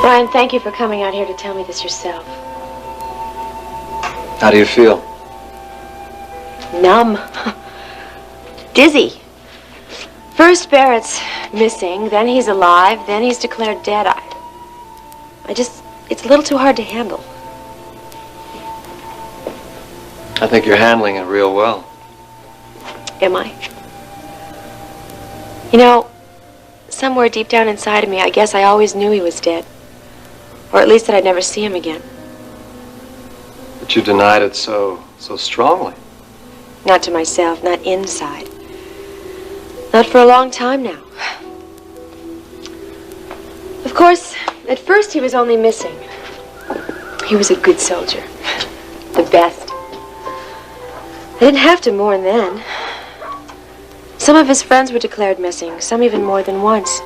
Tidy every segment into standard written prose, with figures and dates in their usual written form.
Brian, thank you for coming out here to tell me this yourself. How do you feel? Numb. Dizzy. First Barrett's missing, then he's alive, then he's declared dead. It's a little too hard to handle. I think you're handling it real well. Am I? You know, somewhere deep down inside of me, I guess I always knew he was dead. Or at least that I'd never see him again. But you denied it so strongly. Not to myself, not inside. Not for a long time now. Of course, at first he was only missing. He was a good soldier. The best. I didn't have to mourn then. Some of his friends were declared missing, some even more than once.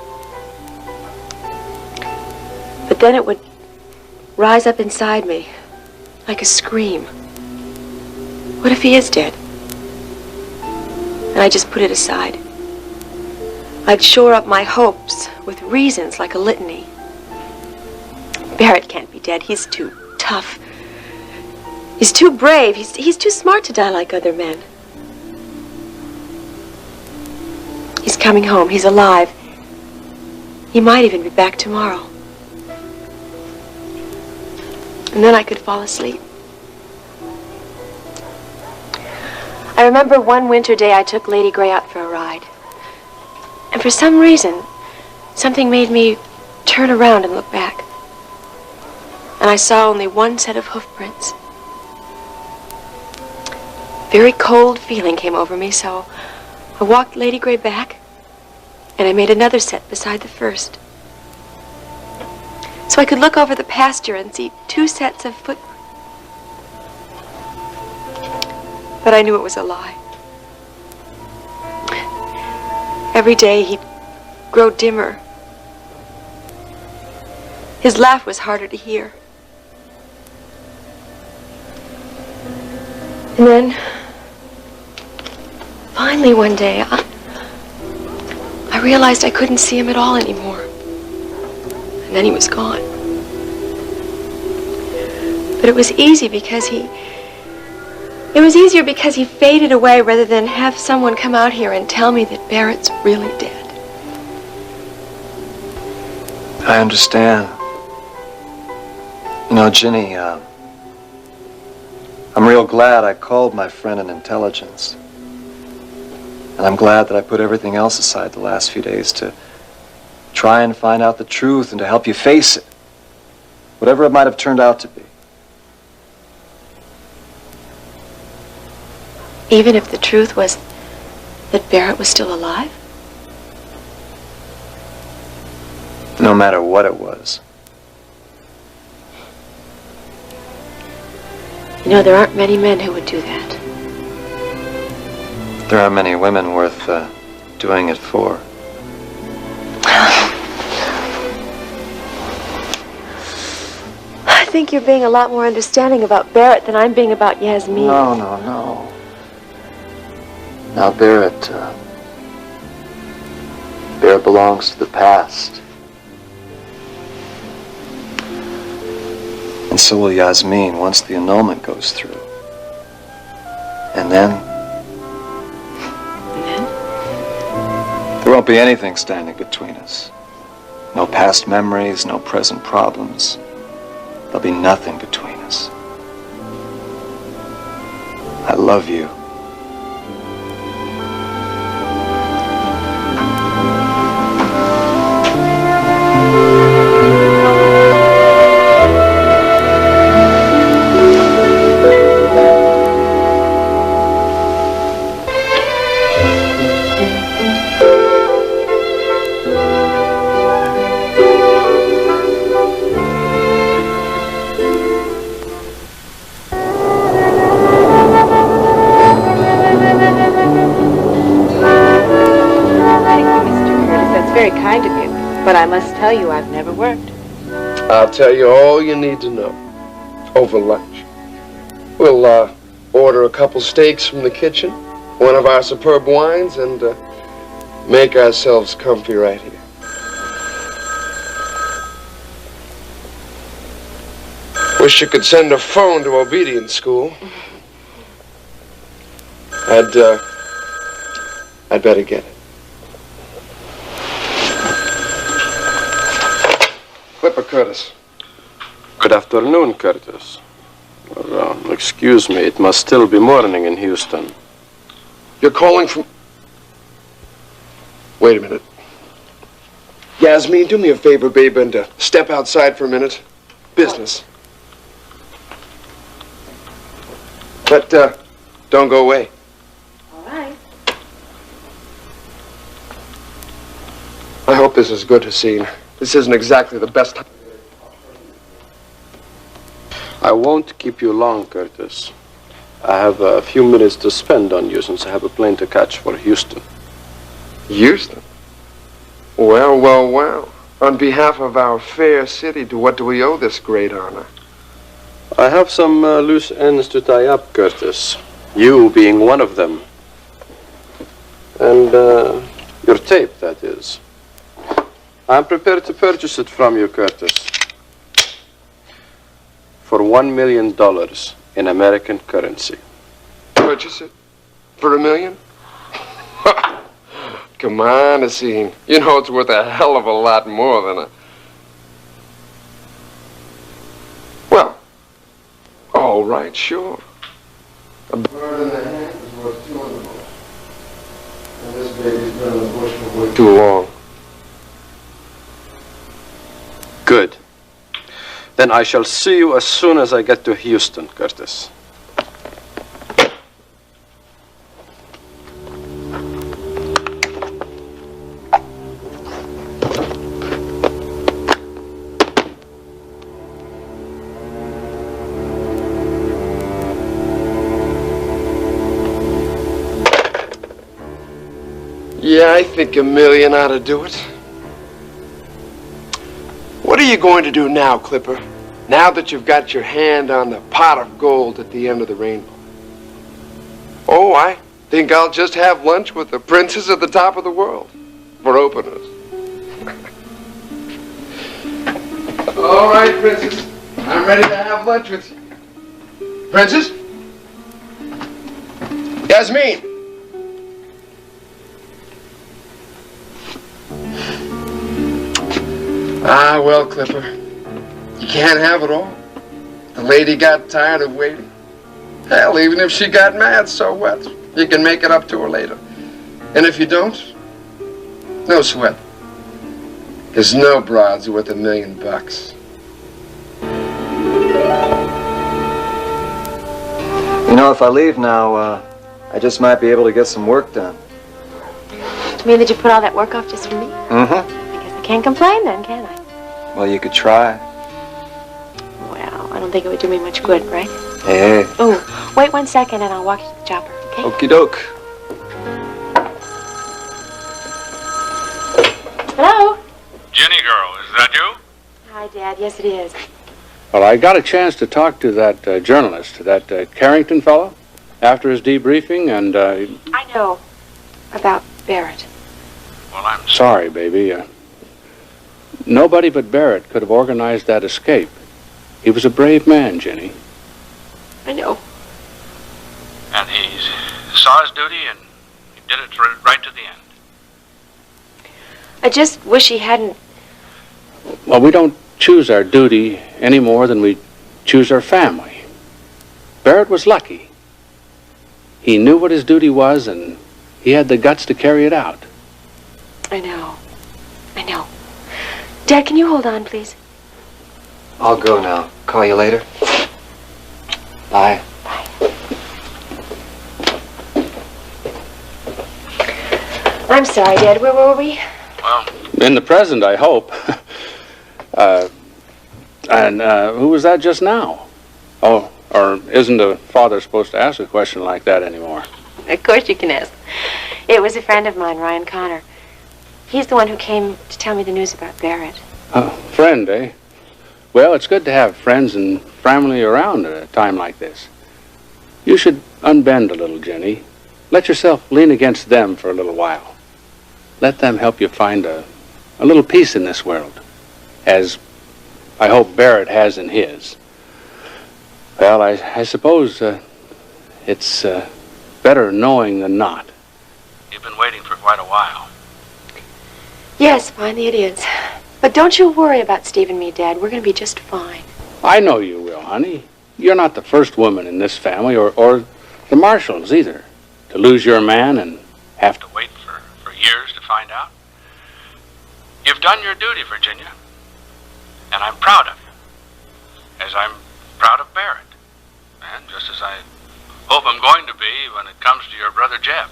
But then it would rise up inside me, like a scream. What if he is dead? And I just put it aside. I'd shore up my hopes with reasons like a litany. Barrett can't be dead. He's too tough. He's too brave. He's too smart to die like other men. He's coming home. He's alive. He might even be back tomorrow. And then I could fall asleep. I remember one winter day I took Lady Gray out for a ride. And for some reason, something made me turn around and look back. And I saw only one set of hoof prints. A very cold feeling came over me, so I walked Lady Gray back, and I made another set beside the first. So I could look over the pasture and see two sets of footprints. But I knew it was a lie. Every day he'd grow dimmer. His laugh was harder to hear. And then, finally one day, I realized I couldn't see him at all anymore. And then he was gone. But it was easy because it was easier because he faded away rather than have someone come out here and tell me that Barrett's really dead. I understand. You know, Ginny, I'm real glad I called my friend in intelligence. And I'm glad that I put everything else aside the last few days to try and find out the truth and to help you face it, whatever it might have turned out to be. Even if the truth was that Barrett was still alive? No matter what it was. You know, there aren't many men who would do that. There aren't many women worth doing it for. I think you're being a lot more understanding about Barrett than I'm being about Yasmin. No. Now, Barrett belongs to the past. And so will Yasmin once the annulment goes through. And then? And then? There won't be anything standing between us. No past memories, no present problems. There'll be nothing between us. I love you. Very kind of you, but I must tell you I've never worked. I'll tell you all you need to know over lunch. We'll order a couple steaks from the kitchen, one of our superb wines, and make ourselves comfy right here. Wish you could send a phone to obedience school. I'd better get it. Clipper Curtis. Good afternoon, Curtis. Well, excuse me, it must still be morning in Houston. You're calling from... Wait a minute. Yasmin, do me a favor, babe, and step outside for a minute. Business. But, don't go away. All right. I hope this is good to see. This isn't exactly the best time. I won't keep you long, Curtis. I have a few minutes to spend on you since I have a plane to catch for Houston. Houston? Well, well, well. On behalf of our fair city, to what do we owe this great honor? I have some loose ends to tie up, Curtis. You being one of them. And your tape, that is. I'm prepared to purchase it from you, Curtis. For $1 million in American currency. Purchase it? For $1 million? Come on, Asim. You know it's worth a hell of a lot more than a... Well, all right, sure. A bird in the hand is worth two in the bush. And this baby's been in the bush for way too long. Good. Then I shall see you as soon as I get to Houston, Curtis. Yeah, I think $1 million ought to do it. What are you going to do now, Clipper? Now that you've got your hand on the pot of gold at the end of the rainbow? Oh, I think I'll just have lunch with the princess at the top of the world for openers. All right, princess. I'm ready to have lunch with you. Princess? Yasmin! Ah, well, Clipper, you can't have it all. The lady got tired of waiting. Hell, even if she got mad, so what? You can make it up to her later. And if you don't, no sweat. Because no broad's worth $1 million. You know, if I leave now, I just might be able to get some work done. You mean that you put all that work off just for me? Mm-hmm. I guess I can't complain then, can I? Well, you could try. Well, I don't think it would do me much good, right? Hey, hey. Oh, wait 1 second and I'll walk you to the chopper, okay? Okie doke. Hello? Jenny girl, is that you? Hi, Dad. Yes, it is. Well, I got a chance to talk to that journalist, that Carrington fellow, after his debriefing, and I know. About Barrett. Well, I'm sorry, baby. Nobody but Barrett could have organized that escape. He was a brave man, Jenny. I know. And he saw his duty and he did it right to the end. I just wish he hadn't... Well, we don't choose our duty any more than we choose our family. Barrett was lucky. He knew what his duty was, and he had the guts to carry it out. I know. I know. Dad, can you hold on, please? I'll go now. Call you later. Bye. Bye. I'm sorry, Dad. Where were we? Well, In the present, I hope. And who was that just now? Oh, or isn't a father supposed to ask a question like that anymore? Of course you can ask. It was a friend of mine, Ryan Connor. He's the one who came to tell me the news about Barrett. Friend, eh? Well, it's good to have friends and family around at a time like this. You should unbend a little, Jenny. Let yourself lean against them for a little while. Let them help you find a little peace in this world, as I hope Barrett has in his. Well, I suppose it's better knowing than not. You've been waiting for quite a while. Yes, finally it is. But don't you worry about Steve and me, Dad. We're going to be just fine. I know you will, honey. You're not the first woman in this family, or the Marshalls either, to lose your man and have to Wait for years to find out. You've done your duty, Virginia. And I'm proud of you. As I'm proud of Barrett. And just as I hope I'm going to be when it comes to your brother Jeb.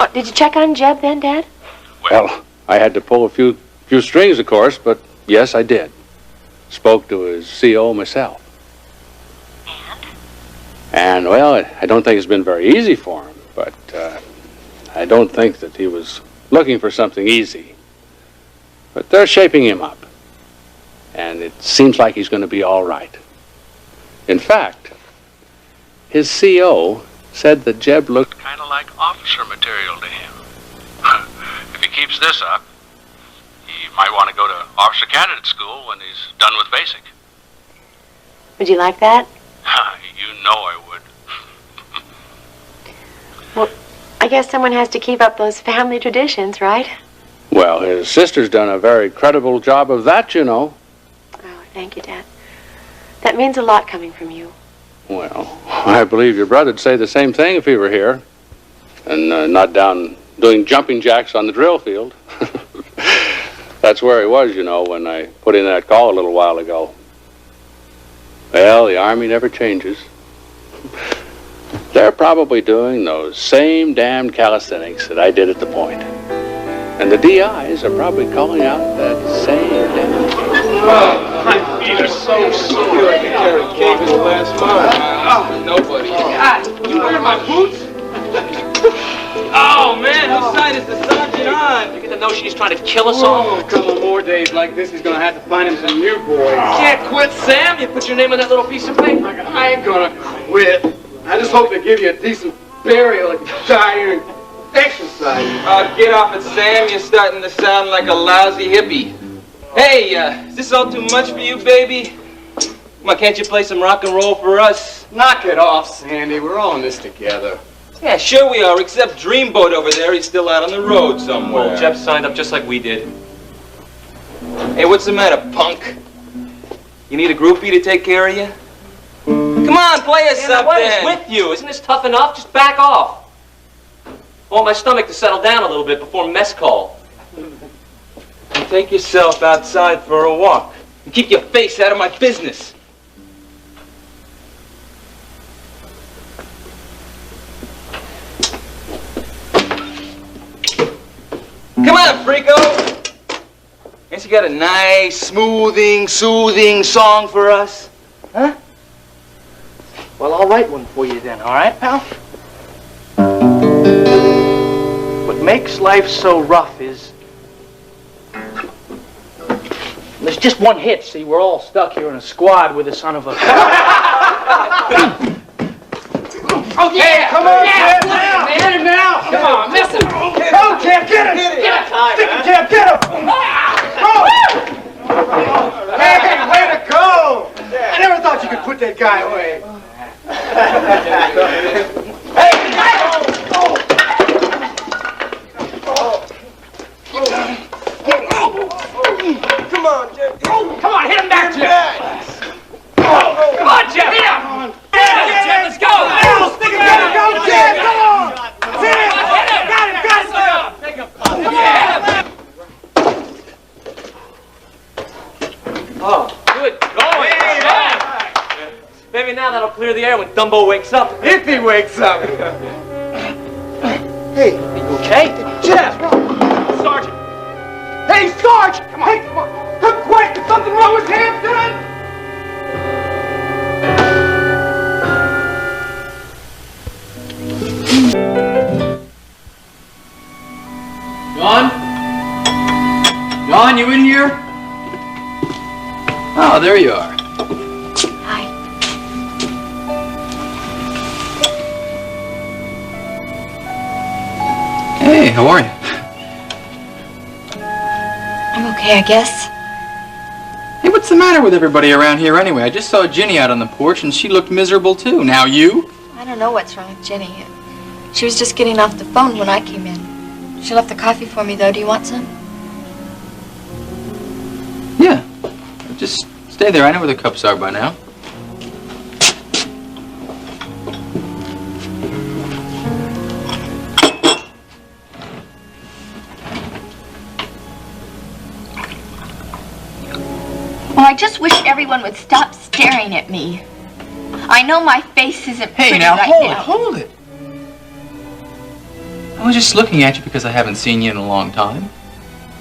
Oh, did you check on Jeb then, Dad? Well, I had to pull a few strings, of course, but yes, I did. Spoke to his CO myself. And, well, I don't think it's been very easy for him, but I don't think that he was looking for something easy. But they're shaping him up, and it seems like he's going to be all right. In fact, his CO said that Jeb looked Kind of like officer material to him. If he keeps this up, he might want to go to officer candidate school when he's done with basic. Would you like that? You know I would. Well, I guess someone has to keep up those family traditions, right? Well, his sister's done a very credible job of that, you know. Oh, thank you, Dad. That means a lot coming from you. Well, I believe your brother'd say the same thing if he were here. And not down doing jumping jacks on the drill field. That's where he was, you know, when I put in that call a little while ago. Well, the Army never changes. They're probably doing those same damned calisthenics that I did at the point. And the DIs are probably calling out that same damn thing. My feet are so sore. I can carry cake in the last mile. Nobody. God, you wearing my boots? Oh, man, whose side is the sergeant on? You get the notion he's trying to kill us all? A couple more days like this, he's gonna have to find him some new boys. You can't quit, Sam. You put your name on that little piece of paper. I ain't gonna quit. I just hope they give you a decent burial and die here and exercise. Get off it, Sam. You're starting to sound like a lousy hippie. Hey, is this all too much for you, baby? Come on, can't you play some rock and roll for us? Knock it off, Sandy. We're all in this together. Yeah, sure we are, except Dreamboat over there. He's still out on the road somewhere. Well, Jeb signed up just like we did. Hey, what's the matter, punk? You need a groupie to take care of you? Come on, play us something. What is with you? Isn't this tough enough? Just back off. I want my stomach to settle down a little bit before mess call. Take yourself outside for a walk. And keep your face out of my business. Come on, Frico! Ain't you got a nice, soothing song for us? Huh? Well, I'll write one for you then, all right, pal? What makes life so rough is... There's just one hit, see? We're all stuck here in a squad with a son of a... Oh, yeah! Come on, Yeah, Jeb! Now! man. Get him now! Come on, miss him! Go, Jeb! Get him! Get him! Stick him, Jeb! Get him! Go! Hey, way to go! I never thought you could put that guy away. Come on, Jeb. Come on, hit him back, Jeb! Come on, Jeb, hit him! Jeb, let's go! Stick him, get him, go, Jeb! Come on! Hit him! Got him, got him! Take him! Yeah! Oh, good going, Jeb! Maybe now that'll clear the air when Dumbo wakes up. If he wakes up. Hey, Are you okay? Jeb! Sergeant! Hey, Sarge! Come on! Hey, come on! Come quick! Is something wrong with Hampton? John? John, you in here? Oh, there you are. Hi. Hey, how are you? I'm okay, I guess. Hey, What's the matter with everybody around here anyway? I just saw Ginny out on the porch and she looked miserable too. Now you? I don't know what's wrong with Jenny. She was just getting off the phone when I came in. She left the coffee for me, though. Do you want some? Yeah. Just stay there. I know where the cups are by now. Well, I just wish everyone would stop staring at me. I know my face isn't pretty Hey, now right hold now. it, hold it. I was just looking at you because I haven't seen you in a long time.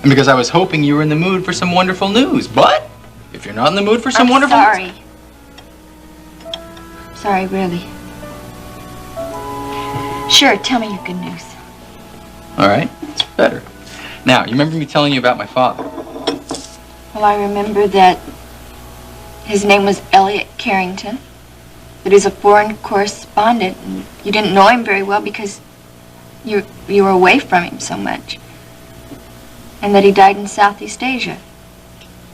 And because I was hoping you were in the mood for some wonderful news. But if you're not in the mood for some wonderful Sorry. Sorry, really. Sure, tell me your good news. All right, it's better. Now, you remember me telling you about my father? Well, I remember that his name was Elliot Carrington, that he's a foreign correspondent, and you didn't know him very well because you were away from him so much, and that he died in Southeast Asia,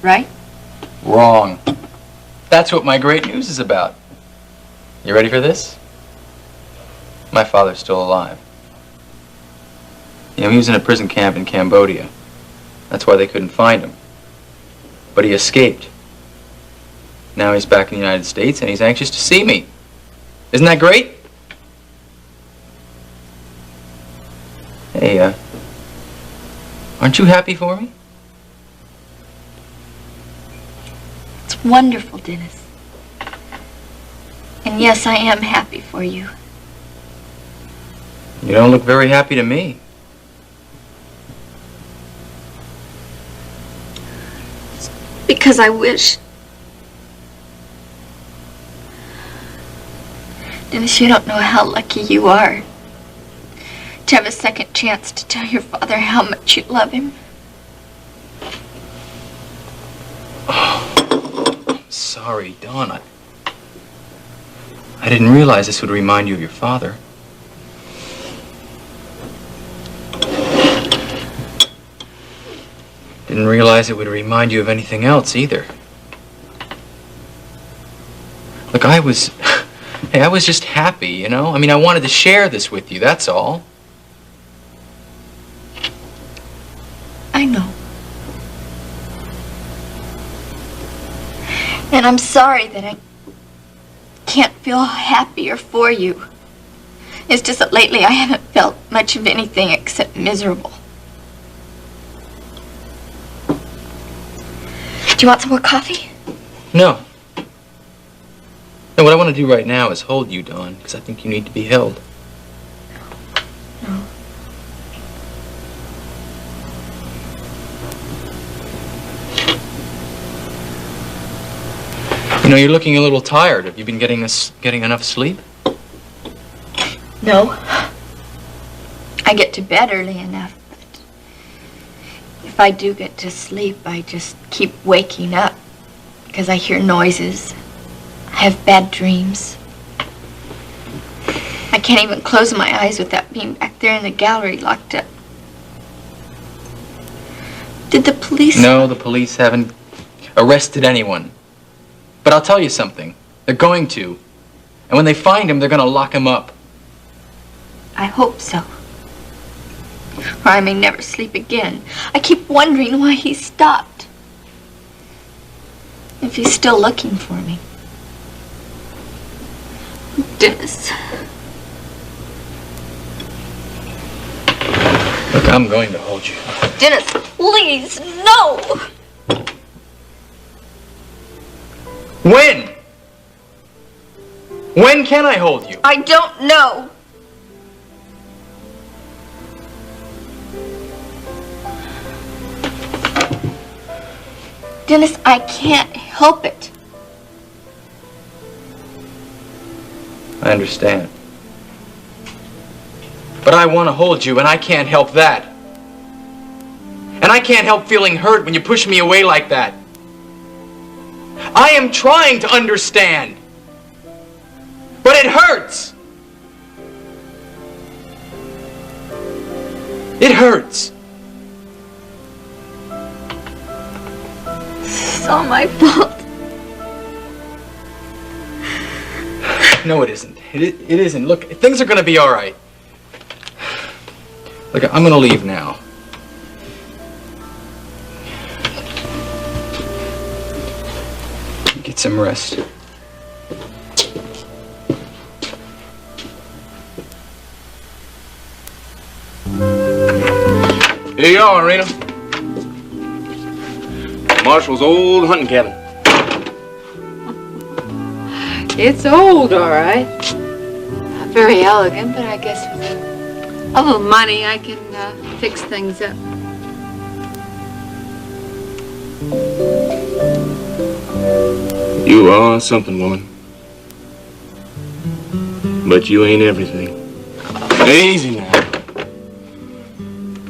right? Wrong. That's what my great news is about. You ready for this? My father's still alive. You know, he was in a prison camp in Cambodia. That's why they couldn't find him. But he escaped. Now he's back in the United States and he's anxious to see me. Isn't that great? Hey, aren't you happy for me? It's wonderful, Dennis. And yes, I am happy for you. You don't look very happy to me. Because I wish... Dennis, you don't know how lucky you are to have a second chance to tell your father how much you love him. Oh, sorry, Dawn. I didn't realize this would remind you of your father. Didn't realize it would remind you of anything else either. Look, I was just happy, you know? I mean, I wanted to share this with you, that's all. I know. And I'm sorry that I can't feel happier for you. It's just that lately I haven't felt much of anything except miserable. Do you want some more coffee? No. No, what I want to do right now is hold you, Dawn, because I think you need to be held. No. You know, you're looking a little tired. Have you been getting enough sleep? No. I get to bed early enough, but if I do get to sleep, I just keep waking up because I hear noises. I have bad dreams. I can't even close my eyes without being back there in the gallery locked up. Did the police... No, the police haven't arrested anyone. But I'll tell you something. They're going to. And when they find him, they're going to lock him up. I hope so. Or I may never sleep again. I keep wondering why he stopped. If he's still looking for me. Dennis. Look, I'm going to hold you. Dennis, please, no! When? When can I hold you? I don't know. Dennis, I can't help it. I understand. But I want to hold you, and I can't help that. And I can't help feeling hurt when you push me away like that. I am trying to understand. But it hurts. It hurts. all my fault. No, it isn't. It isn't. Look, things are going to be all right. Look, I'm going to leave now. Get some rest. Here you are, RENA. Marshall's old hunting cabin. It's old, all right. Not very elegant, but I guess with a little money I can fix things up. You are something, woman. But you ain't everything. Easy now.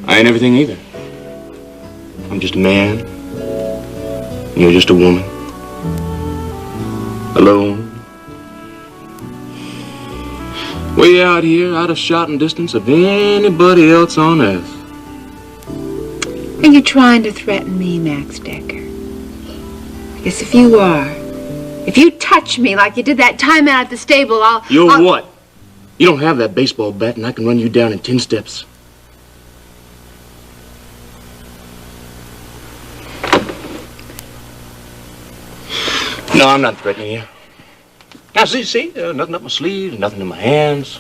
I ain't everything either. I'm just a man. And you're just a woman. Alone. Way out here, out of shouting distance of anybody else on earth. Are you trying to threaten me, Max Decker? I guess if you are, if you touch me like you did that time out at the stable, I'll... What? You don't have that baseball bat and I can run you down in 10 steps. No, I'm not threatening you. Now, see, nothing up my sleeves, nothing in my hands.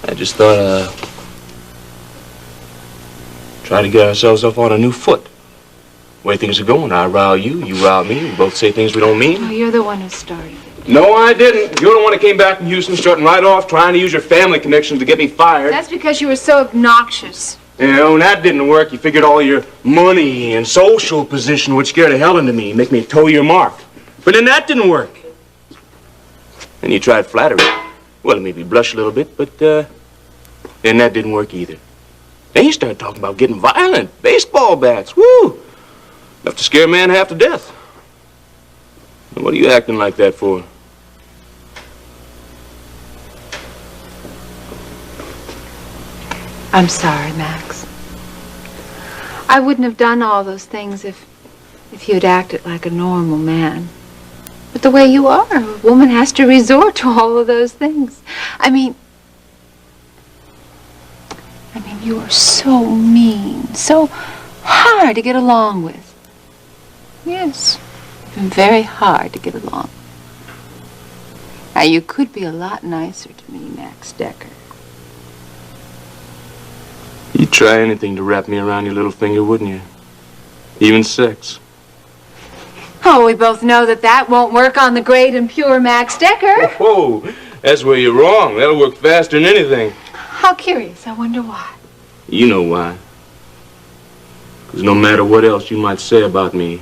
I just thought, try to get ourselves up on a new foot. The way things are going, I rile you, you rile me, we both say things we don't mean. Oh, you're the one who started it. No, I didn't. You're the one that came back from Houston, starting right off, trying to use your family connections to get me fired. That's because you were so obnoxious. You know, when that didn't work, you figured all your money and social position would scare the hell into me, make me toe your mark. But then that didn't work. And you tried flattery. Well, it made me blush a little bit, but then that didn't work either. Then you started talking about getting violent, baseball bats, woo! Enough to scare a man half to death. And what are you acting like that for? I'm sorry, Max. I wouldn't have done all those things if you'd acted like a normal man. But the way you are, a woman has to resort to all of those things. I mean, you are so mean, so hard to get along with. Yes, and very hard to get along. Now, you could be a lot nicer to me, Max Decker. You'd try anything to wrap me around your little finger, wouldn't you? Even sex. Oh, we both know that won't work on the great and pure Max Decker. Whoa, that's where you're wrong. That'll work faster than anything. How curious. I wonder why. You know why. Because no matter what else you might say about me,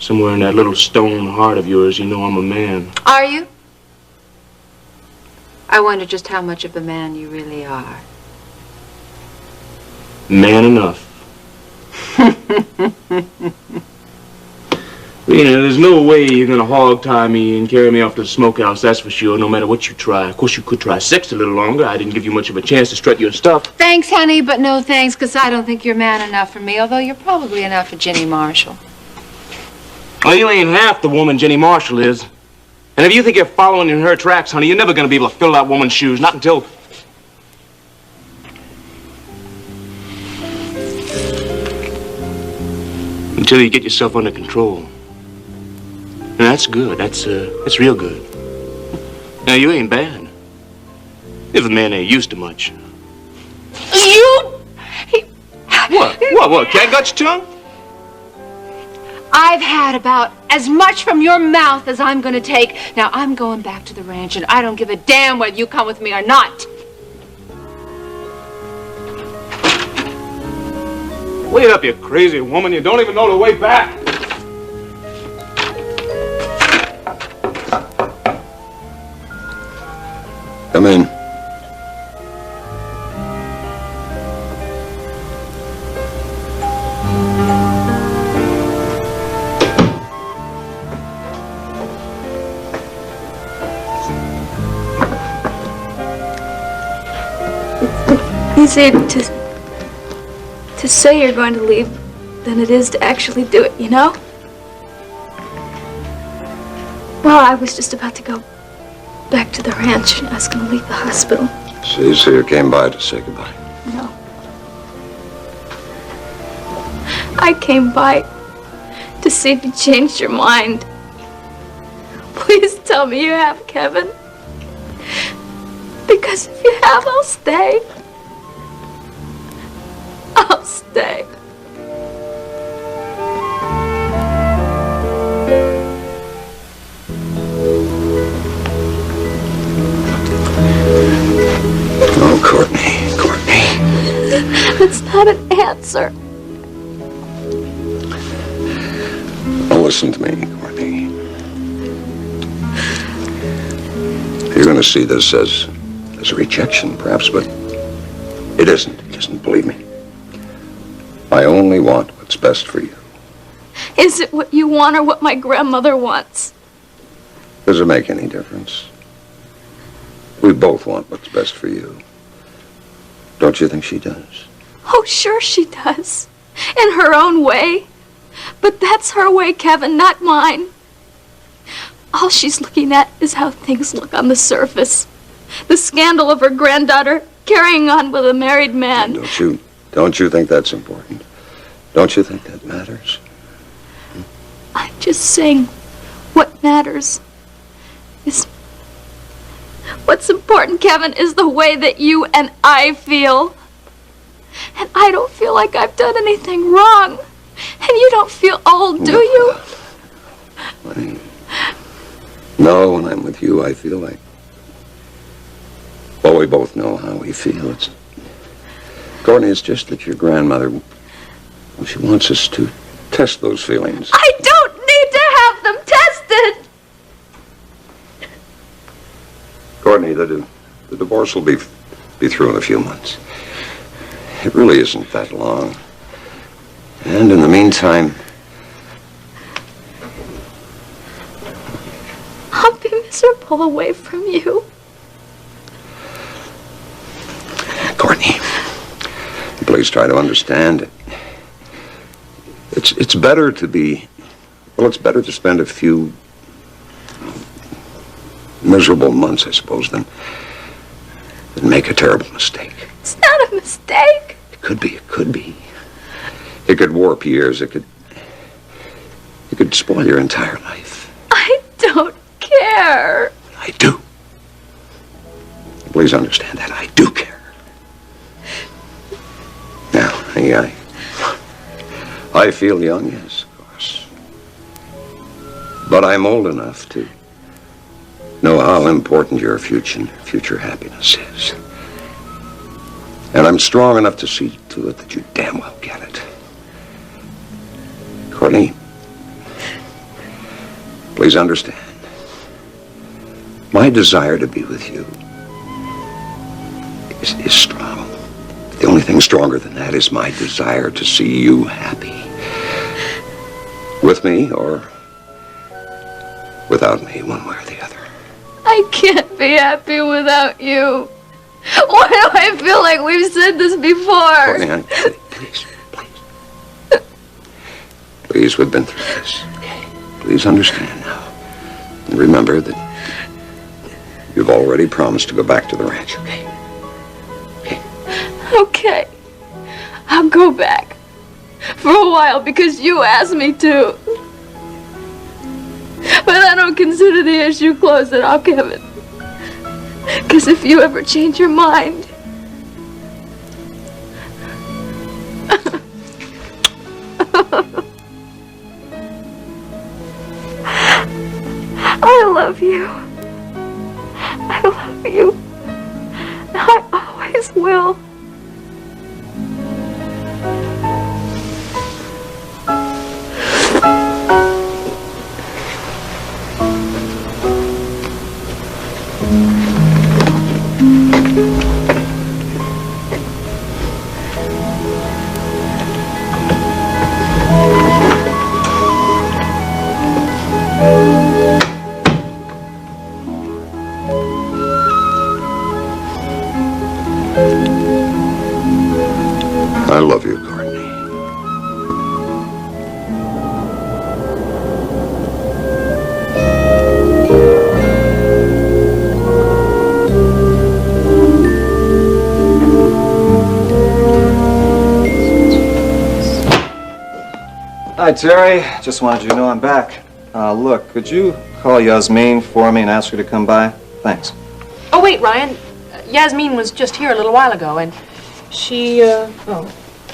somewhere in that little stone heart of yours, you know I'm a man. Are you? I wonder just how much of a man you really are. Man enough. You know, there's no way you're gonna hog-tie me and carry me off to the smokehouse, that's for sure, no matter what you try. Of course, you could try sex a little longer. I didn't give you much of a chance to strut your stuff. Thanks, honey, but no thanks, because I don't think you're man enough for me, although you're probably enough for Jenny Marshall. Well, you ain't half the woman Jenny Marshall is. And if you think you're following in her tracks, honey, you're never gonna be able to fill that woman's shoes, not until... until you get yourself under control. And that's good. That's real good. Now, you ain't bad. If a man ain't used to much. What? Cat got your tongue? I've had about as much from your mouth as I'm going to take. Now, I'm going back to the ranch, and I don't give a damn whether you come with me or not. Wait up, you crazy woman. You don't even know the way back. Come in. Is it to say you're going to leave than it is to actually do it, you know? Well, I was just about to go back to the ranch. I was going to leave the hospital. So you came by to say goodbye? No. I came by to see if you changed your mind. Please tell me you have, Kevin. Because if you have, I'll stay. I'll stay. Oh, Courtney, Courtney. That's not an answer. Oh, listen to me, Courtney. You're going to see this as a rejection, perhaps, but it isn't. It isn't, believe me. I only want what's best for you. Is it what you want or what my grandmother wants? Does it make any difference? We both want what's best for you. Don't you think she does? Oh, sure she does. In her own way. But that's her way, Kevin, not mine. All she's looking at is how things look on the surface. The scandal of her granddaughter carrying on with a married man. Don't you think that's important? Don't you think that matters? I'm just saying what matters is... What's important, Kevin, is the way that you and I feel. And I don't feel like I've done anything wrong. And you don't feel old, do you? No, when I'm with you, I feel like... Well, we both know how we feel. Courtney, it's just that your grandmother... Well, she wants us to test those feelings. I don't need to have them tested! Courtney, the divorce will be through in a few months. It really isn't that long. And in the meantime... I'll be miserable away from you. Courtney, please try to understand. It's better to be... Well, it's better to spend a few miserable months, I suppose, than make a terrible mistake. It's not a mistake. It could be. It could be. It could warp years. It could spoil your entire life. I don't care. I do. Please understand that. I do care. Now, I feel young, yes, of course. But I'm old enough to know how important your future happiness is. And I'm strong enough to see to it that you damn well get it. Courtney, please understand. My desire to be with you is strong. The only thing stronger than that is my desire to see you happy. With me or without me, one way or the other. I can't be happy without you. Why do I feel like we've said this before? Courtney, please. Please, we've been through this. Please understand now. And remember that you've already promised to go back to the ranch, okay? Okay. I'll go back. For a while, because you asked me to. But I don't consider the issue closed at all, Kevin. Because if you ever change your mind... I love you. I love you. I always will. I love you, Courtney. Hi, Terry. Just wanted you to know I'm back. Look, could you call Yasmin for me and ask her to come by? Thanks. Oh, wait, Ryan. Yasmin was just here a little while ago, and she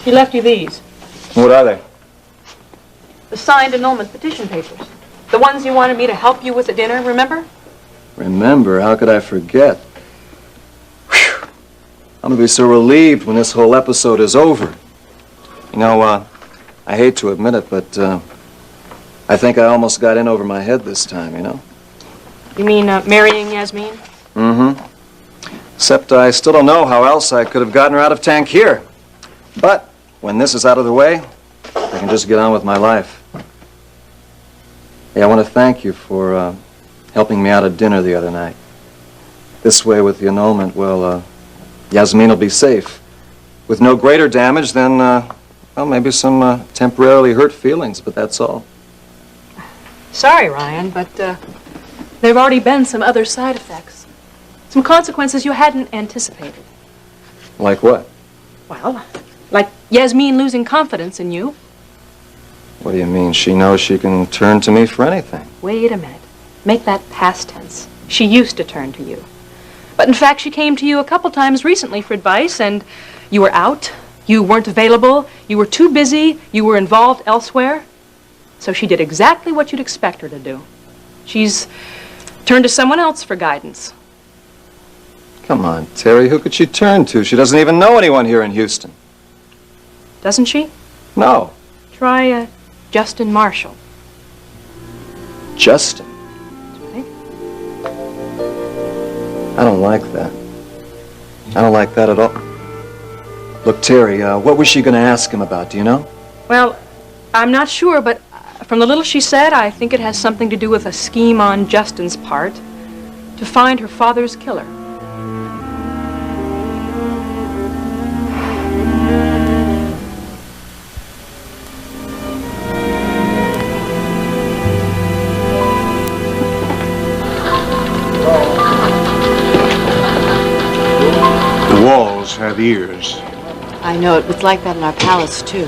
left you these. What are they? The signed annulment petition papers. The ones you wanted me to help you with at dinner, remember? Remember? How could I forget? Whew. I'm gonna be so relieved when this whole episode is over. You know, I hate to admit it, but I think I almost got in over my head this time, you know? You mean marrying Yasmin? Mm-hmm. Except I still don't know how else I could have gotten her out of tank here. But when this is out of the way, I can just get on with my life. Hey, I want to thank you for helping me out at dinner the other night. This way, with the annulment, well, Yasmin will be safe. With no greater damage than, well, maybe some temporarily hurt feelings, but that's all. Sorry, Ryan, but there have already been some other side effects. Some consequences you hadn't anticipated. Like what? Well, like Yasmin losing confidence in you. What do you mean? She knows she can turn to me for anything. Wait a minute. Make that past tense. She used to turn to you. But in fact, she came to you a couple times recently for advice, and you were out, you weren't available, you were too busy, you were involved elsewhere. So she did exactly what you'd expect her to do. She's turned to someone else for guidance. Come on, Terry, who could she turn to? She doesn't even know anyone here in Houston. Doesn't she? No. Try Justin Marshall. Justin? I don't like that. I don't like that at all. Look, Terry, what was she going to ask him about, do you know? Well, I'm not sure, but from the little she said, I think it has something to do with a scheme on Justin's part to find her father's killer. Have ears. I know it was like that in our palace, too.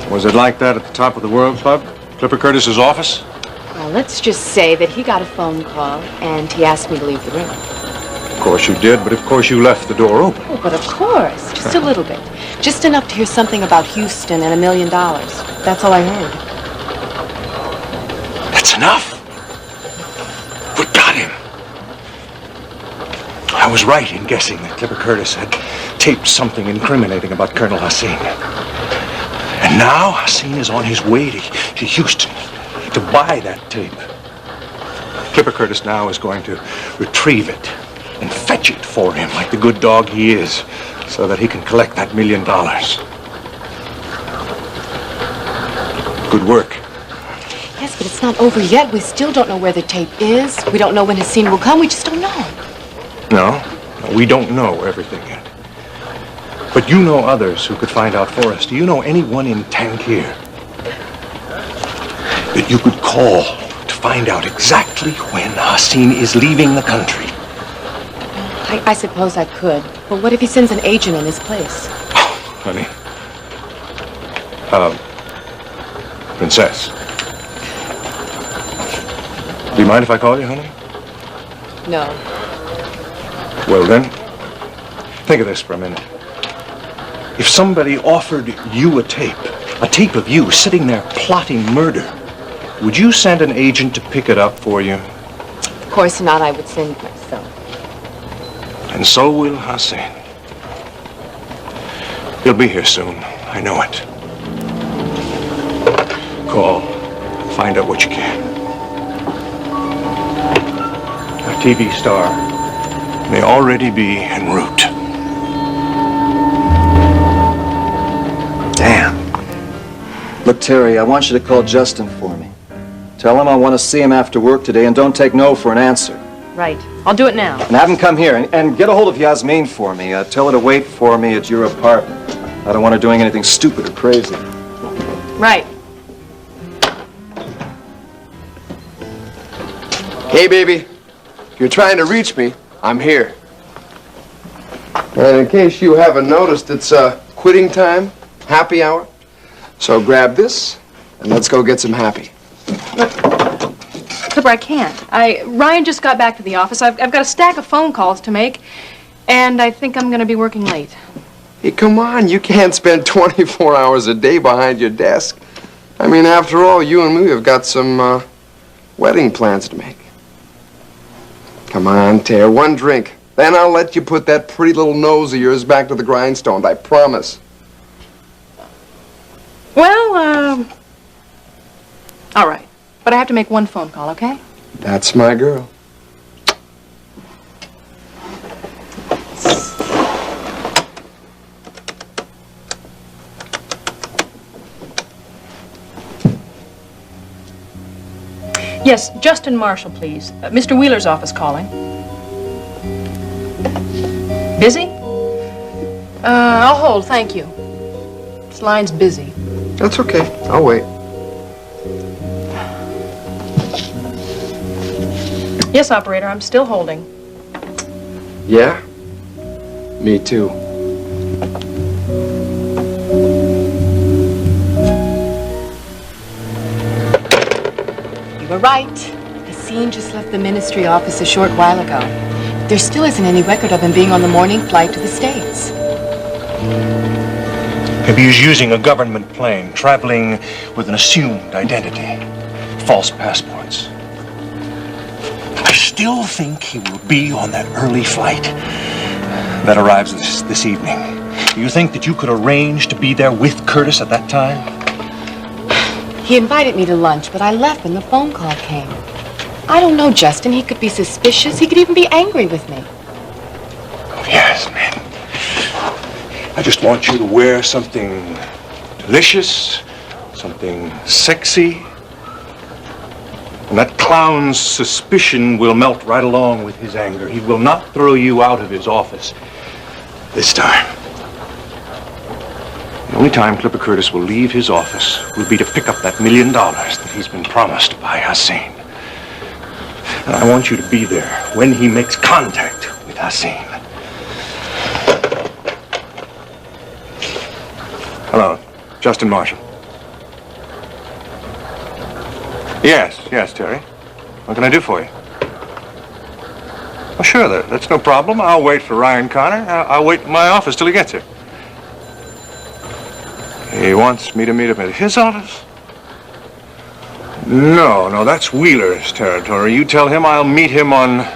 Was it like that at the top of the World Club? Clipper Curtis's office? Well, let's just say that he got a phone call and he asked me to leave the room. Of course you did, but of course you left the door open. Oh, but of course. Just a little bit. Just enough to hear something about Houston and $1 million. That's all I heard. That's enough. We got him. I was right in guessing that Clipper Curtis had taped something incriminating about Colonel Hassan. And now Hassan is on his way to Houston to buy that tape. Clipper Curtis now is going to retrieve it and fetch it for him like the good dog he is so that he can collect that $1 million. Good work. Yes, but it's not over yet. We still don't know where the tape is. We don't know when Hassan will come. We just don't know. No, we don't know everything yet. But you know others who could find out for us. Do you know anyone in tank here that you could call to find out exactly when Hassan is leaving the country? I suppose I could. But what if he sends an agent in his place? Oh, honey. Princess. Do you mind if I call you, honey? No. Well then, think of this for a minute. If somebody offered you a tape of you sitting there plotting murder, would you send an agent to pick it up for you? Of course not. I would send it myself. And so will Hassan. He'll be here soon. I know it. Call. Find out what you can. A TV star may already be en route. Damn. Look, Terry, I want you to call Justin for me. Tell him I want to see him after work today and don't take no for an answer. Right. I'll do it now. And have him come here and get a hold of Yasmin for me. Tell her to wait for me at your apartment. I don't want her doing anything stupid or crazy. Right. Hey, baby. If you're trying to reach me, I'm here. And in case you haven't noticed, it's quitting time, happy hour. So grab this and let's go get some happy. Clipper, I can't. Ryan just got back to the office. I've got a stack of phone calls to make, and I think I'm going to be working late. Hey, come on, you can't spend 24 hours a day behind your desk. I mean, after all, you and me have got some wedding plans to make. Come on, Tara, one drink. Then I'll let you put that pretty little nose of yours back to the grindstone, I promise. Well, all right. But I have to make one phone call, okay? That's my girl. Yes, Justin Marshall, please. Mr. Wheeler's office calling. Busy? I'll hold, thank you. This line's busy. That's okay. I'll wait. Yes, operator, I'm still holding. Yeah? Me too. You were right. Hassine just left the ministry office a short while ago. There still isn't any record of him being on the morning flight to the States. Maybe he's using a government plane, traveling with an assumed identity. False passports. I still think he will be on that early flight that arrives this evening. Do you think that you could arrange to be there with Curtis at that time? He invited me to lunch, but I left when the phone call came. I don't know, Justin. He could be suspicious. He could even be angry with me. Oh, yes, man. I just want you to wear something delicious, something sexy. And that clown's suspicion will melt right along with his anger. He will not throw you out of his office this time. The only time Clipper Curtis will leave his office will be to pick up that $1 million that he's been promised by Hassine. And I want you to be there when he makes contact with Hassine. Hello, Justin Marshall. Yes, Terry. What can I do for you? Oh, sure, that's no problem. I'll wait for Ryan Connor. I'll wait in my office till he gets here. He wants me to meet him at his office? No, that's Wheeler's territory. You tell him I'll meet him on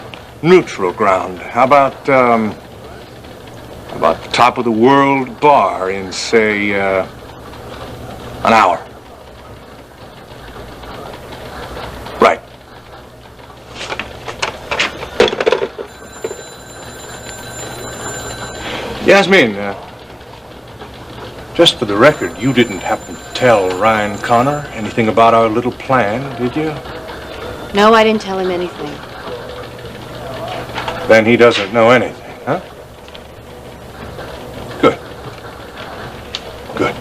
neutral ground. How about the top of the world bar in, say, an hour? Right. Yasmin, just for the record, you didn't happen to tell Ryan Connor anything about our little plan, did you? No, I didn't tell him anything. Then he doesn't know anything, huh? Good. Good.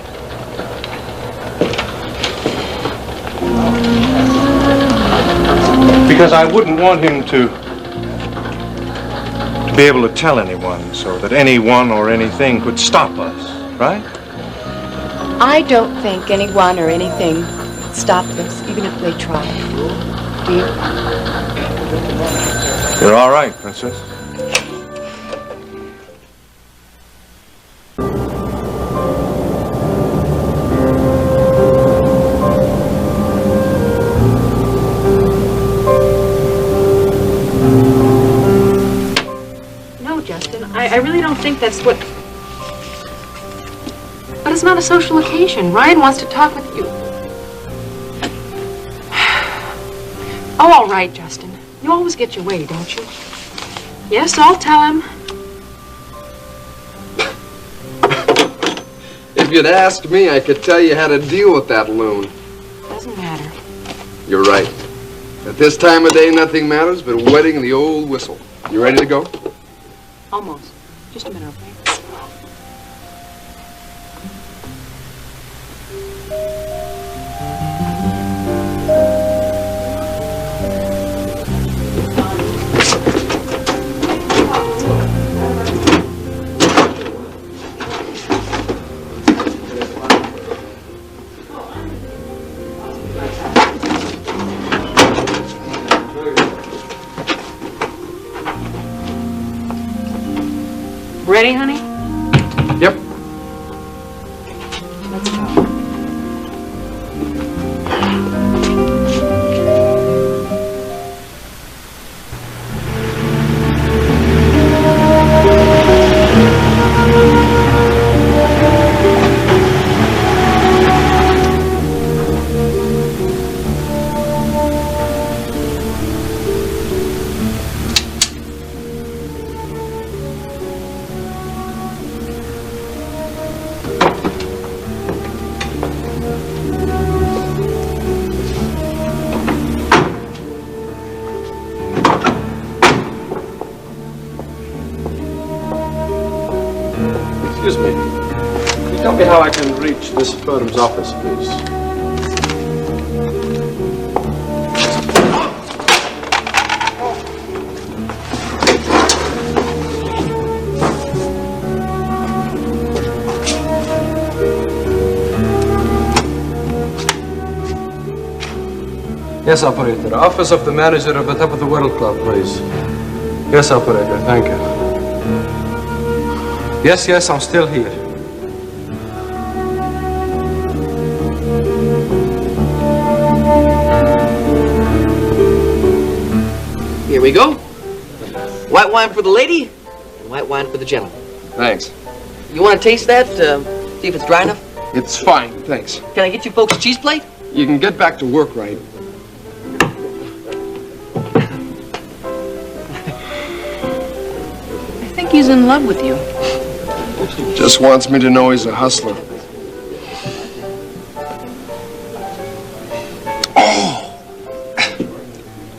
Because I wouldn't want him to be able to tell anyone so that anyone or anything could stop us, right? I don't think anyone or anything would stop us, even if they tried. Do you? You're all right, Princess. No, Justin, I really don't think that's what... But it's not a social occasion. Ryan wants to talk with you. Oh, all right, Justin. You always get your way, don't you? Yes, I'll tell him. If you'd asked me, I could tell you how to deal with that loon. Doesn't matter. You're right. At this time of day, nothing matters but a wedding and the old whistle. You ready to go? Almost. Just a minute, okay? ready, honey? Yep. Let's go. Excuse me. Can you tell me how I can reach this firm's office, please? Yes, operator. Office of the manager of the Top of the World Club, please. Yes, operator. Thank you. Yes, I'm still here. Here we go. White wine for the lady, and white wine for the gentleman. Thanks. You want to taste that? See if it's dry enough? It's fine, thanks. Can I get you folks a cheese plate? You can get back to work, right? I think he's in love with you. Just wants me to know he's a hustler. Oh!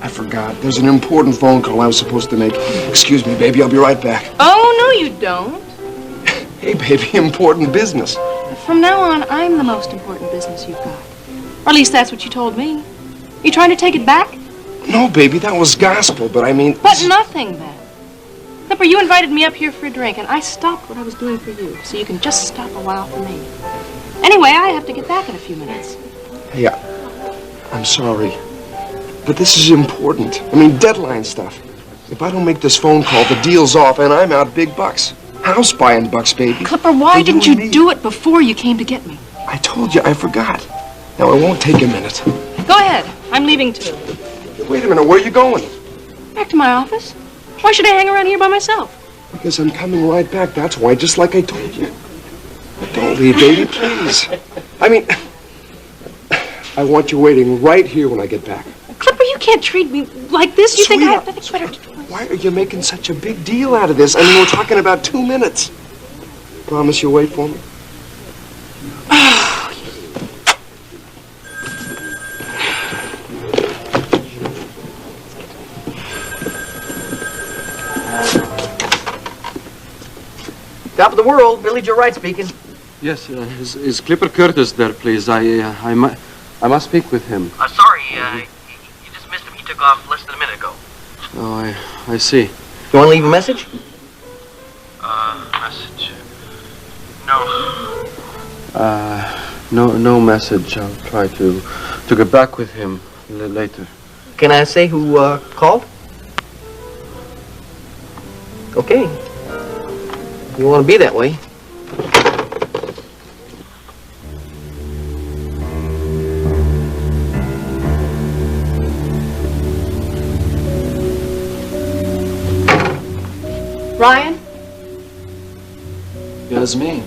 I forgot. There's an important phone call I was supposed to make. Excuse me, baby. I'll be right back. Oh, no, you don't. Hey, baby. Important business. From now on, I'm the most important business you've got. Or at least that's what you told me. You trying to take it back? No, baby. That was gospel, but I mean... But nothing, then. Clipper, you invited me up here for a drink, and I stopped what I was doing for you, so you can just stop a while for me. Anyway, I have to get back in a few minutes. Hey, I'm sorry. But this is important. I mean, deadline stuff. If I don't make this phone call, the deal's off, and I'm out big bucks. House buying bucks, baby. Clipper, why didn't you do it before you came to get me? I told you, I forgot. Now, it won't take a minute. Go ahead. I'm leaving, too. Wait a minute, where are you going? Back to my office. Why should I hang around here by myself? Because I'm coming right back, that's why, just like I told you. Don't leave, baby, please. I mean, I want you waiting right here when I get back. Clipper, you can't treat me like this. You think I have nothing better to do? Why are you making such a big deal out of this? I mean, we're talking about 2 minutes. Promise you'll wait for me? Top of the world, Billy Joe Wright speaking. Yes, is Clipper Curtis there, please? I must speak with him. Sorry, you just missed him. He took off less than a minute ago. Oh, I see. You want to leave a message? Message. No. No message. I'll try to get back with him later. Can I say who called? Okay. You want to be that way. Ryan? Yes, me.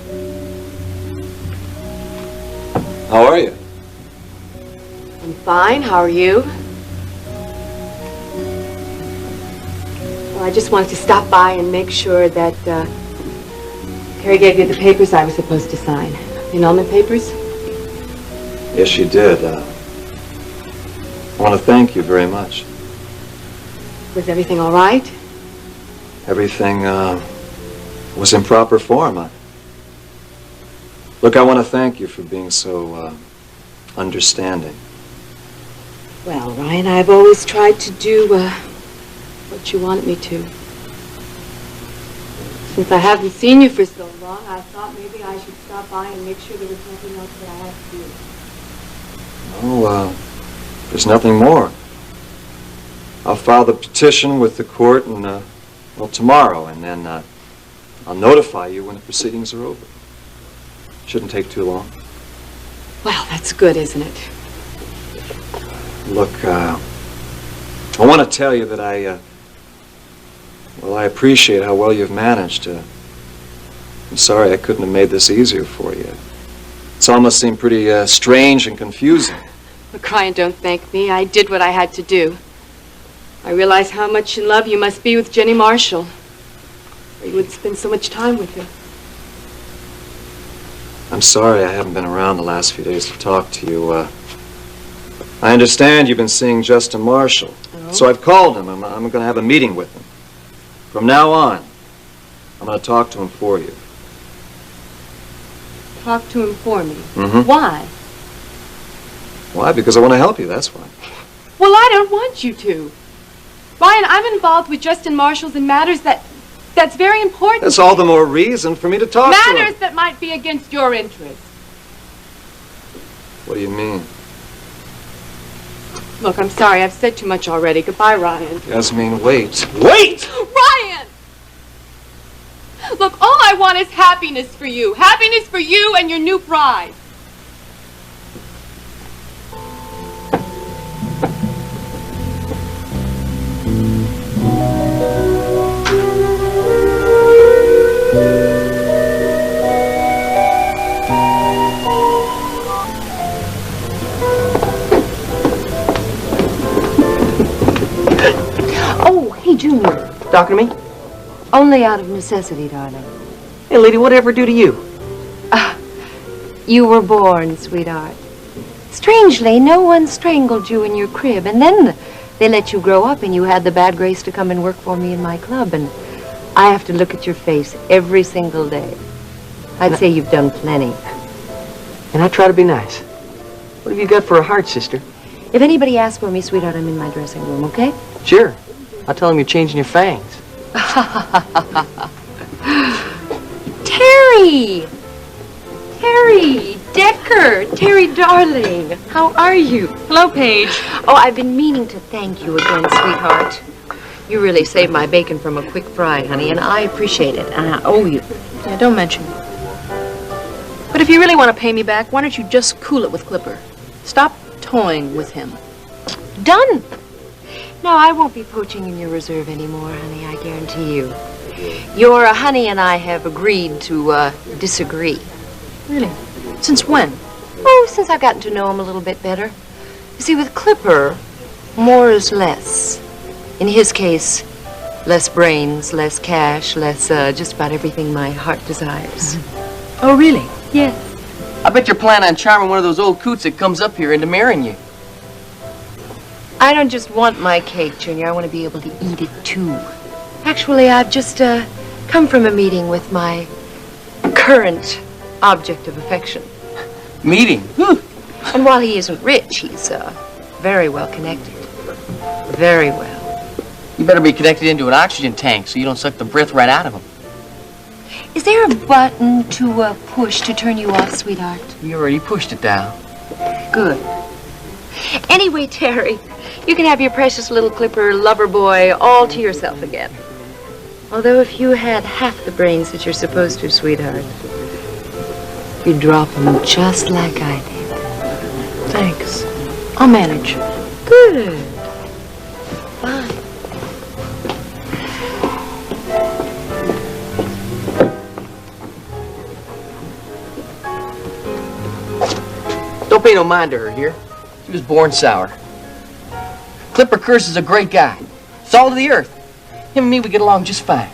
How are you? I'm fine. How are you? Well, I just wanted to stop by and make sure that Carrie gave you the papers I was supposed to sign. The annulment papers? Yes, she did. I want to thank you very much. Was everything all right? Everything was in proper form. Look, I want to thank you for being so understanding. Well, Ryan, I've always tried to do what you wanted me to. Since I haven't seen you for so long, I thought maybe I should stop by and make sure there was nothing else that I had to do. Oh, there's nothing more. I'll file the petition with the court and, well, tomorrow, and then I'll notify you when the proceedings are over. Shouldn't take too long. Well, that's good, isn't it? Look, I want to tell you that I appreciate how well you've managed. I'm sorry I couldn't have made this easier for you. It's almost seemed pretty strange and confusing. Well, cry and don't thank me. I did what I had to do. I realize how much in love you must be with Jenny Marshall, or you wouldn't spend so much time with her. I'm sorry I haven't been around the last few days to talk to you. I understand you've been seeing Justin Marshall. Oh. So I've called him. I'm going to have a meeting with him. From now on, I'm going to talk to him for you. Talk to him for me. Mm-hmm. Why? Why? Because I want to help you, that's why. Well, I don't want you to. Ryan, I'm involved with Justin Marshall's in matters that's very important. That's all the more reason for me to talk to him. Matters that might be against your interest. What do you mean? Look, I'm sorry. I've said too much already. Goodbye, Ryan. Yasmin, wait. Wait! Ryan! Look, all I want is happiness for you. Happiness for you and your new bride. Oh, hey, Junior. Talking to me? Only out of necessity, darling. Hey, lady, what'd I ever do to you? You were born, sweetheart. Strangely, no one strangled you in your crib, and then they let you grow up, and you had the bad grace to come and work for me in my club, and I have to look at your face every single day. I'd say you've done plenty. And I try to be nice. What have you got for a heart, sister? If anybody asks for me, sweetheart, I'm in my dressing room, okay? Sure. I'll tell them you're changing your fangs. Terry! Terry Decker! Terry, darling, how are you? Hello, Paige. Oh, I've been meaning to thank you again, sweetheart. You really saved my bacon from a quick fry, honey, and I appreciate it, and I owe you. Yeah, don't mention it. But if you really want to pay me back, why don't you just cool it with Clipper? Stop toying with him. Done! No, I won't be poaching in your reserve anymore, honey, I guarantee you. Your honey and I have agreed to disagree. Really? Since when? Oh, since I've gotten to know him a little bit better. You see, with Clipper, more is less. In his case, less brains, less cash, less just about everything my heart desires. Oh, really? Yes. I bet you're planning on charming one of those old coots that comes up here into marrying you. I don't just want my cake, Junior. I want to be able to eat it, too. Actually, I've just come from a meeting with my current object of affection. Meeting? And while he isn't rich, he's very well connected. Very well. You better be connected into an oxygen tank so you don't suck the breath right out of him. Is there a button to push to turn you off, sweetheart? You already pushed it down. Good. Anyway, Terry, you can have your precious little Clipper lover boy all to yourself again. Although if you had half the brains that you're supposed to, sweetheart, you'd drop them just like I did. Thanks. I'll manage. Good. Fine. Don't pay no mind to her here. She was born sour. Clipper Curse is a great guy. Salt of the earth. Him and me, we get along just fine.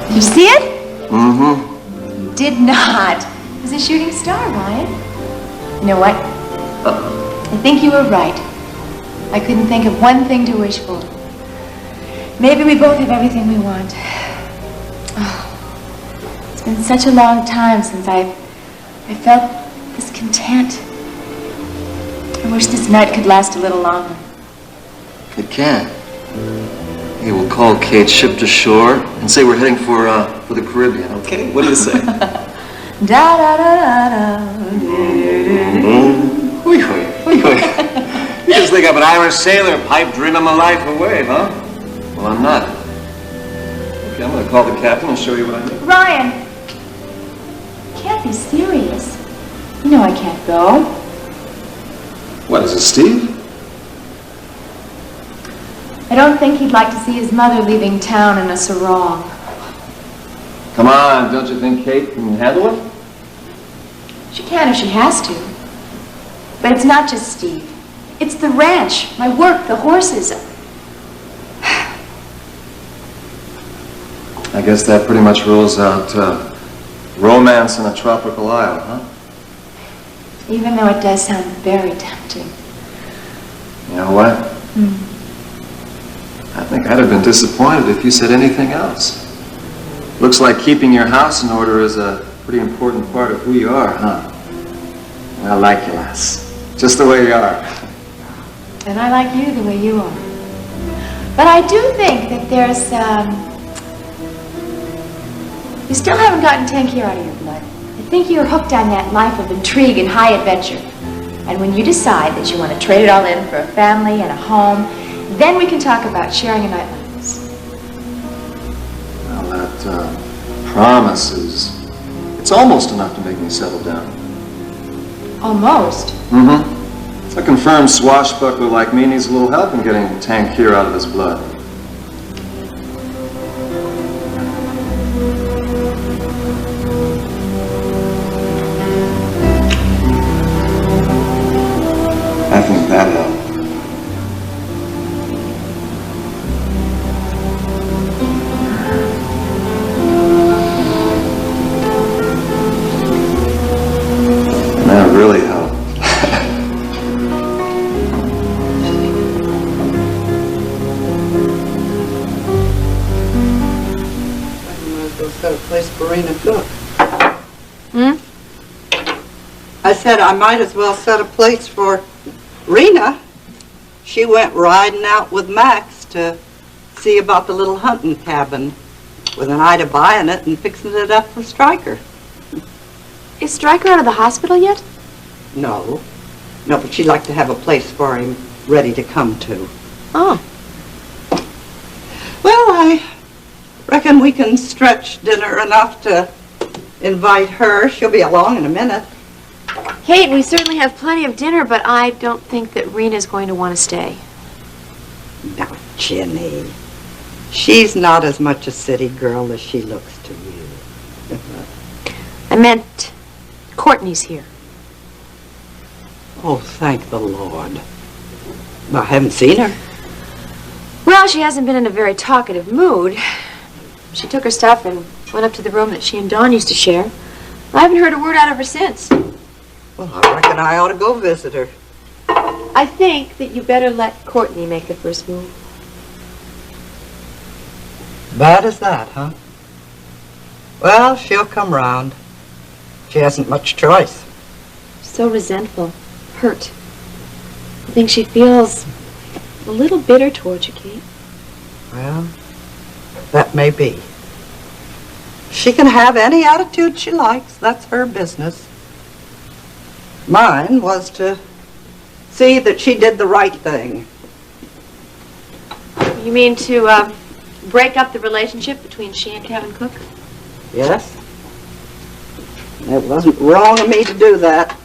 Did you see it? Mm-hmm. Did not. was a shooting star, Ryan. You know what? I think you were right. I couldn't think of one thing to wish for. Maybe we both have everything we want. Oh, it's been such a long time since I felt this content. I wish this night could last a little longer. It can. Hey, we'll call Kate, ship to shore, and say we're heading for the Caribbean, okay? What do you say? Da da da da da. Hoi, hoi, hoi, hoi. You just think I'm an Irish sailor pipe dreaming my life away, huh? Well, I'm not. Okay, I'm gonna call the captain and show you what I mean. Ryan! You can't be serious. You know I can't go. What, is it Steve? I don't think he'd like to see his mother leaving town in a sarong. Come on, don't you think Kate can handle it? She can if she has to. But it's not just Steve. It's the ranch, my work, the horses. I guess that pretty much rules out romance in a tropical isle, huh? Even though it does sound very tempting. You know what? I think I'd have been disappointed if you said anything else. Looks like keeping your house in order is a pretty important part of who you are, huh? I like you, lass. Just the way you are. And I like you the way you are. But I do think that there's, you still haven't gotten Tankier out of your blood. I think you're hooked on that life of intrigue and high adventure. And when you decide that you want to trade it all in for a family and a home, then we can talk about sharing a night like this. Well, that promise it's almost enough to make me settle down. Almost? Mm-hmm. A confirmed swashbuckler like me needs a little help in getting Tankier out of his blood. I think that helped. And that really helped. Set a place for Rena cook. I said I might as well set a place for Rena. She went riding out with Max to see about the little hunting cabin with an eye to buying it and fixing it up for Stryker. Is Stryker out of the hospital yet? No, but she'd like to have a place for him ready to come to. Oh. Well, I reckon we can stretch dinner enough to invite her. She'll be along in a minute. Kate, we certainly have plenty of dinner, but I don't think that Rena's going to want to stay. Now, Jenny, she's not as much a city girl as she looks to you. I meant Courtney's here. Oh, thank the Lord. I haven't seen her. Well, she hasn't been in a very talkative mood. She took her stuff and went up to the room that she and Dawn used to share. I haven't heard a word out of her since. Well, I reckon I ought to go visit her. I think that you better let Courtney make the first move. Bad as that, huh? Well, she'll come round. She hasn't much choice. So resentful, hurt. I think she feels a little bitter towards you, Kate. Well, that may be. She can have any attitude she likes. That's her business. Mine was to see that she did the right thing. You mean to break up the relationship between she and Kevin Cook? Yes. It wasn't wrong of me to do that.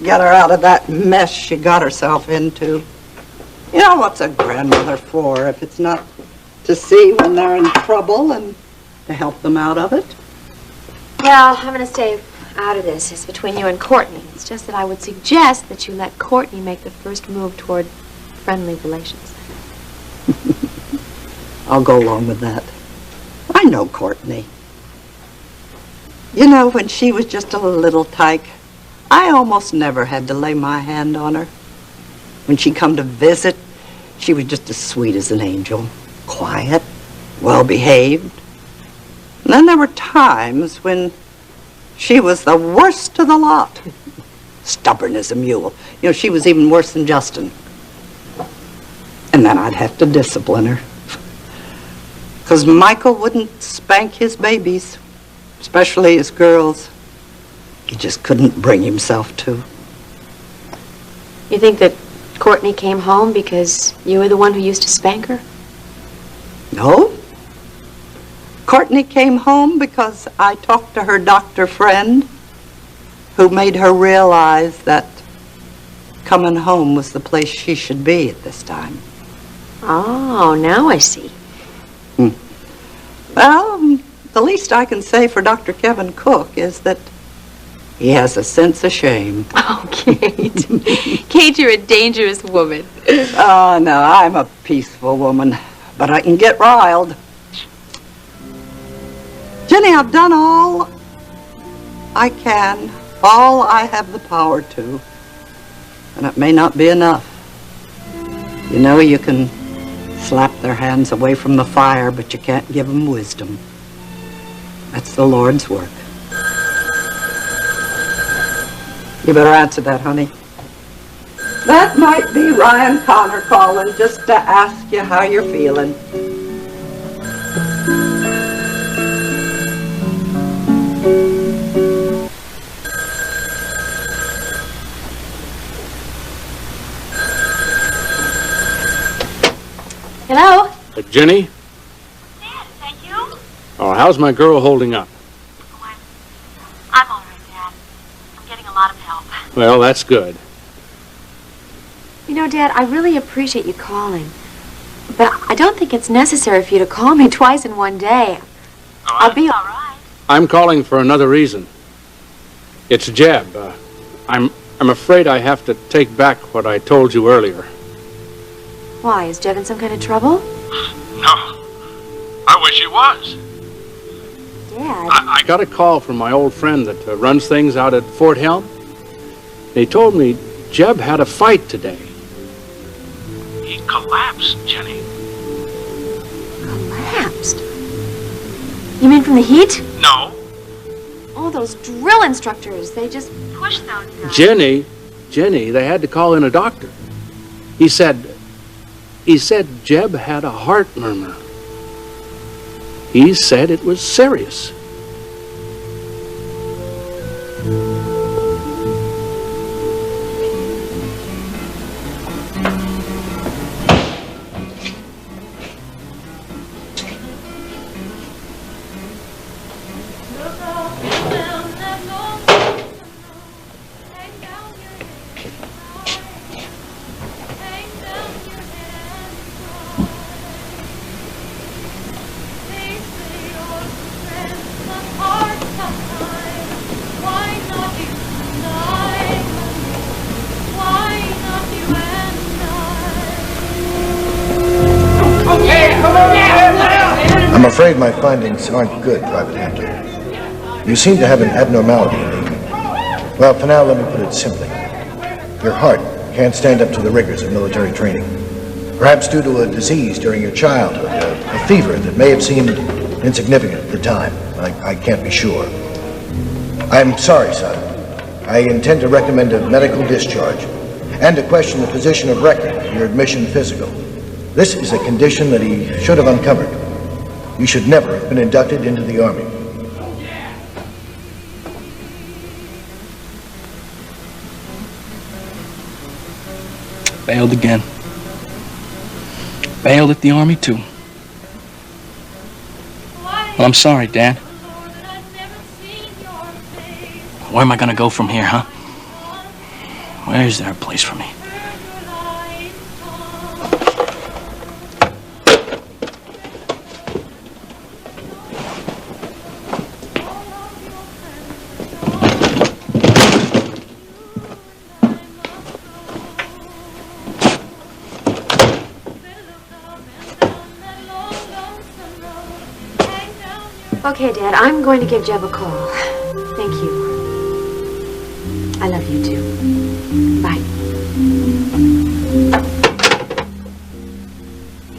Get her out of that mess she got herself into. You know, what's a grandmother for if it's not to see when they're in trouble and to help them out of it? Well, I'm going to stay out of this. It's between you and Courtney. It's just that I would suggest that you let Courtney make the first move toward friendly relations. I'll go along with that. I know Courtney. You know, when she was just a little tyke, I almost never had to lay my hand on her. When she come to visit, she was just as sweet as an angel. Quiet, well-behaved. And then there were times when she was the worst of the lot. Stubborn as a mule. You know, she was even worse than Justin. And then I'd have to discipline her. 'Cause Michael wouldn't spank his babies, especially his girls. He just couldn't bring himself to. You think that Courtney came home because you were the one who used to spank her? No. Courtney came home because I talked to her doctor friend who made her realize that coming home was the place she should be at this time. Oh, now I see. Well, the least I can say for Dr. Kevin Cook is that he has a sense of shame. Oh, Kate. Kate, you're a dangerous woman. Oh, no, I'm a peaceful woman, but I can get riled. Jenny, I've done all I can, all I have the power to, and it may not be enough. You know, you can slap their hands away from the fire, but you can't give them wisdom. That's the Lord's work. You better answer that, honey. That might be Ryan Connor calling just to ask you how you're feeling. Hello? Jenny? Dad, is that you? Oh, how's my girl holding up? I'm all right, Dad. I'm getting a lot of help. Well, that's good. You know, Dad, I really appreciate you calling. But I don't think it's necessary for you to call me twice in one day. I'll be all right. I'm calling for another reason. It's Jeb. I'm afraid I have to take back what I told you earlier. Why? Is Jeb in some kind of trouble? No. I wish he was. Dad. I got a call from my old friend that runs things out at Fort Helm. He told me Jeb had a fight today. He collapsed, Jenny. Collapsed? You mean from the heat? No. Oh, those drill instructors. They just pushed those guys. Jenny, they had to call in a doctor. He said Jeb had a heart murmur. He said it was serious. I'm afraid my findings aren't good, Private Hampton. You seem to have an abnormality in you. Well, for now, let me put it simply. Your heart can't stand up to the rigors of military training. Perhaps due to a disease during your childhood, a fever that may have seemed insignificant at the time. I can't be sure. I'm sorry, son. I intend to recommend a medical discharge and to question the physician of record for your admission physical. This is a condition that he should have uncovered. You should never have been inducted into the Army. Failed again. Failed at the Army, too. Well, I'm sorry, Dad. Where am I gonna go from here, huh? Where is there a place for me? Okay, Dad, I'm going to give Jeb a call. I love you too. Bye.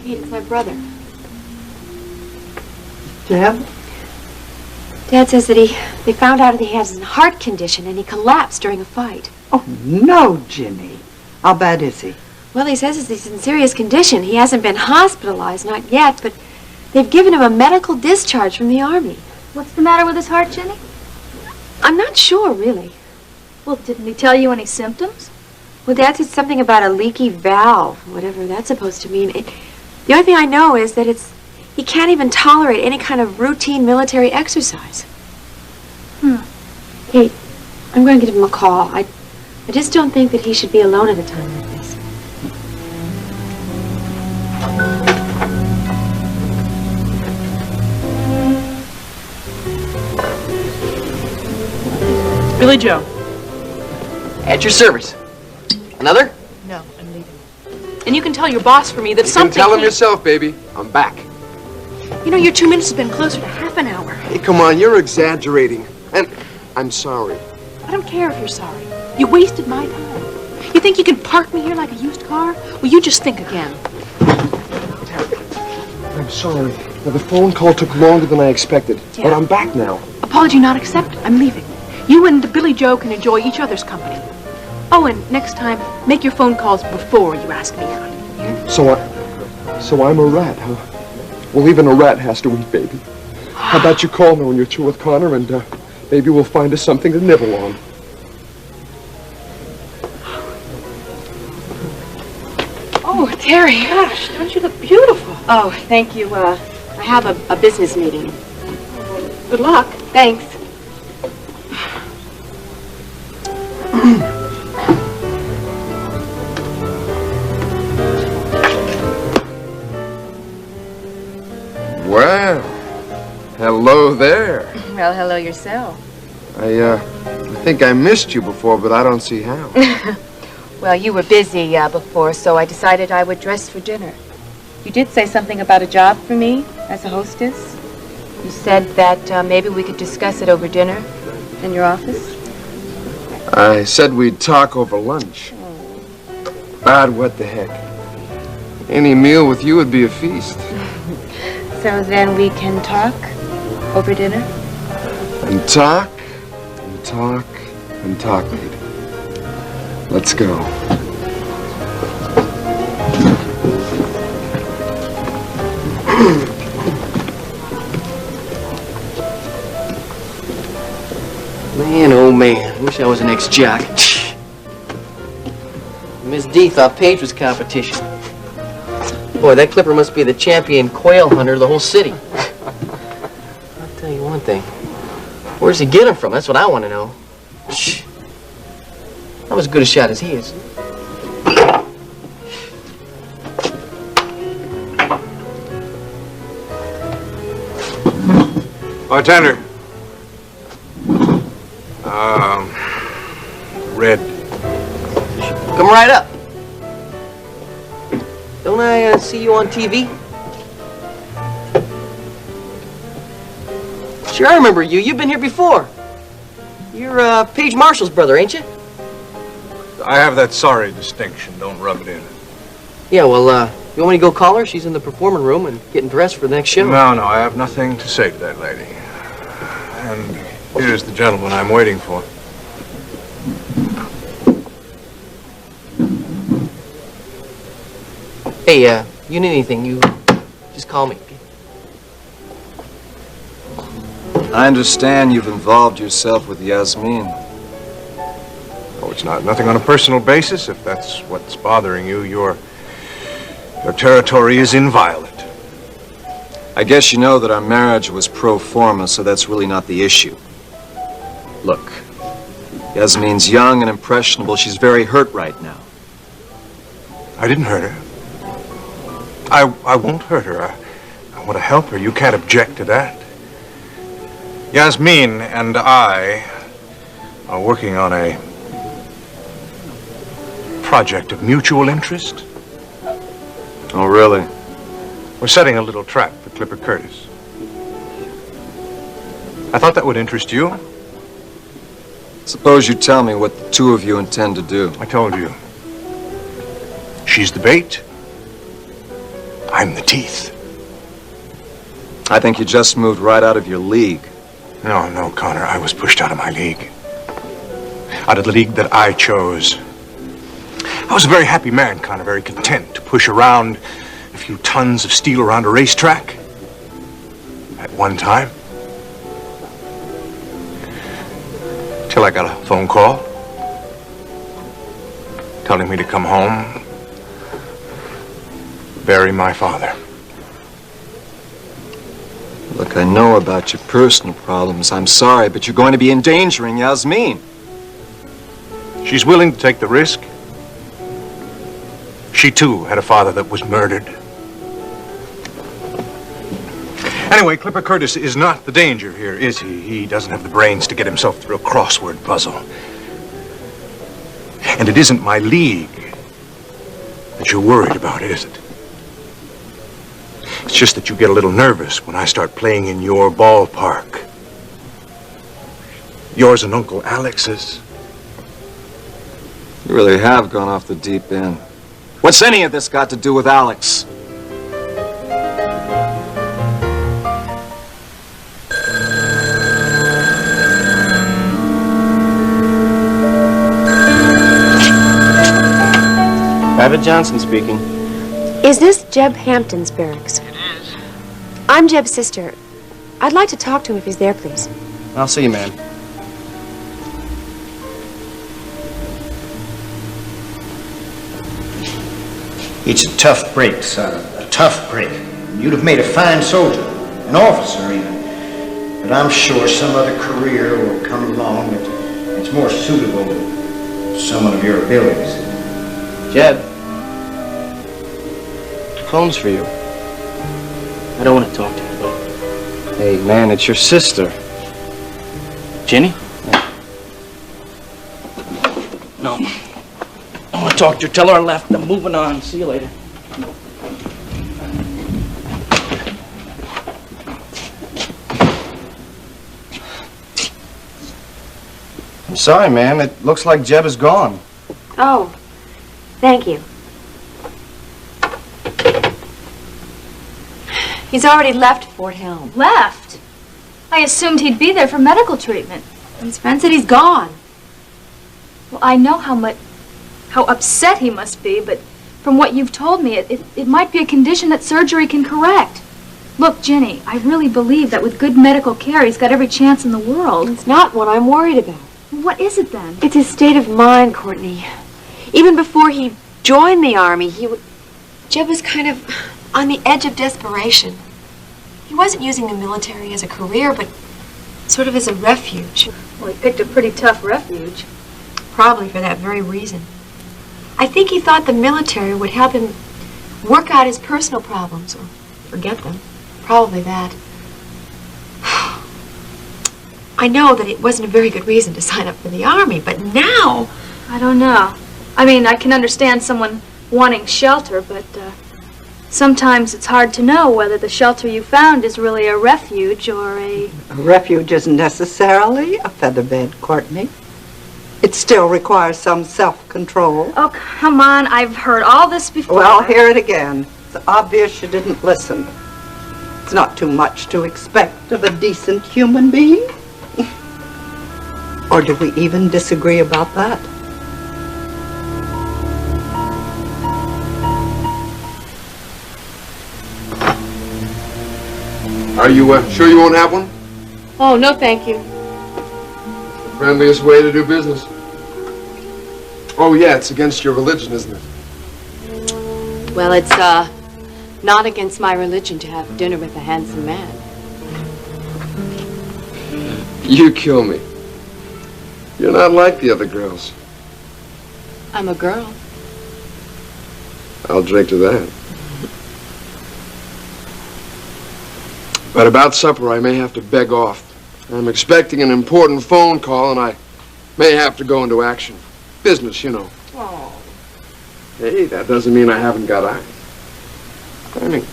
Kate, it's my brother. Dad? Dad says that they found out that he has a heart condition and he collapsed during a fight. Oh, no, Ginny. How bad is he? Well, he says he's in serious condition. He hasn't been hospitalized, not yet, but they've given him a medical discharge from the Army. What's the matter with his heart, Jenny? I'm not sure, really. Well, didn't he tell you any symptoms? Well, Dad said something about a leaky valve, whatever that's supposed to mean. The only thing I know is that he can't even tolerate any kind of routine military exercise. Hey, I'm going to give him a call. I just don't think that he should be alone at a time like this. Billy Joe. At your service. Another? No, I'm leaving. And you can tell your boss for me that You something... can tell him yourself, baby. I'm back. You know, your 2 minutes has been closer to half an hour. Hey, come on, you're exaggerating. And I'm sorry. I don't care if you're sorry. You wasted my time. You think you can park me here like a used car? Well, you just think again. I'm sorry. Now, the phone call took longer than I expected. Yeah. But I'm back now. Apology not accepted. I'm leaving. You and Billy Joe can enjoy each other's company. Oh, and next time, make your phone calls before you ask me out. Yeah? So I'm a rat, huh? Well, even a rat has to eat, baby. How about you call me when you're through with Connor, and maybe we'll find us something to nibble on. Oh, Terry, gosh, don't you look beautiful? Oh, thank you. I have a business meeting. Good luck. Thanks. Well, hello there. Well, hello yourself. I think I missed you before, but I don't see how. Well, you were busy before, so I decided I would dress for dinner. You did say something about a job for me as a hostess. You said that maybe we could discuss it over dinner in your office. I said we'd talk over lunch. But what the heck? Any meal with you would be a feast. So then we can talk over dinner? And talk, and talk, and talk, baby. Let's go. Man, oh man, wish I was an ex-jock. Miss D thought Paige was competition. Boy, that clipper must be the champion quail hunter of the whole city. I'll tell you one thing. Where's he get them from? That's what I want to know. Shh. I'm as good a shot as he is. Bartender. Red. Come right up. Don't I see you on TV? Sure, I remember you. You've been here before. You're Paige Marshall's brother, ain't you? I have that sorry distinction. Don't rub it in. Yeah, well, you want me to go call her? She's in the performing room and getting dressed for the next show. No, I have nothing to say to that lady. And here's the gentleman I'm waiting for. Hey, you need anything, you just call me. I understand you've involved yourself with Yasmin. Oh, it's nothing on a personal basis. If that's what's bothering you, your territory is inviolate. I guess you know that our marriage was pro forma, so that's really not the issue. Look, Yasmin's young and impressionable. She's very hurt right now. I didn't hurt her. I won't hurt her. I want to help her. You can't object to that. Yasmin and I are working on a project of mutual interest. Oh, really? We're setting a little trap for Clipper Curtis. I thought that would interest you. Suppose you tell me what the two of you intend to do. I told you. She's the bait. I'm the teeth. I think you just moved right out of your league. No, Connor. I was pushed out of my league. Out of the league that I chose. I was a very happy man, Connor, very content to push around a few tons of steel around a racetrack. At one time. Till I got a phone call telling me to come home, bury my father. Look, I know about your personal problems. I'm sorry, but you're going to be endangering Yasmin. She's willing to take the risk. She, too, had a father that was murdered. Anyway, Clipper Curtis is not the danger here, is he? He doesn't have the brains to get himself through a crossword puzzle. And it isn't my league that you're worried about, is it? It's just that you get a little nervous when I start playing in your ballpark. Yours and Uncle Alex's. You really have gone off the deep end. What's any of this got to do with Alex? Private Johnson speaking. Is this Jeb Hampton's barracks? It is. I'm Jeb's sister. I'd like to talk to him if he's there, please. I'll see you, ma'am. It's a tough break, son. A tough break. You'd have made a fine soldier, an officer even. But I'm sure some other career will come along that's more suitable to someone of your abilities. Jeb. Phone's for you. I don't want to talk to you, but... Hey, man, it's your sister. Jenny? No. I want to talk to her. Tell her I left. I'm moving on. See you later. I'm sorry, ma'am. It looks like Jeb is gone. Oh, thank you. He's already left Fort Helm. Left? I assumed he'd be there for medical treatment. His friend said he's gone. Well, I know how upset he must be, but from what you've told me, it might be a condition that surgery can correct. Look, Jenny, I really believe that with good medical care, he's got every chance in the world. It's not what I'm worried about. What is it then? It's his state of mind, Courtney. Even before he joined the Army, Jeb was kind of on the edge of desperation. He wasn't using the military as a career, but sort of as a refuge. Well, he picked a pretty tough refuge. Probably for that very reason. I think he thought the military would help him work out his personal problems, or forget them. Probably that. I know that it wasn't a very good reason to sign up for the Army, but now... I don't know. I mean, I can understand someone wanting shelter, but sometimes it's hard to know whether the shelter you found is really a refuge or a... A refuge isn't necessarily a featherbed, Courtney. It still requires some self-control. Oh, come on. I've heard all this before. Well, hear it again. It's obvious you didn't listen. It's not too much to expect of a decent human being. Or do we even disagree about that? Are you sure you won't have one? Oh, no, thank you. Friendliest way to do business. Oh, yeah, it's against your religion, isn't it? Well, it's, not against my religion to have dinner with a handsome man. You kill me. You're not like the other girls. I'm a girl. I'll drink to that. But about supper, I may have to beg off. I'm expecting an important phone call, and I may have to go into action. Business, you know. Oh. Hey, that doesn't mean I haven't got eyes. I mean,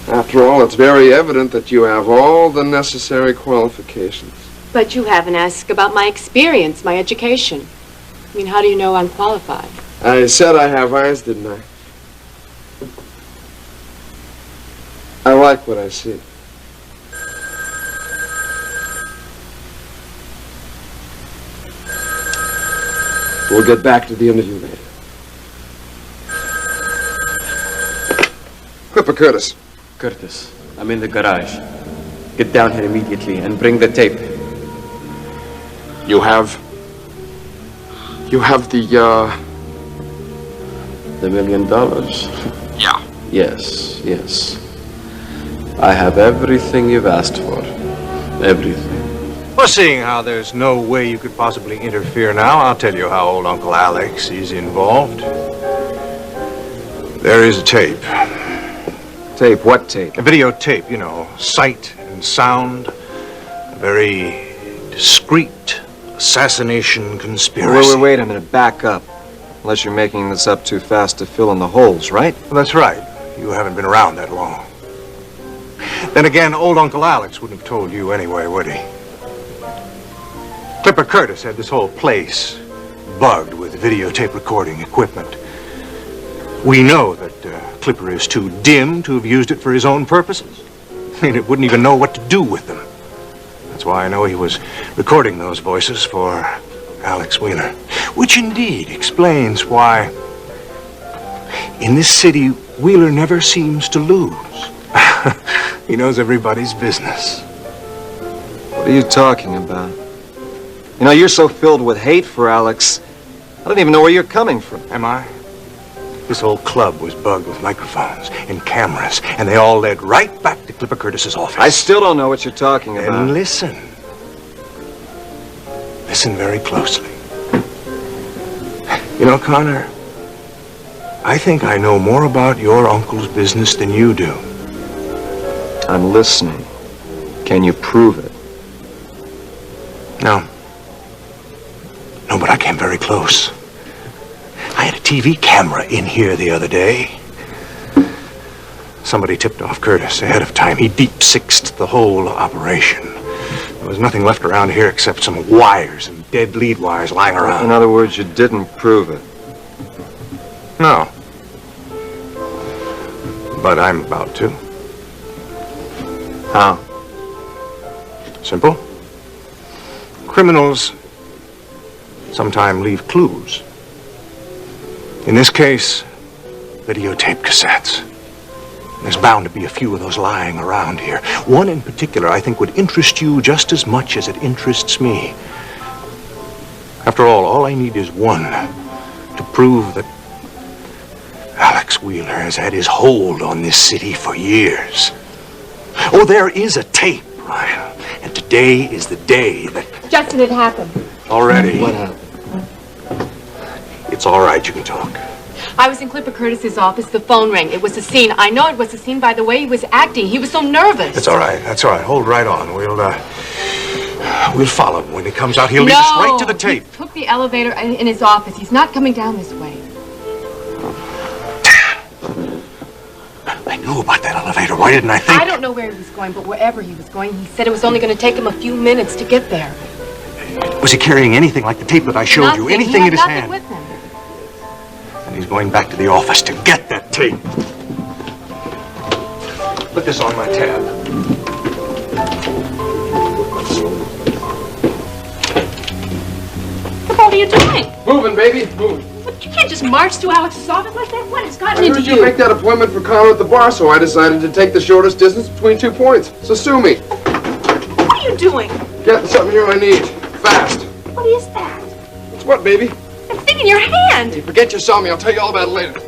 after all, it's very evident that you have all the necessary qualifications. But you haven't asked about my experience, my education. I mean, how do you know I'm qualified? I said I have eyes, didn't I? I like what I see. We'll get back to the interview later. Clipper Curtis. Curtis, I'm in the garage. Get down here immediately and bring the tape. You have the $1 million? Yeah. Yes, yes. I have everything you've asked for. Everything. Well, seeing how there's no way you could possibly interfere now, I'll tell you how old Uncle Alex is involved. There is a tape. Tape? What tape? A videotape, you know, sight and sound. A very discreet assassination conspiracy. Wait a minute. Back up. Unless you're making this up too fast to fill in the holes, right? Well, that's right. You haven't been around that long. Then again, old Uncle Alex wouldn't have told you anyway, would he? Clipper Curtis had this whole place bugged with videotape recording equipment. We know that Clipper is too dim to have used it for his own purposes. I mean, it wouldn't even know what to do with them. That's why I know he was recording those voices for Alex Wheeler. Which indeed explains why in this city, Wheeler never seems to lose. He knows everybody's business. What are you talking about? You know, you're so filled with hate for Alex, I don't even know where you're coming from. Am I? This whole club was bugged with microphones and cameras, and they all led right back to Clipper Curtis's office. I still don't know what you're talking about. And listen. Listen very closely. You know, Connor, I think I know more about your uncle's business than you do. I'm listening. Can you prove it? No. No, but I came very close. I had a TV camera in here the other day. Somebody tipped off Curtis ahead of time. He deep-sixed the whole operation. There was nothing left around here except some wires and dead lead wires lying around. In other words, you didn't prove it. No. But I'm about to. How? Simple. Criminals sometimes leave clues. In this case, videotape cassettes. There's bound to be a few of those lying around here. One in particular I think would interest you just as much as it interests me. After all I need is one to prove that Alex Wheeler has had his hold on this city for years. Oh, there is a tape, Ryan. And today is the day that... Justin, it happened. Already. What happened? It's all right, you can talk. I was in Clipper Curtis's office. The phone rang. It was a scene. I know it was a scene by the way he was acting. He was so nervous. That's all right. That's all right. Hold right on. We'll follow him when he comes out. He'll lead us right to the tape. He took the elevator in his office. He's not coming down this way. I knew about that elevator. Why didn't I think? I don't know where he was going, but wherever he was going, he said it was only going to take him a few minutes to get there. Was he carrying anything like the tape that I showed you? Anything in his hand? With him. And he's going back to the office to get that tape. Put this on my tab. What are you doing? Moving, baby, moving. But you can't just march to Alex's office like that. What has gotten I into heard you make that appointment for Connor at the bar, so I decided to take the shortest distance between 2 points. So sue me. What are you doing? Get something here I need. Fast. What is that? It's what, baby? That thing in your hand. Hey, forget you saw me. I'll tell you all about it later.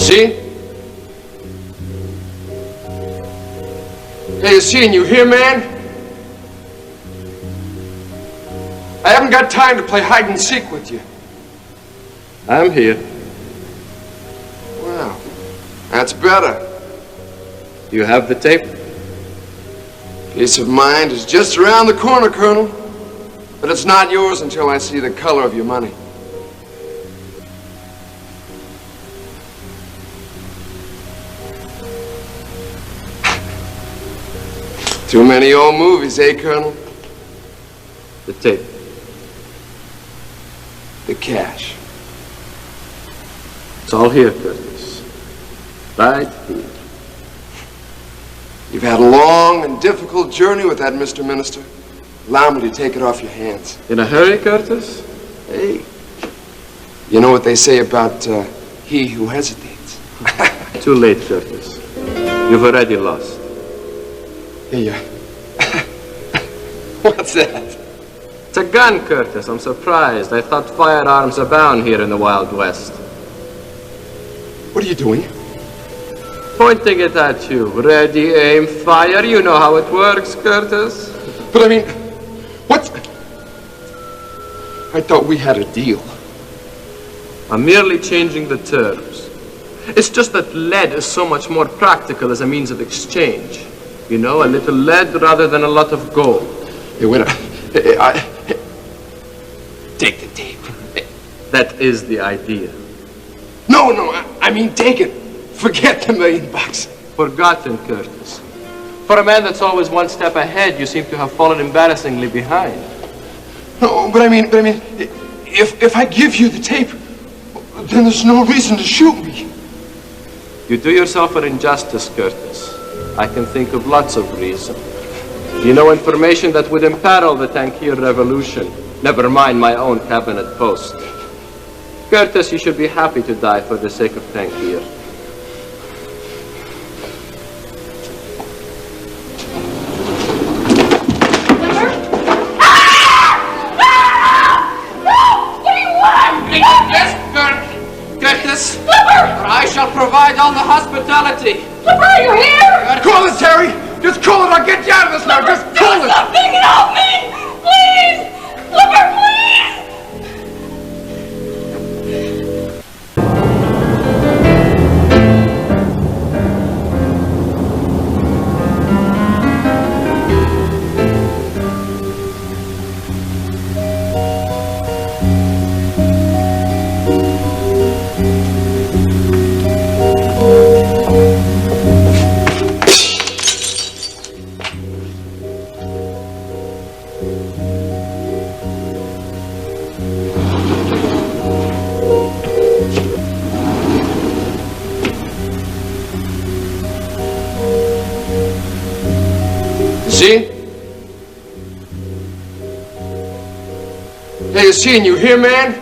see? Hey, you see and you hear, man? I haven't got time to play hide and seek with you. I'm here. Wow, that's better. You have the tape? Peace of mind is just around the corner, Colonel. But it's not yours until I see the color of your money. Too many old movies, eh, Colonel? The tape. The cash. It's all here, Curtis. Right here. You've had a long and difficult journey with that, Mr. Minister. Allow me to take it off your hands. In a hurry, Curtis? Hey. You know what they say about he who hesitates? Too late, Curtis. You've already lost. Hey, what's that? It's a gun, Curtis. I'm surprised. I thought firearms abound here in the Wild West. What are you doing? Pointing it at you. Ready, aim, fire. You know how it works, Curtis. But I mean, what? I thought we had a deal. I'm merely changing the terms. It's just that lead is so much more practical as a means of exchange. You know, a little lead rather than a lot of gold. Hey, wait a... Take the tape. That is the idea. No, I mean take it. Forget the $1 million. Forgotten, Curtis. For a man that's always one step ahead, you seem to have fallen embarrassingly behind. No, but I mean, if I give you the tape, then there's no reason to shoot me. You do yourself an injustice, Curtis. I can think of lots of reasons. You know information that would imperil the Tangier Revolution. Never mind my own cabinet post. Curtis, you should be happy to die for the sake of Tangier. Curtis! Flipper! Or I shall provide all the hospitality. Flipper, you're here! Call it, Terry! Just call it, I'll get you out of this now! Just call it! Something help me! Please! Flipper, please! See? Hey, you see and you hear, man?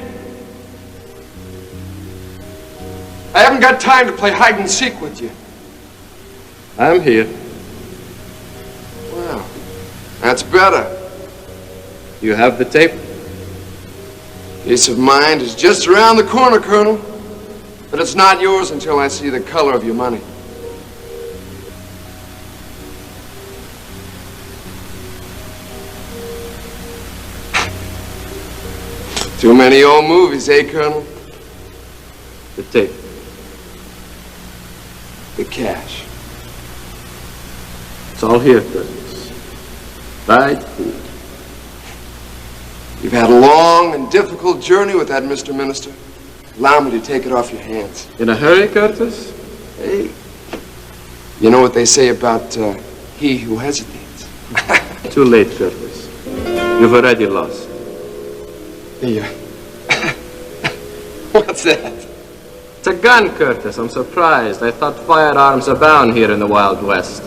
I haven't got time to play hide and seek with you. I'm here. Wow, that's better. You have the tape? Peace of mind is just around the corner, Colonel. But it's not yours until I see the color of your money. Too many old movies, eh, Colonel? The tape. The cash. It's all here, Curtis. Right here. You've had a long and difficult journey with that, Mr. Minister. Allow me to take it off your hands. In a hurry, Curtis? Hey. You know what they say about he who hesitates? Too late, Curtis. You've already lost. Hey, what's that? It's a gun, Curtis. I'm surprised. I thought firearms abound here in the Wild West.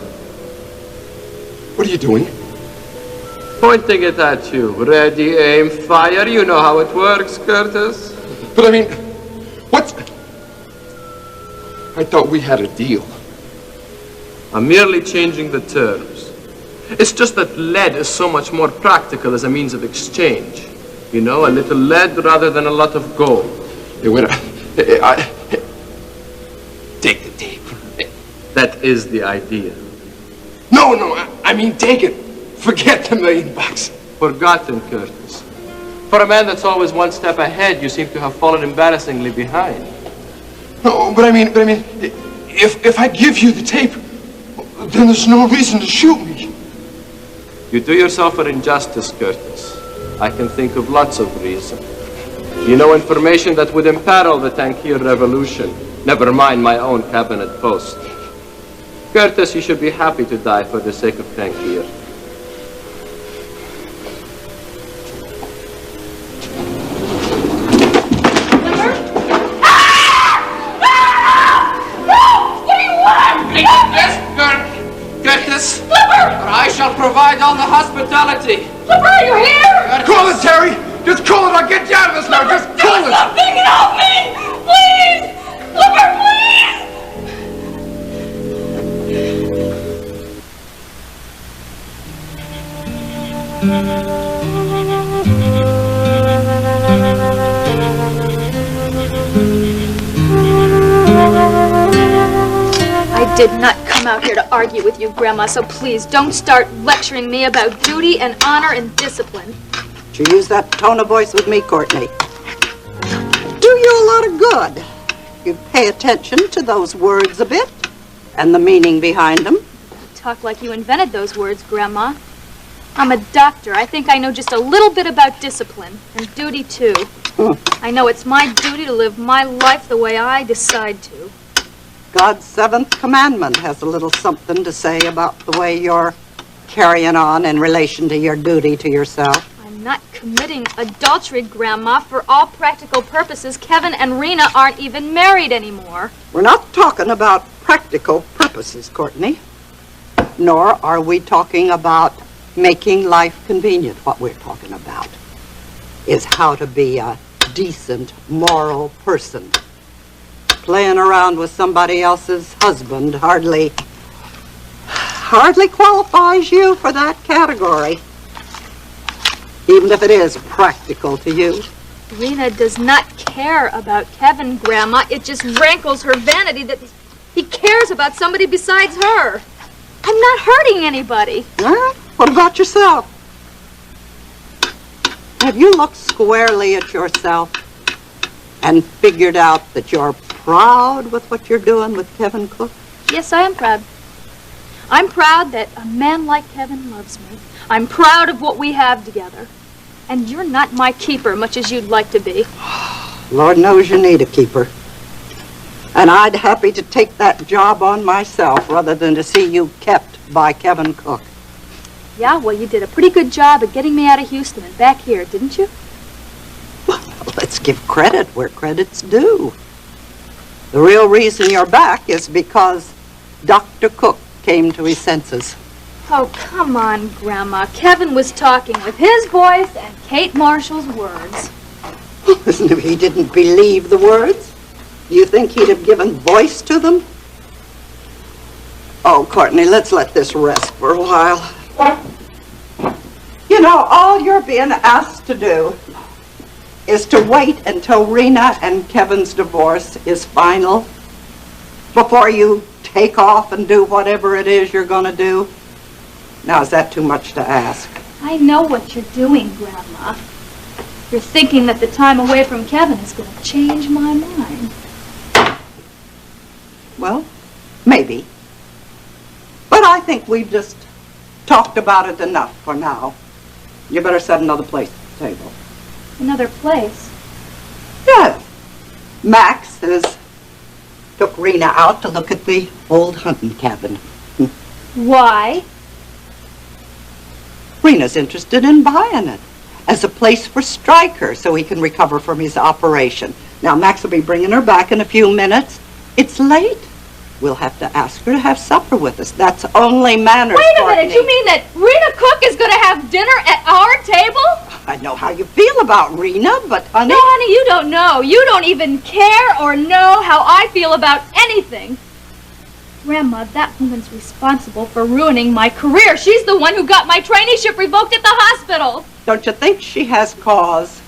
What are you doing? Pointing it at you. Ready, aim, fire. You know how it works, Curtis. But I mean, what? I thought we had a deal. I'm merely changing the terms. It's just that lead is so much more practical as a means of exchange. You know, a little lead rather than a lot of gold. Hey, wait a... Take the tape. That is the idea. No, I mean take it. Forget the $1 million. Forgotten, Curtis. For a man that's always one step ahead, you seem to have fallen embarrassingly behind. No, but I mean, if I give you the tape, then there's no reason to shoot me. You do yourself an injustice, Curtis. I can think of lots of reasons. You know information that would imperil the Tankir revolution. Never mind my own cabinet post. Curtis, you should be happy to die for the sake of Tankir. Curtis! Flipper! Or I shall provide all the hospitality. Flipper, you're here! Call it, Terry! Just call it, I'll get you out of this now! Just call it! Something help me! Please! Flipper, please! I did not come out here to argue with you, Grandma, so please don't start lecturing me about duty and honor and discipline. You use that tone of voice with me, Courtney. Do you a lot of good. You pay attention to those words a bit and the meaning behind them. Talk like you invented those words, Grandma. I'm a doctor. I think I know just a little bit about discipline and duty, too. I know it's my duty to live my life the way I decide to. God's 7th commandment has a little something to say about the way you're carrying on in relation to your duty to yourself. I'm not committing adultery, Grandma. For all practical purposes, Kevin and Rena aren't even married anymore. We're not talking about practical purposes, Courtney. Nor are we talking about making life convenient. What we're talking about is how to be a decent, moral person. Playing around with somebody else's husband hardly qualifies you for that category, even if it is practical to you. Rena does not care about Kevin, Grandma. It just rankles her vanity that he cares about somebody besides her. I'm not hurting anybody. Huh? What about yourself? Have you looked squarely at yourself and figured out that you're proud with what you're doing with Kevin Cook? Yes, I am proud. I'm proud that a man like Kevin loves me. I'm proud of what we have together. And you're not my keeper, much as you'd like to be. Lord knows you need a keeper. And I'd happy to take that job on myself rather than to see you kept by Kevin Cook. Yeah, well, you did a pretty good job of getting me out of Houston and back here, didn't you? Well, let's give credit where credit's due. The real reason you're back is because Dr. Cook came to his senses. Oh, come on, Grandma. Kevin was talking with his voice and Kate Marshall's words. Listen, if he didn't believe the words, do you think he'd have given voice to them? Oh, Courtney, let's let this rest for a while. You know, all you're being asked to do is to wait until Rena and Kevin's divorce is final before you take off and do whatever it is you're going to do. Now, is that too much to ask? I know what you're doing, Grandma. You're thinking that the time away from Kevin is going to change my mind. Well, maybe. But I think we've just talked about it enough for now. You better set another place at the table. Another place? Yes. Max has took Rena out to look at the old hunting cabin. Why? Rena's interested in buying it as a place for Stryker so he can recover from his operation. Now, Max will be bringing her back in a few minutes. It's late. We'll have to ask her to have supper with us. That's only manners. Wait a minute, you mean that Rena Cook is going to have dinner at our table? I know how you feel about Rena, but honey... No, honey, you don't know. You don't even care or know how I feel about anything. Grandma, that woman's responsible for ruining my career. She's the one who got my traineeship revoked at the hospital. Don't you think she has cause?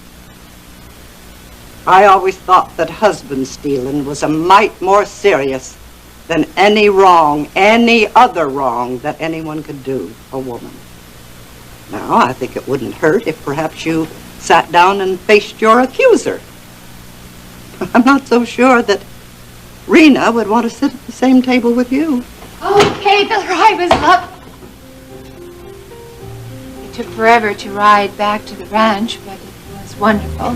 I always thought that husband stealing was a mite more serious than any wrong, any other wrong that anyone could do a woman. Now, I think it wouldn't hurt if perhaps you sat down and faced your accuser. I'm not so sure that Rena would want to sit at the same table with you. Okay, the ride was up. It took forever to ride back to the ranch, but it was wonderful.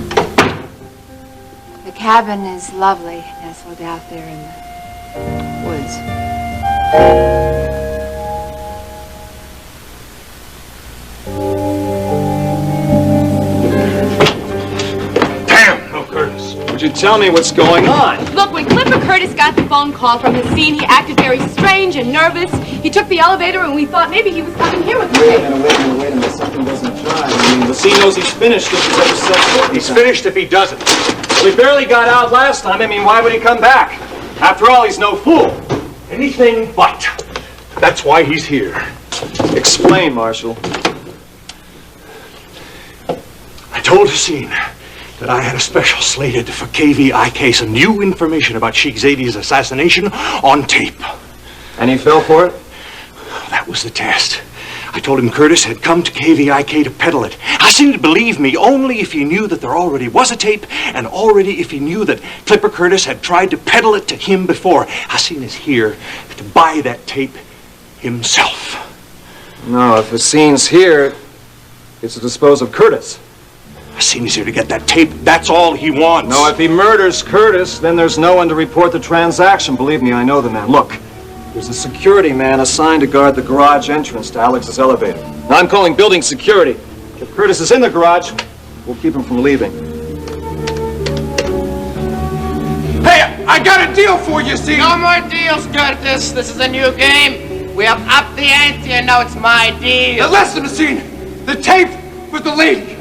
The cabin is lovely, nestled out there in the woods. Would you tell me what's going on? Look, when Clipper Curtis got the phone call from the scene, he acted very strange and nervous. He took the elevator and we thought maybe he was coming here with me. Wait a minute. Something doesn't jive. I mean, Lassine knows he's finished if he's ever set foot. He's finished if he doesn't. Well, he barely got out last time. I mean, why would he come back? After all, he's no fool. Anything but. That's why he's here. Explain, Marshal. I told Lassine that I had a special slated for KVIK, some new information about Sheikh Zaydi's assassination on tape. And he fell for it? That was the test. I told him Curtis had come to KVIK to peddle it. Hassine would believe me only if he knew that there already was a tape, and already if he knew that Clipper Curtis had tried to peddle it to him before. Hassine is here to buy that tape himself. No, if Hassine's here, it's to dispose of Curtis. Hassine's here to get that tape. That's all he wants. No, if he murders Curtis, then there's no one to report the transaction. Believe me, I know the man. Look, there's a security man assigned to guard the garage entrance to Alex's elevator. Now, I'm calling building security. If Curtis is in the garage, we'll keep him from leaving. Hey, I got a deal for you, see? No more deals, Curtis. This is a new game. We have upped the ante, and now it's my deal. Now listen, Lassine. The tape with the lady.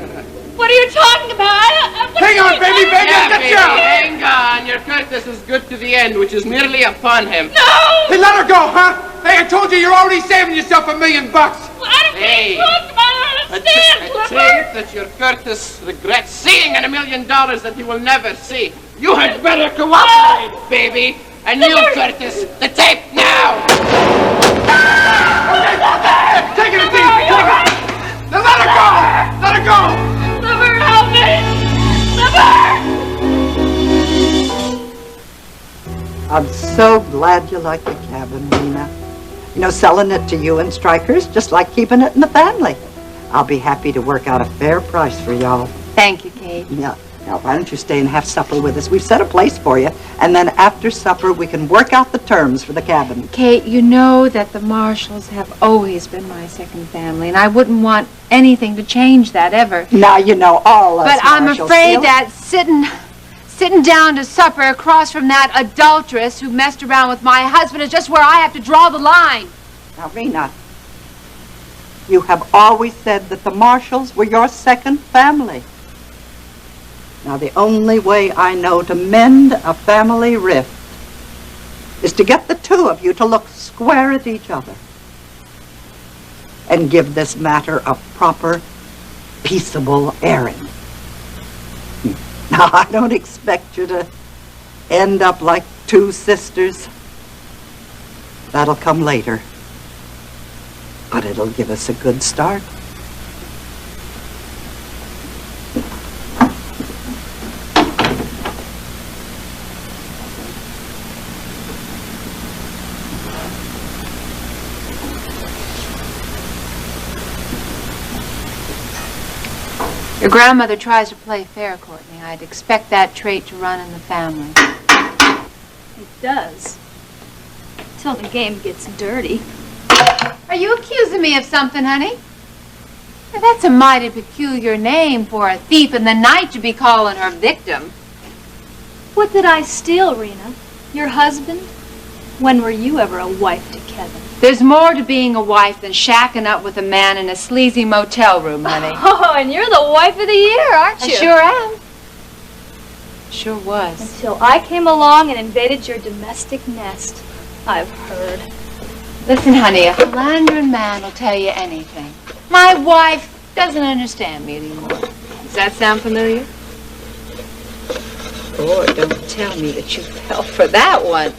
What are you talking about? Hang on, baby, Yeah, get baby, you out. hang on. Your Curtis is good to the end, which is nearly upon him. No! Hey, let her go, huh? Hey, I told you you're already saving yourself $1 million. Well, I don't Hey. talk about it. I understand, A Clipper. tape that your Curtis regrets seeing and $1 million that he will never see. You had better cooperate, baby. And you, Curtis, the tape now. Take it easy. Now let her go. Let her go. Clipper, help me! Clipper! I'm so glad you like the cabin, Rena. You know, selling it to you and Stryker's just like keeping it in the family. I'll be happy to work out a fair price for y'all. Thank you, Kate. Yeah. Now, why don't you stay and have supper with us? We've set a place for you, and then after supper, we can work out the terms for the cabin. Kate, you know that the Marshalls have always been my second family, and I wouldn't want anything to change that ever. Now you know all us But I'm Marshalls afraid feel- that sitting down to supper across from that adulteress who messed around with my husband is just where I have to draw the line. Now, Rena, you have always said that the Marshalls were your second family. Now, the only way I know to mend a family rift is to get the two of you to look square at each other and give this matter a proper, peaceable airing. Now, I don't expect you to end up like two sisters. That'll come later. But it'll give us a good start. Your grandmother tries to play fair, Courtney. I'd expect that trait to run in the family. It does. Till the game gets dirty. Are you accusing me of something, honey? Now, that's a mighty peculiar name for a thief in the night to be calling her victim. What did I steal, Rena? Your husband? When were you ever a wife to Kevin? There's more to being a wife than shacking up with a man in a sleazy motel room, honey. Oh, and you're the wife of the year, aren't I you? sure am. Sure was. Until I came along and invaded your domestic nest. I've heard. Listen, honey, a philandering man will tell you anything. My wife doesn't understand me anymore. Does that sound familiar? Boy, don't tell me that you fell for that one.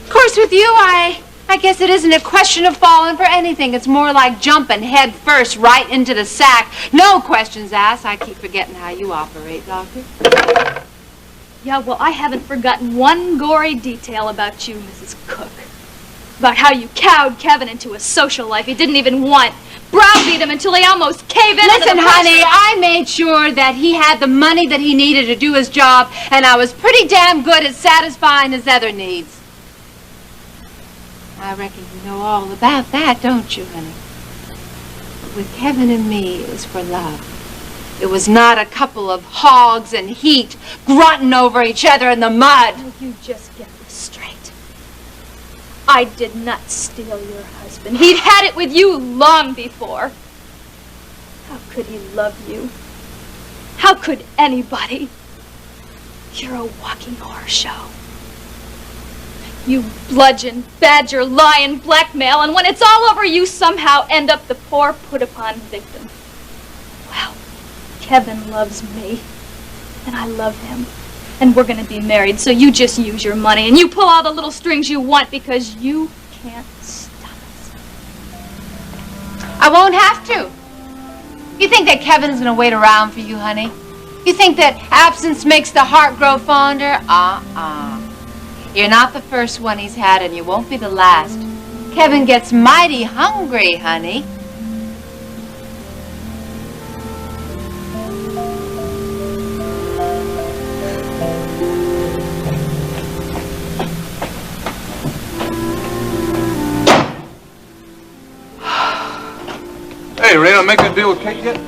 Of course, with you, I guess it isn't a question of falling for anything. It's more like jumping head first right into the sack. No questions asked. I keep forgetting how you operate, Doctor. Yeah, well, I haven't forgotten one gory detail about you, Mrs. Cook. About how you cowed Kevin into a social life he didn't even want. Browbeat him until he almost caved in. Listen, honey, I made sure that he had the money that he needed to do his job, and I was pretty damn good at satisfying his other needs. I reckon you know all about that, don't you, honey? With Kevin and me, it was for love. It was not a couple of hogs and heat grunting over each other in the mud. Oh, you just get this straight. I did not steal your husband. He'd had it with you long before. How could he love you? How could anybody? You're a walking horror show. You bludgeon, badger, lion, blackmail, and when it's all over, you somehow end up the poor put-upon victim. Well, Kevin loves me, and I love him, and we're going to be married, so you just use your money, and you pull all the little strings you want because you can't stop us. I won't have to. You think that Kevin's going to wait around for you, honey? You think that absence makes the heart grow fonder? You're not the first one he's had, and you won't be the last. Kevin gets mighty hungry, honey. Hey, Rena, make a deal with Kate yet?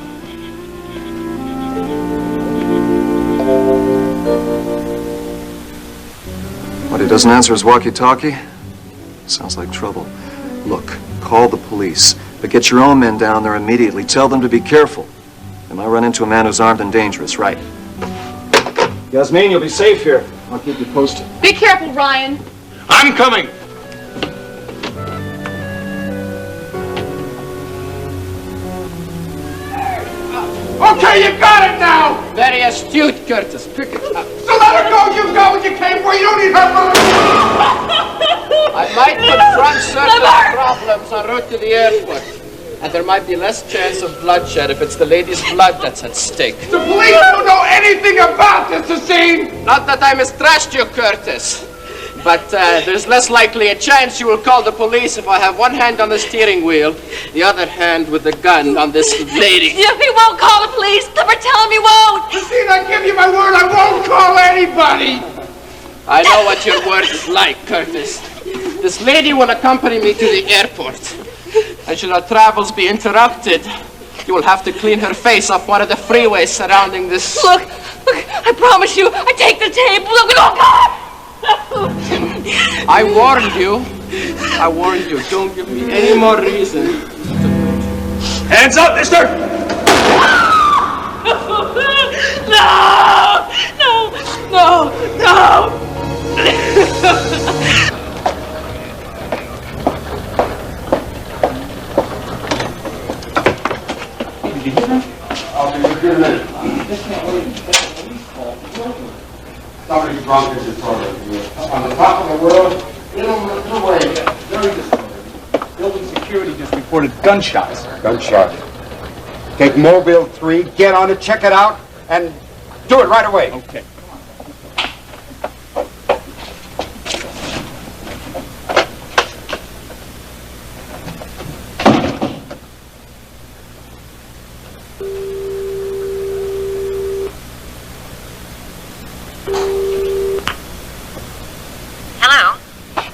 What, he doesn't answer his walkie-talkie? Sounds like trouble. Look, call the police, but get your own men down there immediately. Tell them to be careful. They might run into a man who's armed and dangerous, right? Yasmin, you'll be safe here. I'll keep you posted. Be careful, Ryan. I'm coming! Okay, you got it now! Very astute, Curtis. Pick it up. So let her go! You got what you came for! You don't need her for... I might confront certain problems en route to the airport. And there might be less chance of bloodshed if it's the lady's blood that's at stake. The police don't know anything about this, Hussein! Not that I mistrust you, Curtis. But there's less likely a chance you will call the police if I have one hand on the steering wheel, the other hand with the gun on this lady. He won't call the police. Clipper, tell him he won't. Hussein, I give you my word, I won't call anybody! I know what your word is like, Curtis. This lady will accompany me to the airport. And should our travels be interrupted, you will have to clean her face off one of the freeways surrounding this... Look, I promise you, I take the tape. Look, oh, God! I warned you. Don't give me any more reason. Hands up, mister! No! I'll be with you in a minute. Somebody's drunk as a toilet. On the top of the world, little way, very disturbing. Building security just reported gunshots. Gunshot. Take Mobile 3, get on it, check it out, and do it right away. Okay.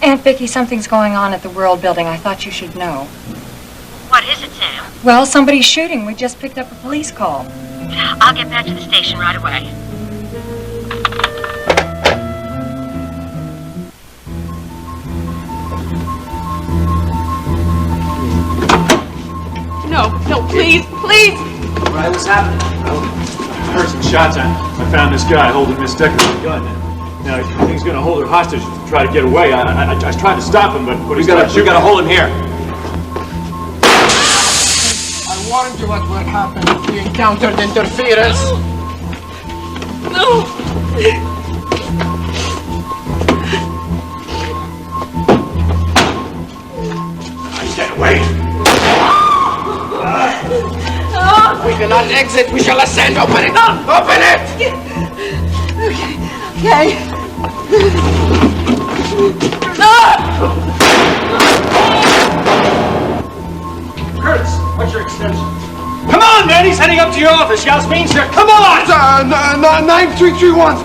Aunt Vicky, something's going on at the World Building. I thought you should know. What is it, Sam? Well, somebody's shooting. We just picked up a police call. I'll get back to the station right away. No, please. Right, what's happening? I heard some shots. I found this guy holding Miss Decker's gun. Now, he's going to hold her hostage to try to get away. I tried to stop him, but we got to hold him here. I warned you what would happen if we encountered interference. No! cannot exit. We shall ascend. Open it! Open it! Okay. Curtis, what's your extension? Come on, man! He's heading up to your office. Yasmin's here. Come on! It's 9331.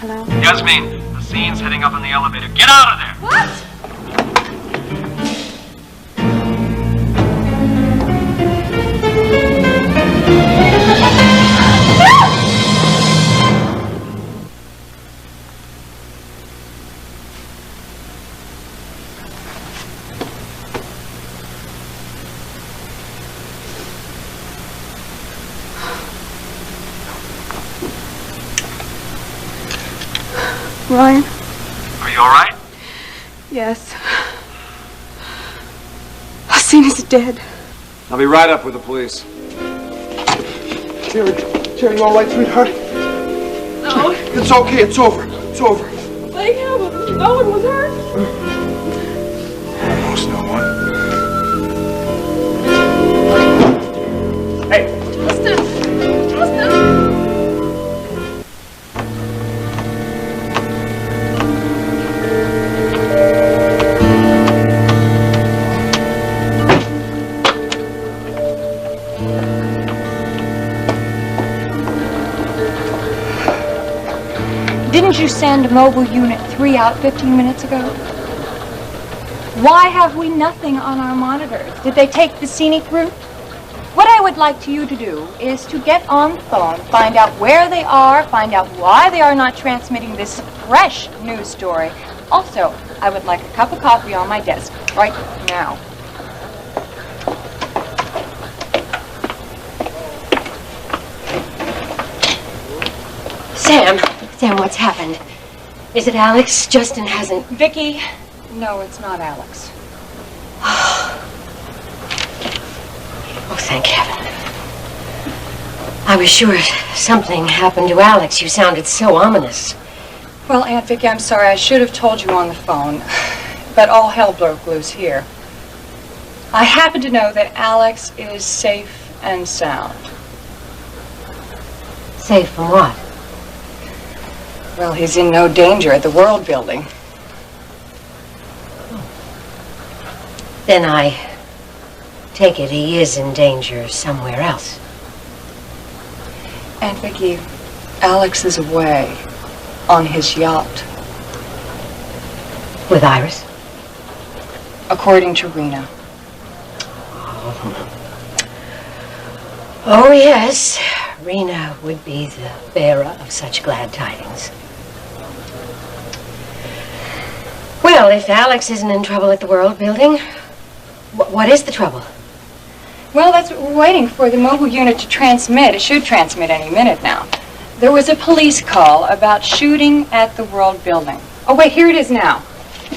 Hello? Yasmin, the scene's heading up in the elevator. Get out of there! What? Ryan? Are you all right? Yes. Hasina's dead. I'll be right up with the police. Jerry, you all right, sweetheart? No. It's okay. It's over. It's over. Thank heaven. No one was hurt. Almost no one. Hey. Justin! Justin! Didn't you send Mobile Unit 3 out 15 minutes ago? Why have we nothing on our monitors? Did they take the scenic route? What I would like you to do is to get on the phone, find out where they are, find out why they are not transmitting this fresh news story. Also, I would like a cup of coffee on my desk right now. Sam, what's happened? Is it Alex? Justin hasn't... Vicky, no, it's not Alex. Oh, thank heaven. I was sure something happened to Alex. You sounded so ominous. Well, Aunt Vicky, I'm sorry. I should have told you on the phone, but all hell broke loose here. I happen to know that Alex is safe and sound. Safe from what? Well, he's in no danger at the World Building. Then I take it he is in danger somewhere else. Aunt Vicky, Alex is away on his yacht. With Iris? According to Rena. Oh, yes. Rena would be the bearer of such glad tidings. Well, if Alex isn't in trouble at the World Building, what is the trouble? Well, that's what we're waiting for, the mobile unit to transmit. It should transmit any minute now. There was a police call about shooting at the World Building. Oh, wait, here it is now.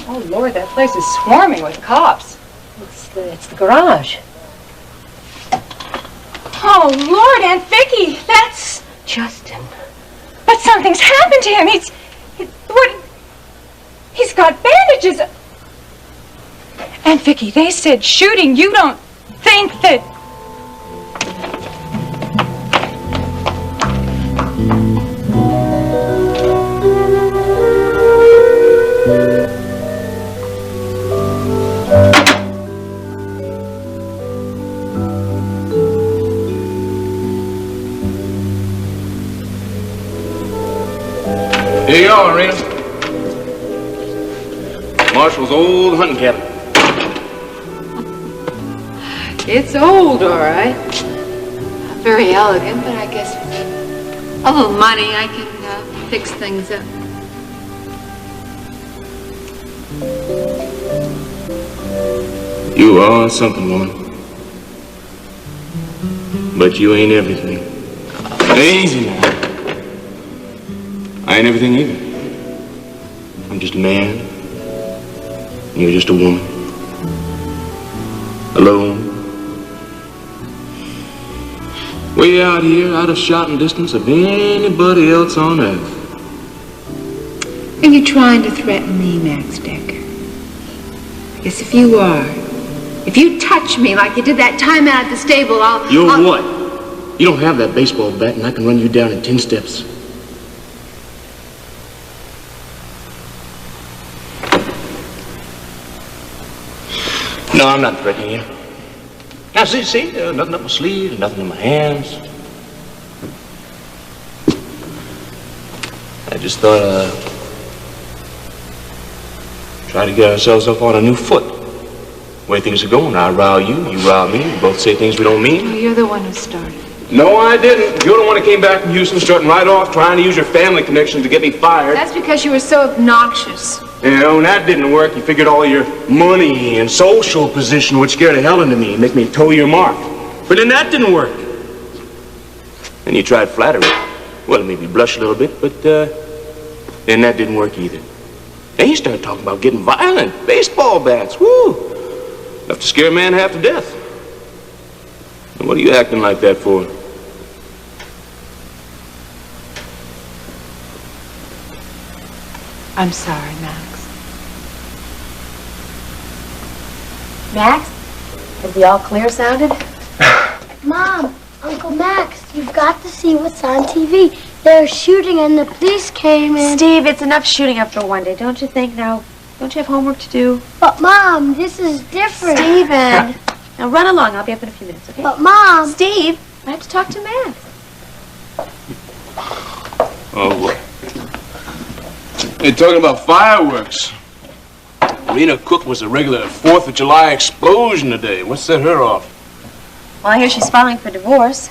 Oh, Lord, that place is swarming with cops. It's the garage. Oh, Lord, Aunt Vicky, that's... Justin. But something's happened to him. He's got bandages. Aunt Vicky, they said shooting. You don't think that... Here you are, Rena. Marshall's old hunting cabin. It's old, all right. Not very elegant, but I guess with a little money I can fix things up. You are something, woman. But you ain't everything. Easy now. I ain't everything either. I'm just a man, and you're just a woman. Alone. Way out here, out of shouting distance of anybody else on earth. Are you trying to threaten me, Max Decker? Yes, if you are. If you touch me like you did that time out at the stable, I'll... You're what? You don't have that baseball bat, and I can run you down in 10 steps. No, I'm not threatening you. Now, see, nothing up my sleeves, nothing in my hands. I just thought, try to get ourselves up on a new foot. The way things are going, I rile you, you rile me, we both say things we don't mean. Oh, you're the one who started. No, I didn't. You're the one that came back from Houston, starting right off, trying to use your family connections to get me fired. That's because you were so obnoxious. You know, when that didn't work, you figured all your money and social position would scare the hell into me and make me toe your mark. But then that didn't work. And you tried flattery. Well, it made me blush a little bit, but then that didn't work either. Then you started talking about getting violent. Baseball bats, woo! Enough to scare a man half to death. And what are you acting like that for? I'm sorry, Max. Max? Has the all clear sounded? Mom, Uncle Max, you've got to see what's on TV. They're shooting and the police came in. Steve, it's enough shooting up for one day, don't you think? Now, don't you have homework to do? But Mom, this is different. Steven! Now run along, I'll be up in a few minutes, okay? But Mom... Steve, I have to talk to Max. Oh, what? They're talking about fireworks. Rena Cook was a regular 4th of July explosion today. What set her off? Well, I hear she's filing for divorce.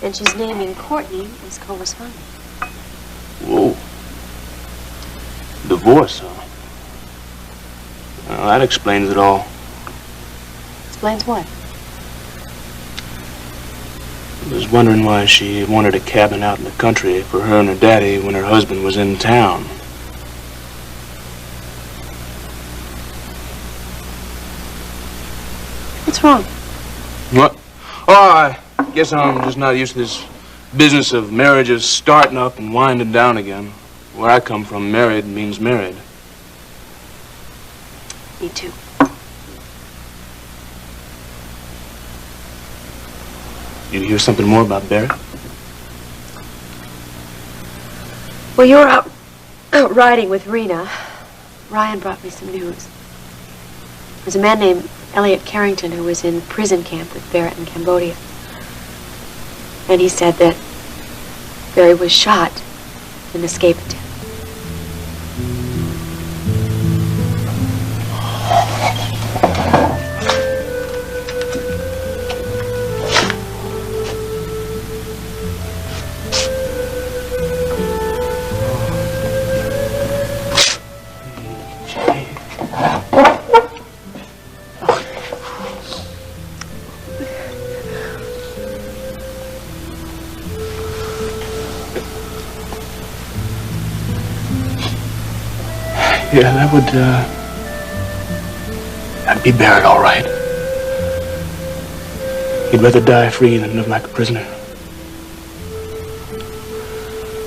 And she's naming Courtney as co-respondent. Whoa. Divorce, huh? Well, that explains it all. Explains what? I was wondering why she wanted a cabin out in the country for her and her daddy when her husband was in town. What's wrong? What? Oh, I guess I'm just not used to this business of marriages starting up and winding down again. Where I come from, married means married. Me too. You hear something more about Barrett? Well, you were out riding with Rena. Ryan brought me some news. There's a man named Elliot Carrington who was in prison camp with Barrett in Cambodia. And he said that Barry was shot in an escape attempt. Yeah, that'd be Barrett, all right. He'd rather die free than live like a prisoner.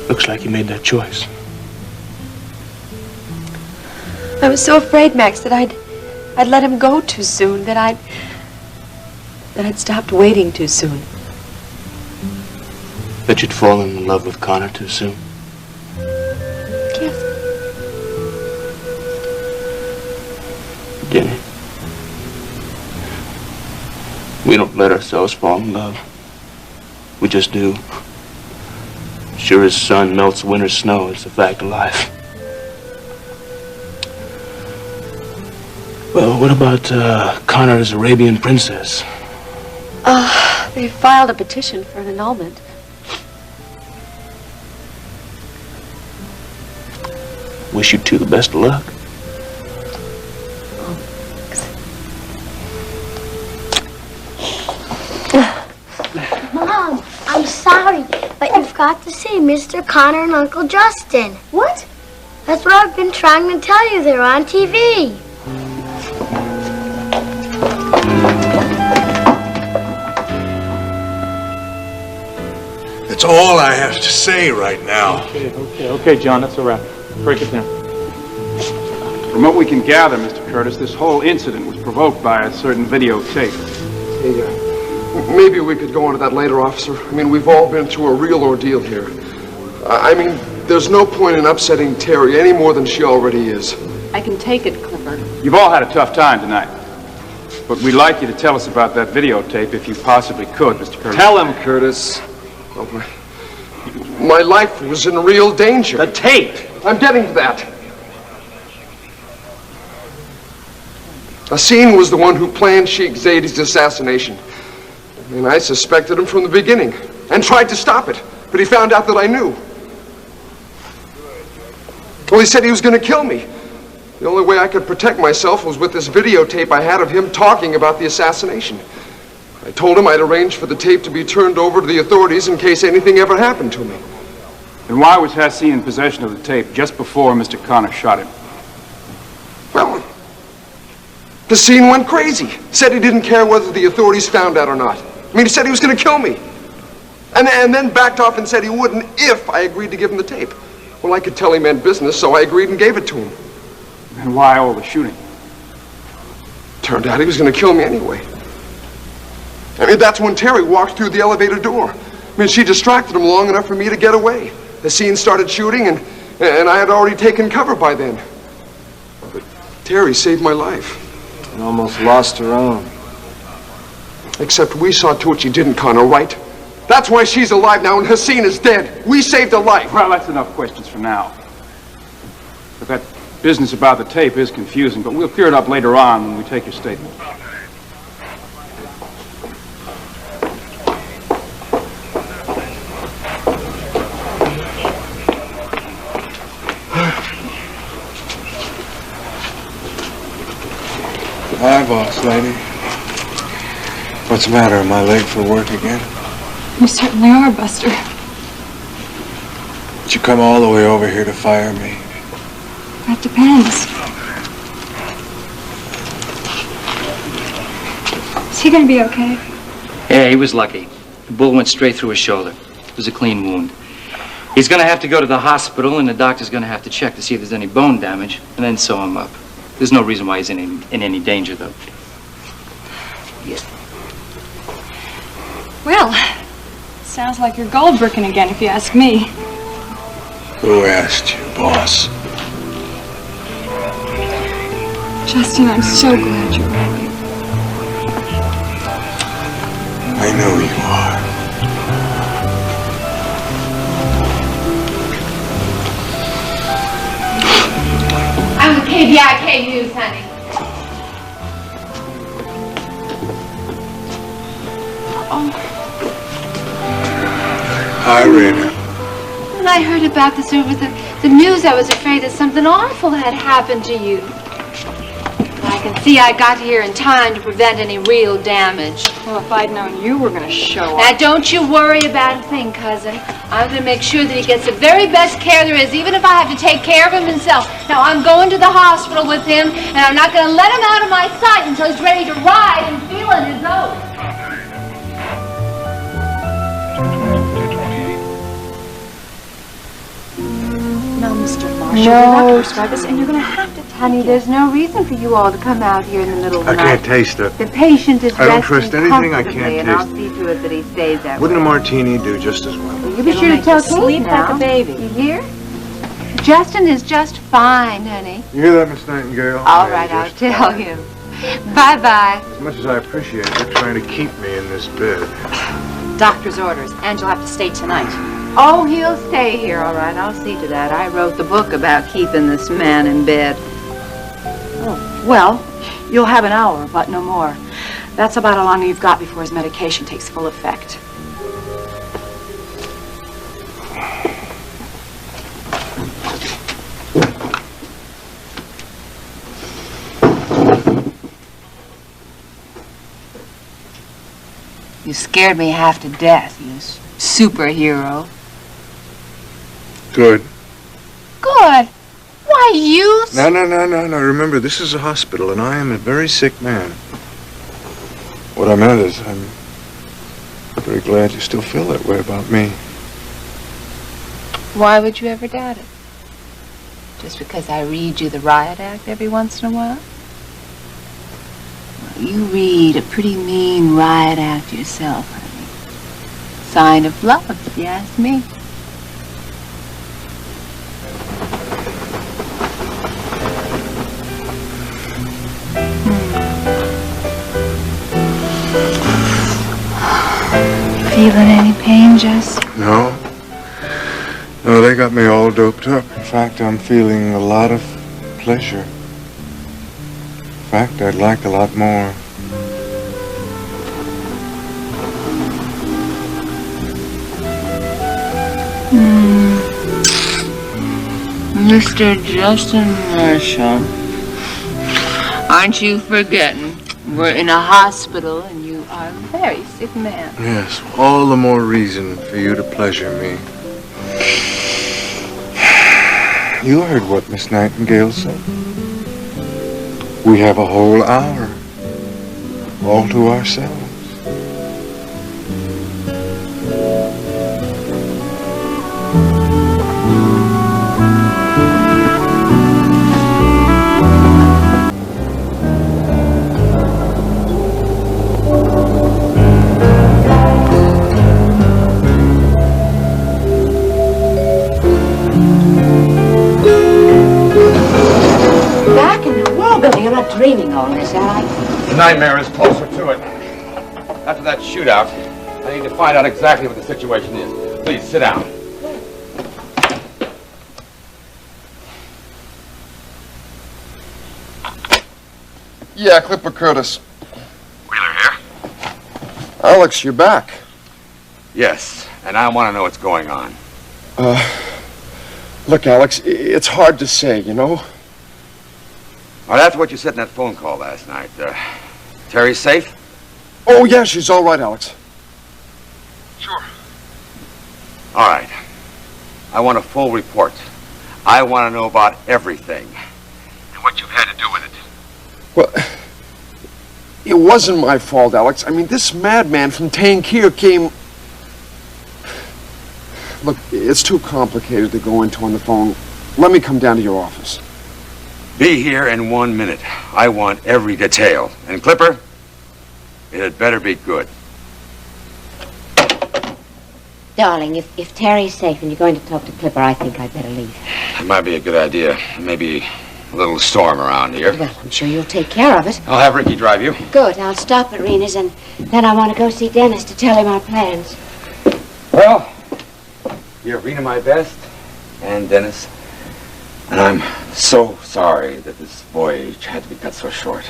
Looks like he made that choice. I was so afraid, Max, that I'd let him go too soon, that I'd stopped waiting too soon. That you'd fallen in love with Connor too soon. Yes. Jenny, we don't let ourselves fall in love. We just do. Sure as sun melts winter snow, it's a fact of life. Well, what about Connor's Arabian princess? They filed a petition for an annulment. Wish you two the best of luck. Mom, I'm sorry, but you've got to see Mr. Connor and Uncle Justin. What? That's what I've been trying to tell you. They're on TV. That's all I have to say right now. Okay, John, that's a wrap. Break it down. From what we can gather, Mr. Curtis, this whole incident was provoked by a certain videotape. Hey, maybe we could go into that later, officer. I mean, we've all been through a real ordeal here. I mean, there's no point in upsetting Terry any more than she already is. I can take it, Clipper. You've all had a tough time tonight. But we'd like you to tell us about that videotape if you possibly could, Mr. Curtis. Tell him, Curtis. Oh, my life was in real danger. The tape! I'm getting to that. Hassan was the one who planned Sheikh Zady's assassination. And I suspected him from the beginning and tried to stop it. But he found out that I knew. Well, he said he was going to kill me. The only way I could protect myself was with this videotape I had of him talking about the assassination. I told him I'd arrange for the tape to be turned over to the authorities in case anything ever happened to me. And why was Hassan in possession of the tape just before Mr. Connor shot him? Well, the scene went crazy. Said he didn't care whether the authorities found out or not. I mean, he said he was going to kill me. And then backed off and said he wouldn't if I agreed to give him the tape. Well, I could tell he meant business, so I agreed and gave it to him. And why all the shooting? Turned out he was going to kill me anyway. I mean, that's when Terry walked through the elevator door. I mean, she distracted him long enough for me to get away. The scene started shooting, and I had already taken cover by then. But Terry saved my life. And almost lost her own. Except we saw to it she didn't, Connor, right? That's why she's alive now and Hassan is dead. We saved her life. Well, that's enough questions for now. But that business about the tape is confusing, but we'll clear it up later on when we take your statement. Hi, boss lady. What's the matter? Am I late for work again? You certainly are, Buster. Did you come all the way over here to fire me? That depends. Is he gonna be okay? Yeah, he was lucky. The bullet went straight through his shoulder. It was a clean wound. He's gonna have to go to the hospital, and the doctor's gonna have to check to see if there's any bone damage, and then sew him up. There's no reason why he's in any danger, though. Well, sounds like you're gold bricking again, if you ask me. Who asked you, boss? Justin, I'm so glad you're right. I know you are. I'm with KBIK News, honey. Hi, Rena. When I heard about this over the news, I was afraid that something awful had happened to you. But I can see I got here in time to prevent any real damage. Well, if I'd known you were going to show Now, up. don't you worry about a thing, cousin. I'm going to make sure that he gets the very best care there is, even if I have to take care of him himself. Now, I'm going to the hospital with him, and I'm not going to let him out of my sight until he's ready to ride and feeling his oats. No, Mr. Marshall. No. We're not prescribed this, and you're going to have to Honey, there's no reason for you all to come out here in the middle of the I night. can't taste it. The patient is I don't resting trust anything I comfortably, can't and I'll taste. see to it that he stays that Wouldn't a way. martini do just as well? You be It'll sure to make tell you Kate sleep now. like a baby. You hear? Justin is just fine, honey. You hear that, Miss Nightingale? All right, I'll tell him. Bye-bye. As much as I appreciate it, you're trying to keep me in this bed. Doctor's orders, and you'll have to stay tonight. Oh, he'll stay here, all right. I'll see to that. I wrote the book about keeping this man in bed. Oh, well, you'll have an hour, but no more. That's about how long you've got before his medication takes full effect. You scared me half to death, you superhero. Good. Good. Why, you... No. Remember, this is a hospital, and I am a very sick man. What I meant is, I'm very glad you still feel that way about me. Why would you ever doubt it? Just because I read you the riot act every once in a while? Well, you read a pretty mean riot act yourself, honey. Sign of love, if you ask me. Feeling any pain, Jess? No. No, they got me all doped up. In fact, I'm feeling a lot of pleasure. In fact, I'd like a lot more. Mr. Justin Marshall, aren't you forgetting we're in a hospital and you are a very sick man? Yes, all the more reason for you to pleasure me. You heard what Miss Nightingale said. We have a whole hour all to ourselves. Back in the war building, I'm not dreaming all this, am I? The nightmare is closer to it. After that shootout, I need to find out exactly what the situation is. Please, sit down. Yeah, Clipper Curtis. Wheeler here? Alex, you're back. Yes, and I want to know what's going on. Look, Alex, it's hard to say, you know? Well, that's what you said in that phone call last night. Terry's safe? Oh, yeah, she's all right, Alex. Sure. All right. I want a full report. I want to know about everything. And what you've had to do with it. Well, it wasn't my fault, Alex. I mean, this madman from Tangier came... Look, it's too complicated to go into on the phone. Let me come down to your office. Be here in 1 minute. I want every detail. And Clipper, it had better be good. Darling, if Terry's safe and you're going to talk to Clipper, I think I'd better leave. It might be a good idea. Maybe a little storm around here. Well, I'm sure you'll take care of it. I'll have Ricky drive you. Good. I'll stop at Rena's and then I want to go see Dennis to tell him our plans. Well, you're Rena my best, and Dennis. And I'm so sorry that this voyage had to be cut so short.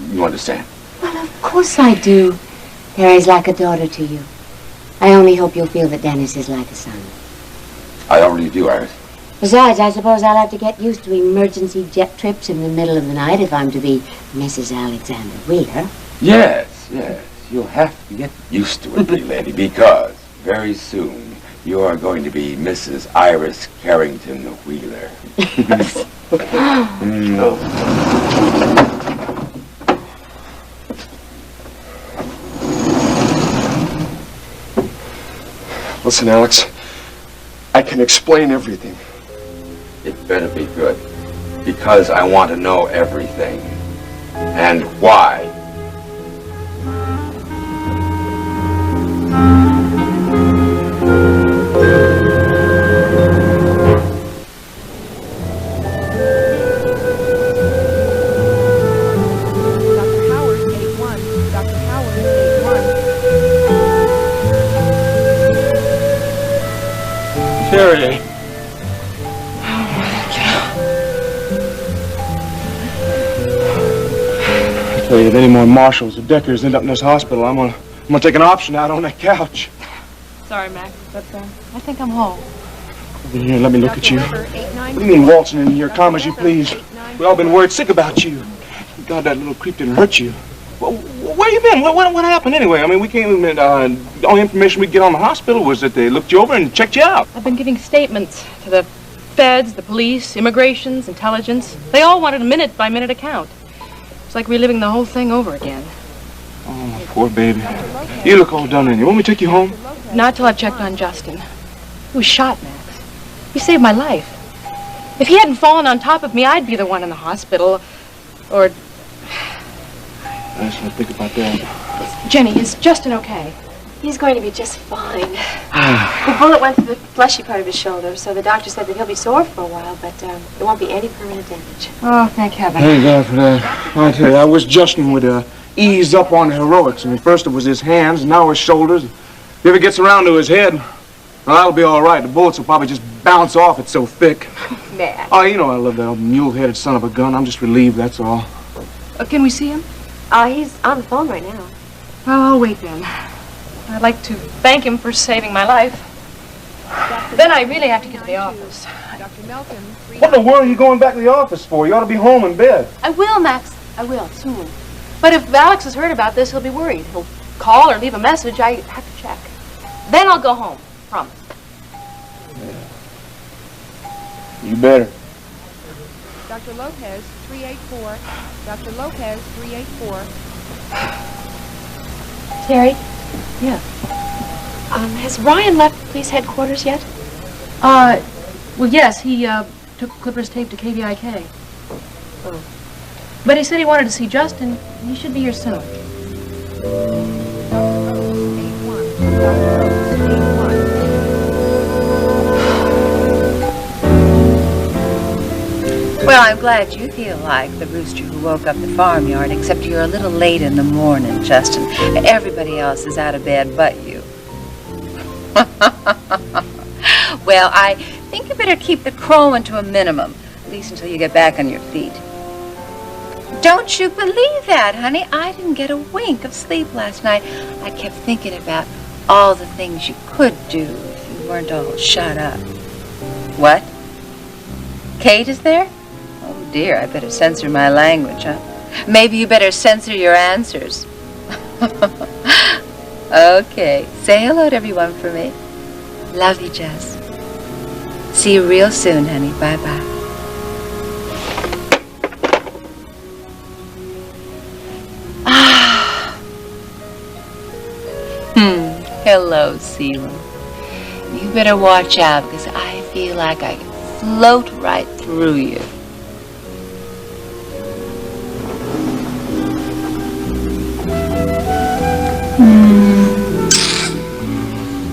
You understand? Well, of course I do. Terry's like a daughter to you. I only hope you'll feel that Dennis is like a son. I already do, Iris. Besides, I suppose I'll have to get used to emergency jet trips in the middle of the night if I'm to be Mrs. Alexander Wheeler. Yes, yes. You'll have to get used to it, pretty lady, because very soon you are going to be Mrs. Iris Carrington Wheeler. Listen, Alex, I can explain everything. It better be good, because I want to know everything. And why. Terry. I tell you, if any more Marshalls or Deckers end up in this hospital, I'm gonna take an option out on that couch. Sorry, Max, but I think I'm whole. Over here, let me look at you. What do you mean waltzing in here? Calm as you please. We all been worried sick about you. God, that little creep didn't hurt you. Well, where you been? What happened anyway? I mean, we came in, the only information we get on the hospital was that they looked you over and checked you out. I've been giving statements to the feds, the police, immigrations, intelligence. They all wanted a minute-by-minute account. It's like reliving the whole thing over again. Oh, my poor baby. You look all done in. You want me to take you home? Not till I've checked on Justin. He was shot, Max. He saved my life. If he hadn't fallen on top of me, I'd be the one in the hospital. Or... I just want to think about that. Jenny, is Justin okay? He's going to be just fine. The bullet went through the fleshy part of his shoulder, so the doctor said that he'll be sore for a while, but there won't be any permanent damage. Oh, thank heaven. Thank God for that. I tell you, I wish Justin would ease up on the heroics. I mean, first it was his hands, now his shoulders. If he ever gets around to his head, well, that'll be all right. The bullets will probably just bounce off. It's so thick. Man. Oh, you know I love that mule-headed son of a gun. I'm just relieved, that's all. Can we see him? He's on the phone right now. Well, I'll wait then. I'd like to thank him for saving my life. Then I really have to get to the office. Dr. Melton, What in the world are you going back to the office for? You ought to be home in bed. I will, Max. I will, soon. But if Alex has heard about this, he'll be worried. He'll call or leave a message. I have to check. Then I'll go home. Promise. You better. Dr. Lopez, 384. Dr. Lopez, 384. Terry? Yeah. Has Ryan left police headquarters yet? Well, yes, he took Clipper's tape to KVIK. Oh. But he said he wanted to see Justin. He should be here soon. Well, I'm glad you feel like the rooster who woke up the farmyard, except you're a little late in the morning, Justin. Everybody else is out of bed but you. Well, I think you better keep the crowing to a minimum, at least until you get back on your feet. Don't you believe that, honey? I didn't get a wink of sleep last night. I kept thinking about all the things you could do if you weren't all shut up. What? Kate is there? Oh, dear, I better censor my language, huh? Maybe you better censor your answers. Okay, say hello to everyone for me. Love you, Jess. See you real soon, honey. Bye-bye. Hello, Selim. You better watch out, because I feel like I can float right through you.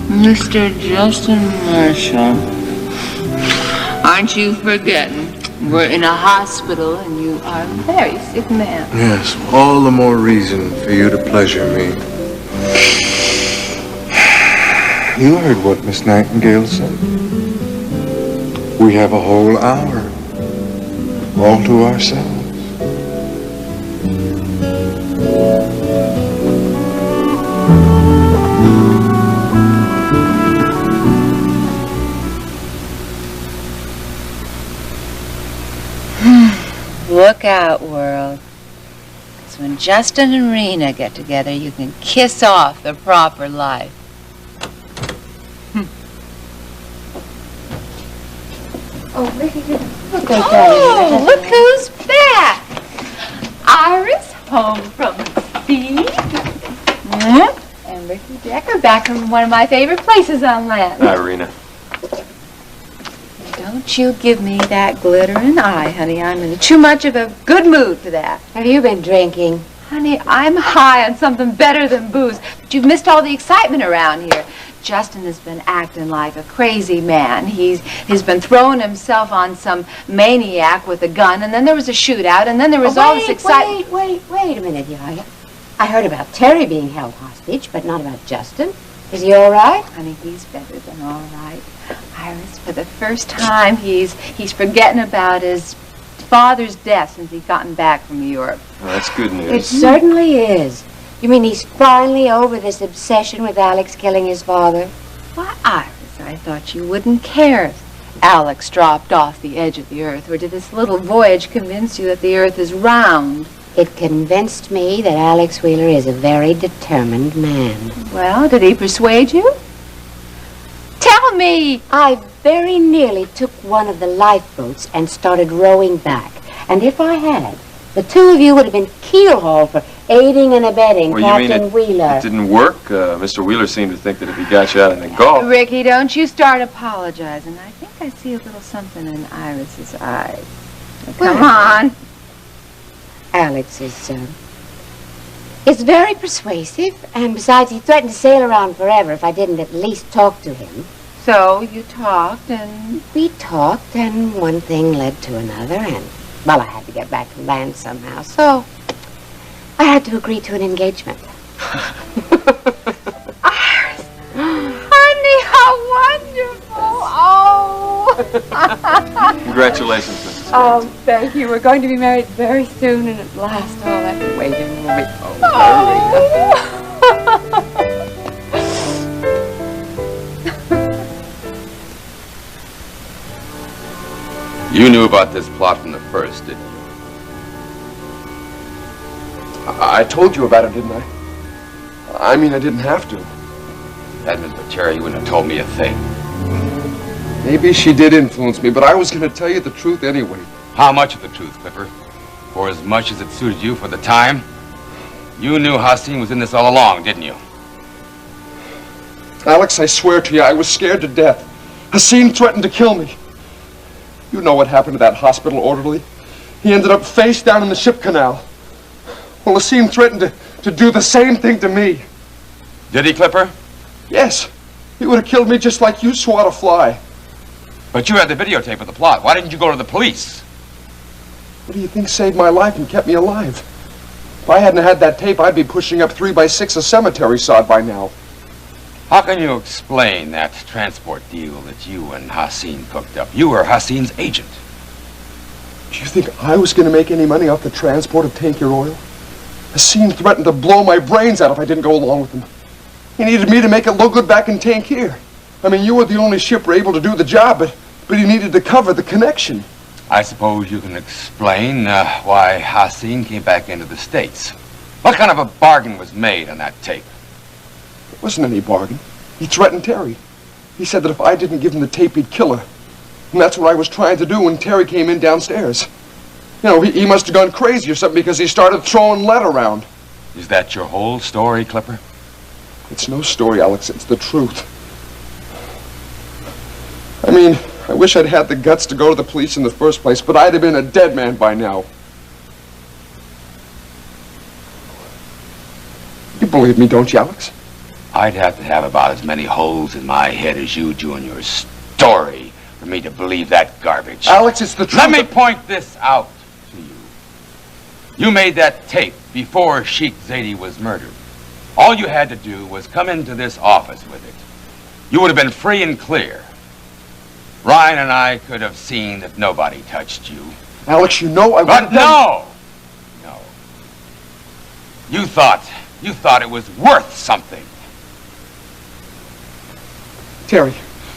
Mr. Justin Marshall, aren't you forgetting we're in a hospital and you are a very sick man? Yes, all the more reason for you to pleasure me. You heard what Miss Nightingale said. We have a whole hour all to ourselves. Look out, world. Because when Justin and Rena get together, you can kiss off the proper life. Oh, Ricky, look Oh, look who's back. Iris, home from sea. And Ricky Decker back from one of my favorite places on land. Hi, Rena. Don't you give me that glittering eye, honey. I'm in too much of a good mood for that. Have you been drinking? Honey, I'm high on something better than booze. But you've missed all the excitement around here. Justin has been acting like a crazy man. He's been throwing himself on some maniac with a gun, and then there was a shootout, and then there was all this excitement. Wait a minute, yeah. I heard about Terry being held hostage, but not about Justin. Is he all right? Honey, he's better than all right. Iris, for the first time, he's forgetting about his father's death since he's gotten back from Europe. Well, that's good news. It certainly is. You mean he's finally over this obsession with Alex killing his father? Why, Iris, I thought you wouldn't care if Alex dropped off the edge of the earth. Or did this little voyage convince you that the earth is round? It convinced me that Alex Wheeler is a very determined man. Well, did he persuade you? Tell me! I very nearly took one of the lifeboats and started rowing back. And if I had, the two of you would have been keelhauled for Aiding and abetting Well, you mean Captain Wheeler. it didn't work? Mr. Wheeler seemed to think that if he got you out in the golf... Ricky, don't you start apologizing. I think I see a little something in Iris's eyes. Now, come on. Alex is very persuasive, and besides, he threatened to sail around forever if I didn't at least talk to him. So you talked, and... We talked, and one thing led to another, and, well, I had to get back to land somehow, so I had to agree to an engagement. Honey, how wonderful! Oh! Congratulations, Mrs. Oh, thank you. We're going to be married very soon, and at last all that waiting will be You knew about this plot from the first, didn't you? I told you about it, didn't I? I mean, I didn't have to. That Mr. Terry, you wouldn't have told me a thing. Maybe she did influence me, but I was going to tell you the truth anyway. How much of the truth, Clipper? For as much as it suited you for the time? You knew Hassan was in this all along, didn't you? Alex, I swear to you, I was scared to death. Hassan threatened to kill me. You know what happened to that hospital orderly? He ended up face down in the ship canal. Well, Hassan threatened to do the same thing to me. Did he, Clipper? Yes. He would have killed me just like you swat a fly. But you had the videotape of the plot. Why didn't you go to the police? What do you think saved my life and kept me alive? If I hadn't had that tape, I'd be pushing up 3x6 a cemetery sod by now. How can you explain that transport deal that you and Hassan cooked up? You were Hassan's agent. Do you think I was going to make any money off the transport of tanker oil? Hassan threatened to blow my brains out if I didn't go along with him. He needed me to make it look good back in Tangier. I mean, you were the only shipper able to do the job, but he needed to cover the connection. I suppose you can explain why Hassan came back into the States. What kind of a bargain was made on that tape? It wasn't any bargain. He threatened Terry. He said that if I didn't give him the tape, he'd kill her. And that's what I was trying to do when Terry came in downstairs. You know, he must have gone crazy or something because he started throwing lead around. Is that your whole story, Clipper? It's no story, Alex. It's the truth. I mean, I wish I'd had the guts to go to the police in the first place, but I'd have been a dead man by now. You believe me, don't you, Alex? I'd have to have about as many holes in my head as you do in your story for me to believe that garbage. Alex, it's the truth. Let me point this out to you. You made that tape before Sheikh Zaidi was murdered. All you had to do was come into this office with it. You would have been free and clear. Ryan and I could have seen that nobody touched you. Alex, you know I would But no! No. You thought it was worth something. Terry.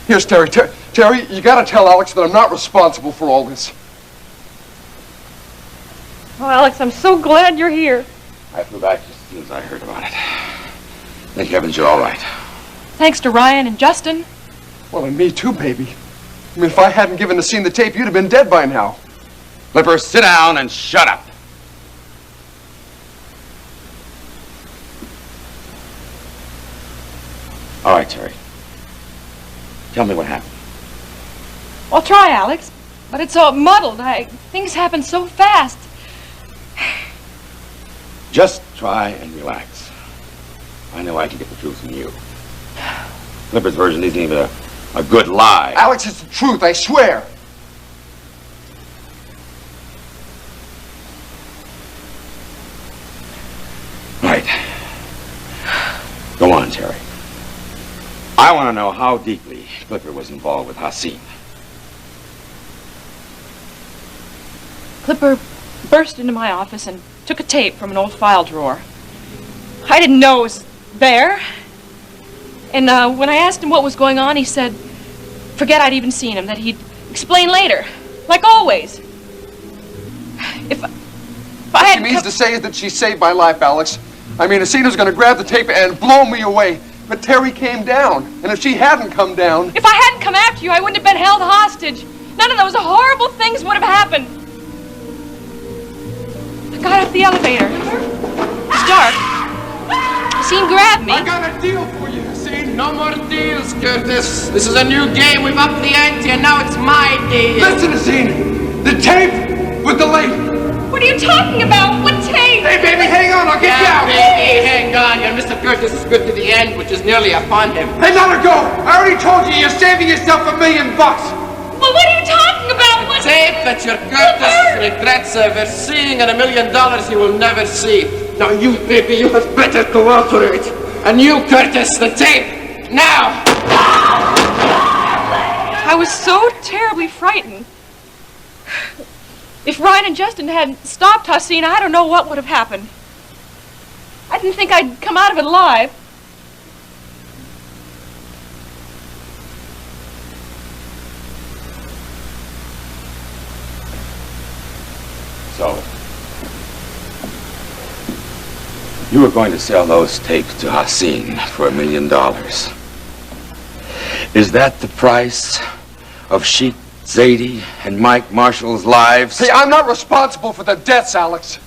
Here's Terry. Terry, you gotta tell Alex that I'm not responsible for all this. Oh, Alex, I'm so glad you're here. I flew back just as soon as I heard about it. Thank heavens you're all right. Thanks to Ryan and Justin. Well, and me too, baby. I mean, if I hadn't given the scene the tape, you'd have been dead by now. Clipper, sit down and shut up. All right, Terry. Tell me what happened. I'll try, Alex, but it's all muddled. Things happen so fast. Just try and relax. I know I can get the truth from you. Clipper's version isn't even a good lie. Alex, it's the truth, I swear. Right. Go on, Terry. I want to know how deeply Clipper was involved with Hassan. Clipper burst into my office and took a tape from an old file drawer. I didn't know it was there. And when I asked him what was going on, he said, forget I'd even seen him, that he'd explain later, like always. If I had... What she means to say is that she saved my life, Alex. I mean, Hassan was going to grab the tape and blow me away, but Terry came down, and if she hadn't come down... If I hadn't come after you, I wouldn't have been held hostage. None of those horrible things would have happened. I got off the elevator. it's dark. Haseen grabbed me. I got a deal for you, Haseen. No more deals, Curtis. This is a new game. We've upped the ante, and now it's my deal. Listen, Haseen. The tape with the lady. What are you talking about? What tape? Hey, baby, hang on. I'll get you out. Baby, hang on. Your Mr. Curtis is good to the end, which is nearly upon him. Hey, let her go. I already told you you're saving yourself $1 million. Well, what are you talking about? What? Tape that your Curtis regrets ever seeing and $1 million he will never see. Now you, baby, you have better cooperate. And you, Curtis, the tape, now! I was so terribly frightened. If Ryan and Justin hadn't stopped Haseen, I don't know what would have happened. I didn't think I'd come out of it alive. So, you were going to sell those tapes to Haseen for $1 million. Is that the price of Sheik Zadie and Mike Marshall's lives? Hey, I'm not responsible for the deaths, Alex.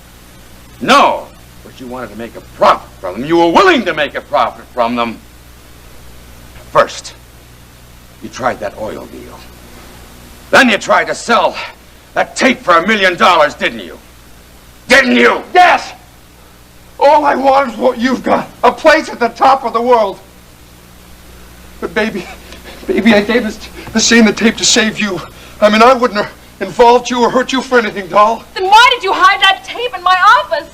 No, but you wanted to make a profit from them. You were willing to make a profit from them. First, you tried that oil deal. Then you tried to sell that tape for $1 million, didn't you? Didn't you? Yes! All I want is what you've got. A place at the top of the world. But baby, I gave Haseen the tape to save you. I mean, I wouldn't have involved you or hurt you for anything, doll. Then why did you hide that tape in my office?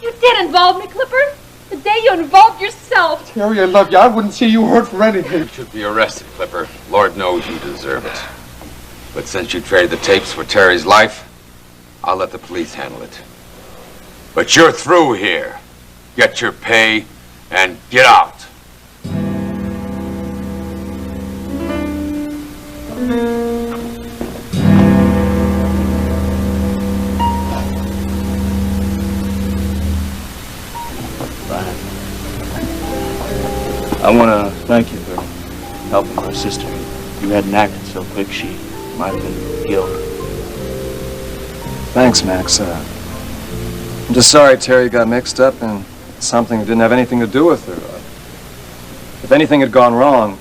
You did involve me, Clipper. The day you involved yourself. Terry, I love you. I wouldn't see you hurt for anything. You should be arrested, Clipper. Lord knows you deserve it. But since you traded the tapes for Terry's life, I'll let the police handle it. But you're through here. Get your pay and get out. I want to thank you for helping my sister. If you hadn't acted so quick, she might have been killed. Thanks, Max. I'm just sorry Terry got mixed up in something that didn't have anything to do with her. If anything had gone wrong,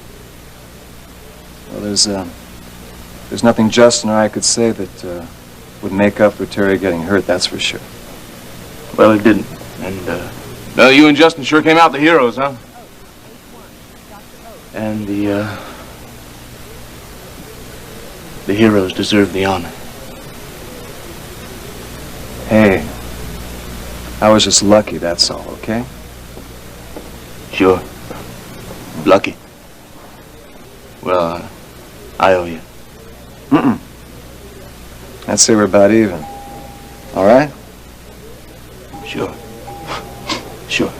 well, there's nothing Justin or I could say that would make up for Terry getting hurt, that's for sure. Well, it didn't. And, well, you and Justin sure came out the heroes, huh? And the heroes deserve the honor. Hey, I was just lucky, that's all, okay? Sure. Lucky. Well, I owe you. I'd say we're about even. All right? Sure. Sure.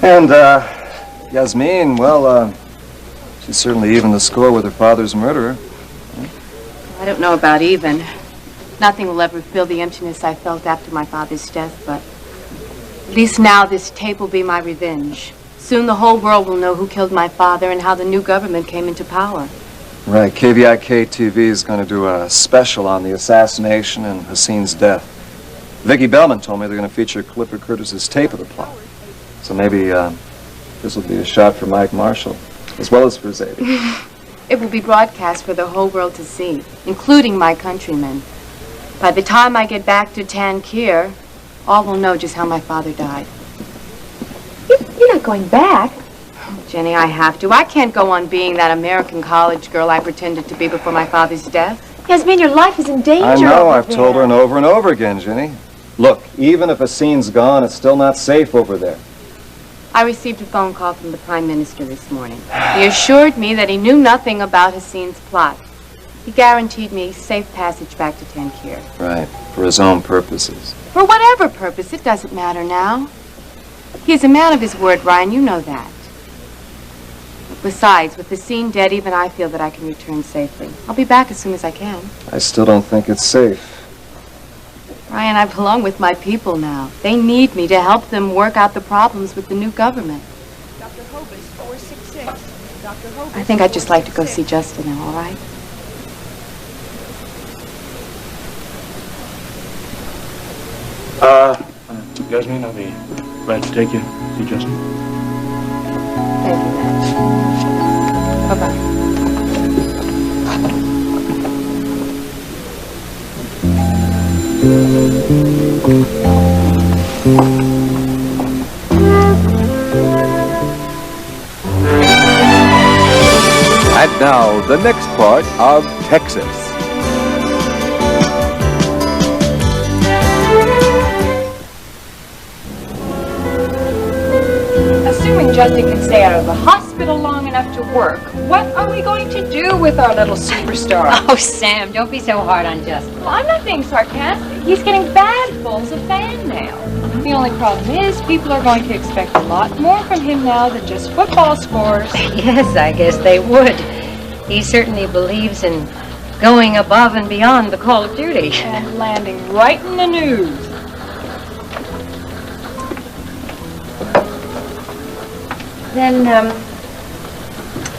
And, Yasmin, well, she certainly evened the score with her father's murderer. I don't know about even. Nothing will ever fill the emptiness I felt after my father's death, but at least now this tape will be my revenge. Soon the whole world will know who killed my father and how the new government came into power. Right, KVIK TV is going to do a special on the assassination and Haseen's death. Vicki Bellman told me they're going to feature Clipper Curtis's tape of the plot. So maybe this will be a shot for Mike Marshall, as well as for Zadie. It will be broadcast for the whole world to see, including my countrymen. By the time I get back to Tankir, all will know just how my father died. You're not going back. Oh, Jenny, I have to. I can't go on being that American college girl I pretended to be before my father's death. Yasmin, your life is in danger. I know, I've told her and over again, Jenny. Look, even if Haseen's gone, it's still not safe over there. I received a phone call from the Prime Minister this morning. He assured me that he knew nothing about Haseen's plot. He guaranteed me safe passage back to Tankir. Right, for his own purposes. For whatever purpose, it doesn't matter now. He's a man of his word, Ryan, you know that. Besides, with Haseen dead, even I feel that I can return safely. I'll be back as soon as I can. I still don't think it's safe. Ryan, I belong with my people now. They need me to help them work out the problems with the new government. Dr. Hobus, 466. Dr. Hobus. I think I'd just like to go see Justin now, all right? Yasmin, I'll be glad to take you. See Justin. Thank you, Max. Bye-bye. And now, the next part of Texas. Assuming Justin can stay out of the hospital long enough to work, what are we going to do with our little superstar? Oh, Sam, don't be so hard on Justin. Well, I'm not being sarcastic. He's getting bagfuls of fan mail. The only problem is people are going to expect a lot more from him now than just football scores. Yes, I guess they would. He certainly believes in going above and beyond the call of duty. And landing right in the news. Then,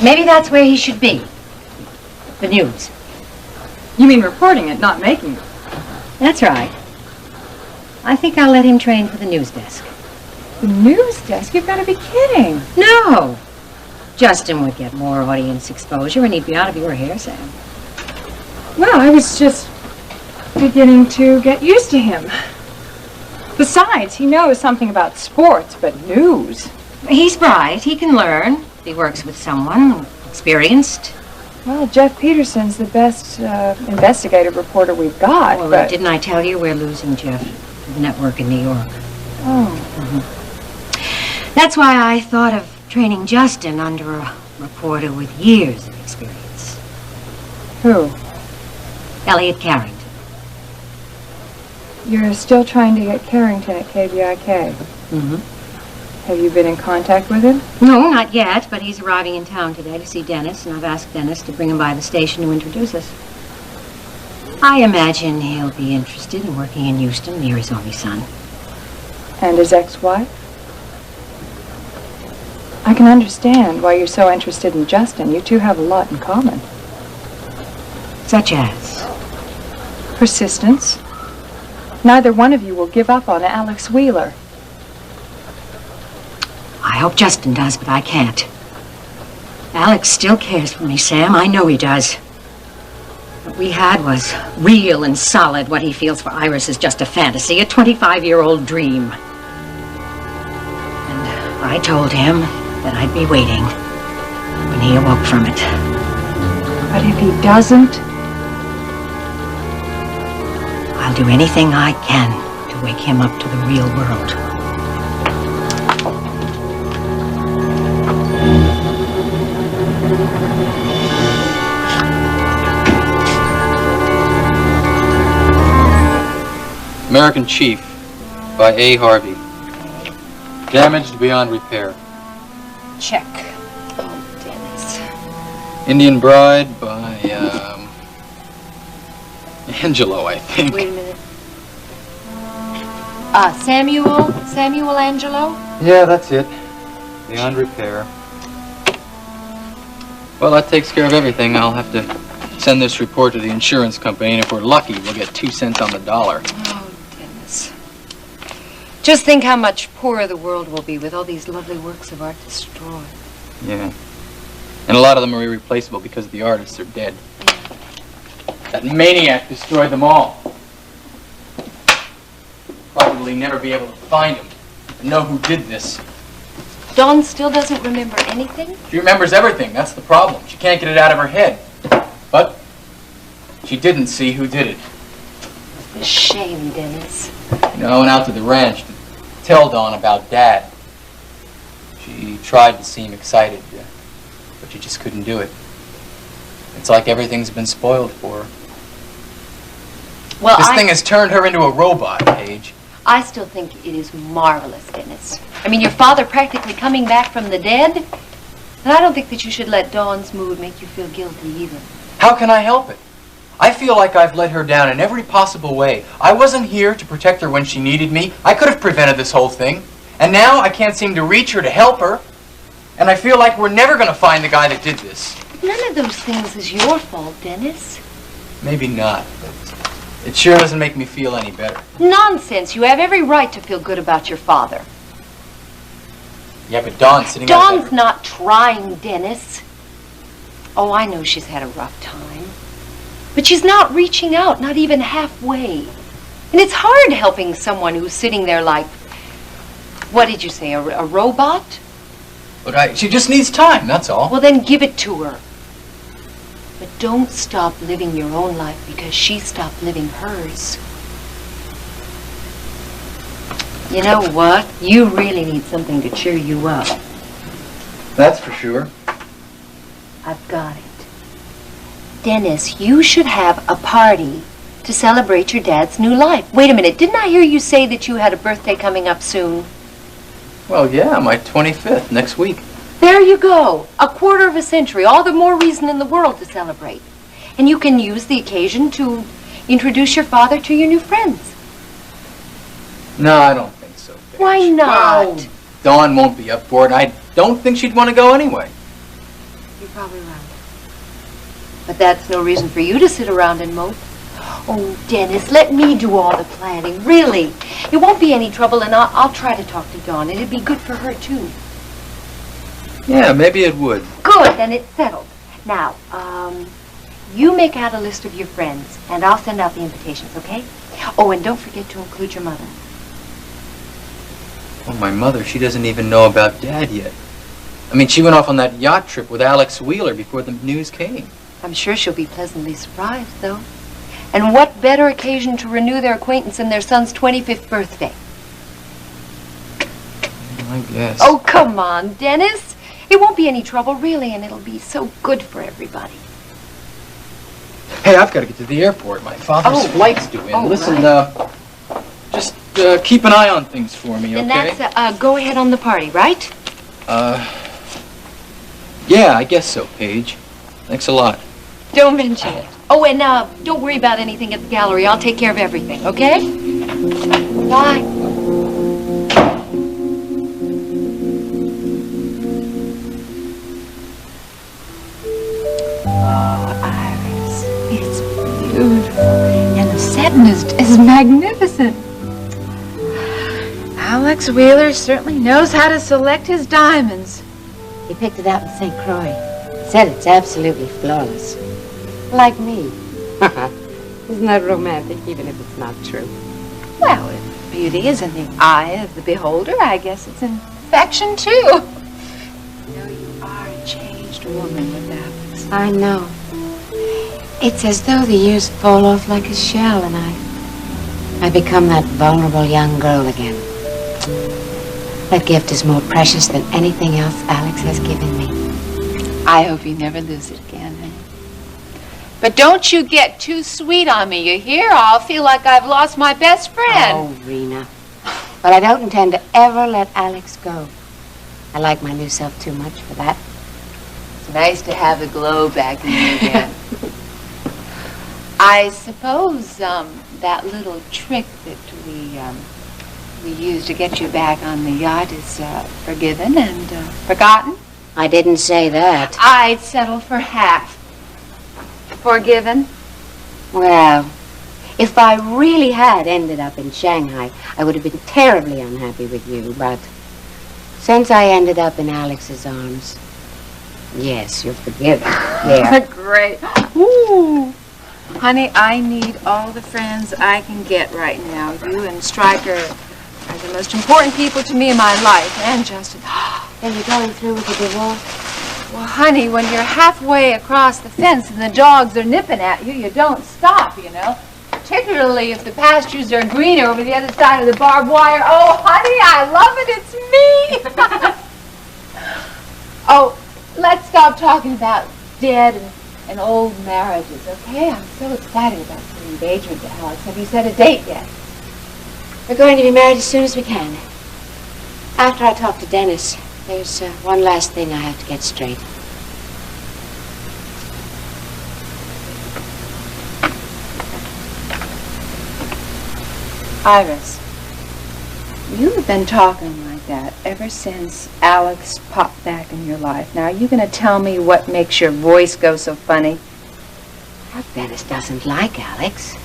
maybe that's where he should be. The news. You mean reporting it, not making it? That's right. I think I'll let him train for the news desk. The news desk? You've got to be kidding. No! Justin would get more audience exposure and he'd be out of your hair, Sam. Well, I was just beginning to get used to him. Besides, he knows something about sports, but news. He's bright. He can learn. He works with someone experienced. Well, Jeff Peterson's the best investigative reporter we've got. Well, but... didn't I tell you we're losing Jeff to the network in New York? Oh. That's why I thought of training Justin under a reporter with years of experience. Who? Elliot Carrington. You're still trying to get Carrington at KBIK. Mm-hmm. Have you been in contact with him? No, not yet, but he's arriving in town today to see Dennis, and I've asked Dennis to bring him by the station to introduce us. I imagine he'll be interested in working in Houston near his only son. And his ex-wife? I can understand why you're so interested in Justin. You two have a lot in common. Such as? Persistence. Neither one of you will give up on Alex Wheeler. I hope Justin does, but I can't. Alex still cares for me, Sam. I know he does. What we had was real and solid. What he feels for Iris is just a fantasy, a 25-year-old dream. And I told him that I'd be waiting when he awoke from it. But if he doesn't? I'll do anything I can to wake him up to the real world. American Chief by A. Harvey. Damaged beyond repair. Check. Oh, Dennis. Indian Bride by, Angelo, I think. Wait a minute. Samuel Angelo? Yeah, that's it. Beyond repair. Well, that takes care of everything. I'll have to send this report to the insurance company, and if we're lucky, we'll get 2 cents on the dollar. Oh, Dennis. Just think how much poorer the world will be with all these lovely works of art destroyed. Yeah. And a lot of them are irreplaceable because the artists are dead. That maniac destroyed them all. Probably never be able to find him and know who did this. Dawn still doesn't remember anything? She remembers everything. That's the problem. She can't get it out of her head. But she didn't see who did it. A shame, Dennis. You know, I went out to the ranch to tell Dawn about Dad. She tried to seem excited, but she just couldn't do it. It's like everything's been spoiled for her. Well, This thing has turned her into a robot, Paige. I still think it is marvelous, Dennis. I mean, your father practically coming back from the dead. And I don't think that you should let Dawn's mood make you feel guilty either. How can I help it? I feel like I've let her down in every possible way. I wasn't here to protect her when she needed me. I could have prevented this whole thing. And now I can't seem to reach her to help her. And I feel like we're never going to find the guy that did this. None of those things is your fault, Dennis. Maybe not. It sure doesn't make me feel any better. Nonsense. You have every right to feel good about your father. Yeah, but Dawn's sitting Dawn's not trying, Dennis. Oh, I know she's had a rough time. But she's not reaching out, not even halfway. And it's hard helping someone who's sitting there like, what did you say, a robot? But she just needs time, that's all. Well, then give it to her. But don't stop living your own life because she stopped living hers. You know what? You really need something to cheer you up. That's for sure. I've got it. Dennis, you should have a party to celebrate your dad's new life. Wait a minute, didn't I hear you say that you had a birthday coming up soon? Well, yeah, my 25th, next week. There you go. A quarter of a century. All the more reason in the world to celebrate. And you can use the occasion to introduce your father to your new friends. No, I don't think so, Paige. Why not? Well, Dawn won't be up for it. I don't think she'd want to go anyway. You're probably right. But that's no reason for you to sit around and mope. Oh, Dennis, let me do all the planning. Really. It won't be any trouble, and I'll try to talk to Dawn. It'd be good for her, too. Yeah, maybe it would. Good, then it's settled. Now, you make out a list of your friends, and I'll send out the invitations, okay? Oh, and don't forget to include your mother. Well, my mother, she doesn't even know about Dad yet. I mean, she went off on that yacht trip with Alex Wheeler before the news came. I'm sure she'll be pleasantly surprised, though. And what better occasion to renew their acquaintance than their son's 25th birthday? I guess. Oh, come on, Dennis. It won't be any trouble, really, and it'll be so good for everybody. Hey, I've got to get to the airport. My father's flight's due in. Oh, Listen, right. just keep an eye on things for me, And okay? that's go ahead on the party, right? Yeah, I guess so, Paige. Thanks a lot. Don't mention it. Oh, and don't worry about anything at the gallery. I'll take care of everything, okay? Bye. Oh, Iris, it's beautiful. And the satin is magnificent. Alex Wheeler certainly knows how to select his diamonds. He picked it out in St. Croix. Said it's absolutely flawless. Like me. Isn't that romantic, even if it's not true? Well, if beauty is in the eye of the beholder, I guess it's in affection, too. You know, you are a changed woman with Alex. I know. It's as though the years fall off like a shell and I become that vulnerable young girl again. That gift is more precious than anything else Alex has given me. I hope you never lose it again, honey. But don't you get too sweet on me, you hear? I'll feel like I've lost my best friend. Oh, Rena. But I don't intend to ever let Alex go. I like my new self too much for that. It's nice to have the glow back in you again. I suppose that little trick that we used to get you back on the yacht is forgiven and forgotten? I didn't say that. I'd settle for half. Forgiven? Well, if I really had ended up in Shanghai, I would have been terribly unhappy with you, but since I ended up in Alex's arms, yes, you're forgiven. There. Great. Ooh. Honey, I need all the friends I can get right now. You and Stryker are the most important people to me in my life, and Justin. Are you going through with the divorce? Well, honey, when you're halfway across the fence and the dogs are nipping at you, you don't stop, you know. Particularly if the pastures are greener over the other side of the barbed wire. Oh, honey, I love it. It's me. Oh, let's stop talking about dead and old marriages, okay? I'm so excited about the engagement to Alex. Have you set a date yet? We're going to be married as soon as we can. After I talk to Dennis, there's one last thing I have to get straight. Iris, you've been talking like that ever since Alex popped back in your life. Now, are you going to tell me what makes your voice go so funny? Dennis doesn't like Alex.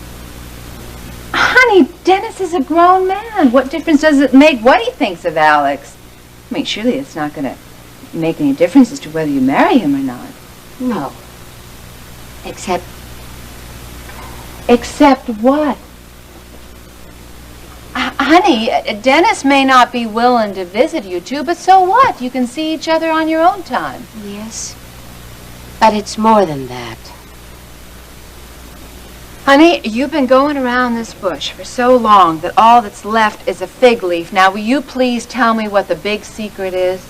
Dennis is a grown man. What difference does it make what he thinks of Alex? I mean, surely it's not going to make any difference as to whether you marry him or not. No. Except... Except what? Honey, Dennis may not be willing to visit you two, but so what? You can see each other on your own time. Yes. But it's more than that. Honey, you've been going around this bush for so long that all that's left is a fig leaf. Now, will you please tell me what the big secret is?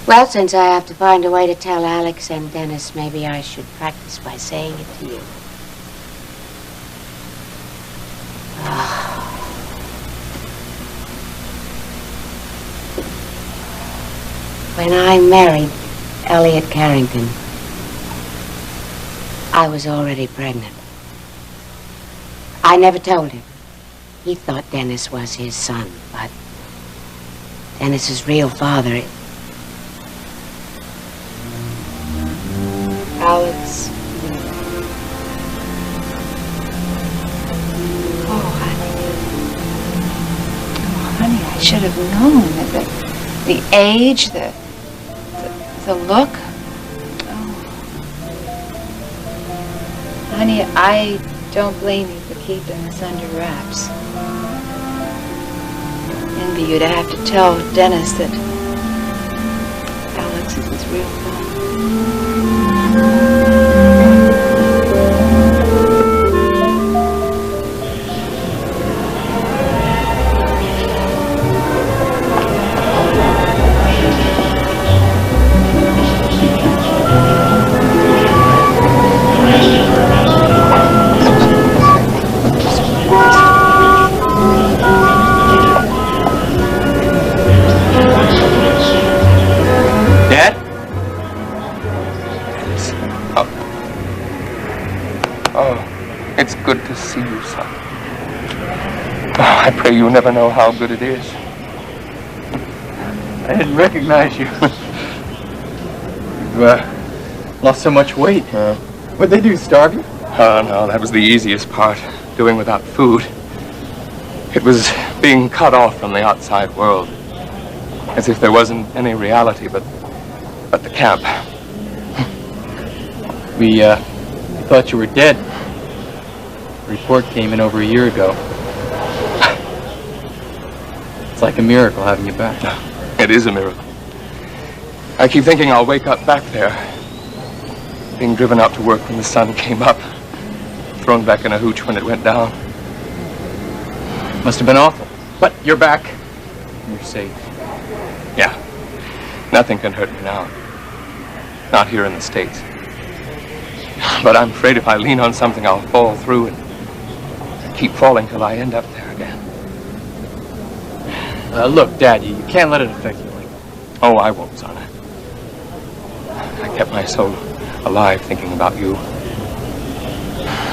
Well, since I have to find a way to tell Alex and Dennis, maybe I should practice by saying it to you. When I married Elliot Carrington, I was already pregnant. I never told him. He thought Dennis was his son, but Dennis's real father... Alex... Honey, I should have known that the age, the look. Oh. Honey, I don't blame you for keeping this under wraps. Envy you to have to tell Dennis that Alex is his real father. It's good to see you, son. Oh, I pray you never know how good it is. I didn't recognize you. You lost so much weight. What'd they do, starve you? Oh, no, that was the easiest part, doing without food. It was being cut off from the outside world, as if there wasn't any reality but the camp. We thought you were dead. A report came in over a year ago. It's like a miracle having you back. It is a miracle. I keep thinking I'll wake up back there, being driven out to work when the sun came up, thrown back in a hooch when it went down. Must have been awful. But you're back. You're safe. Yeah. Nothing can hurt me now. Not here in the States. But I'm afraid if I lean on something, I'll fall through and keep falling till I end up there again. Look, Dad, you can't let it affect you like that. Oh, I won't, son. I kept my soul alive thinking about you.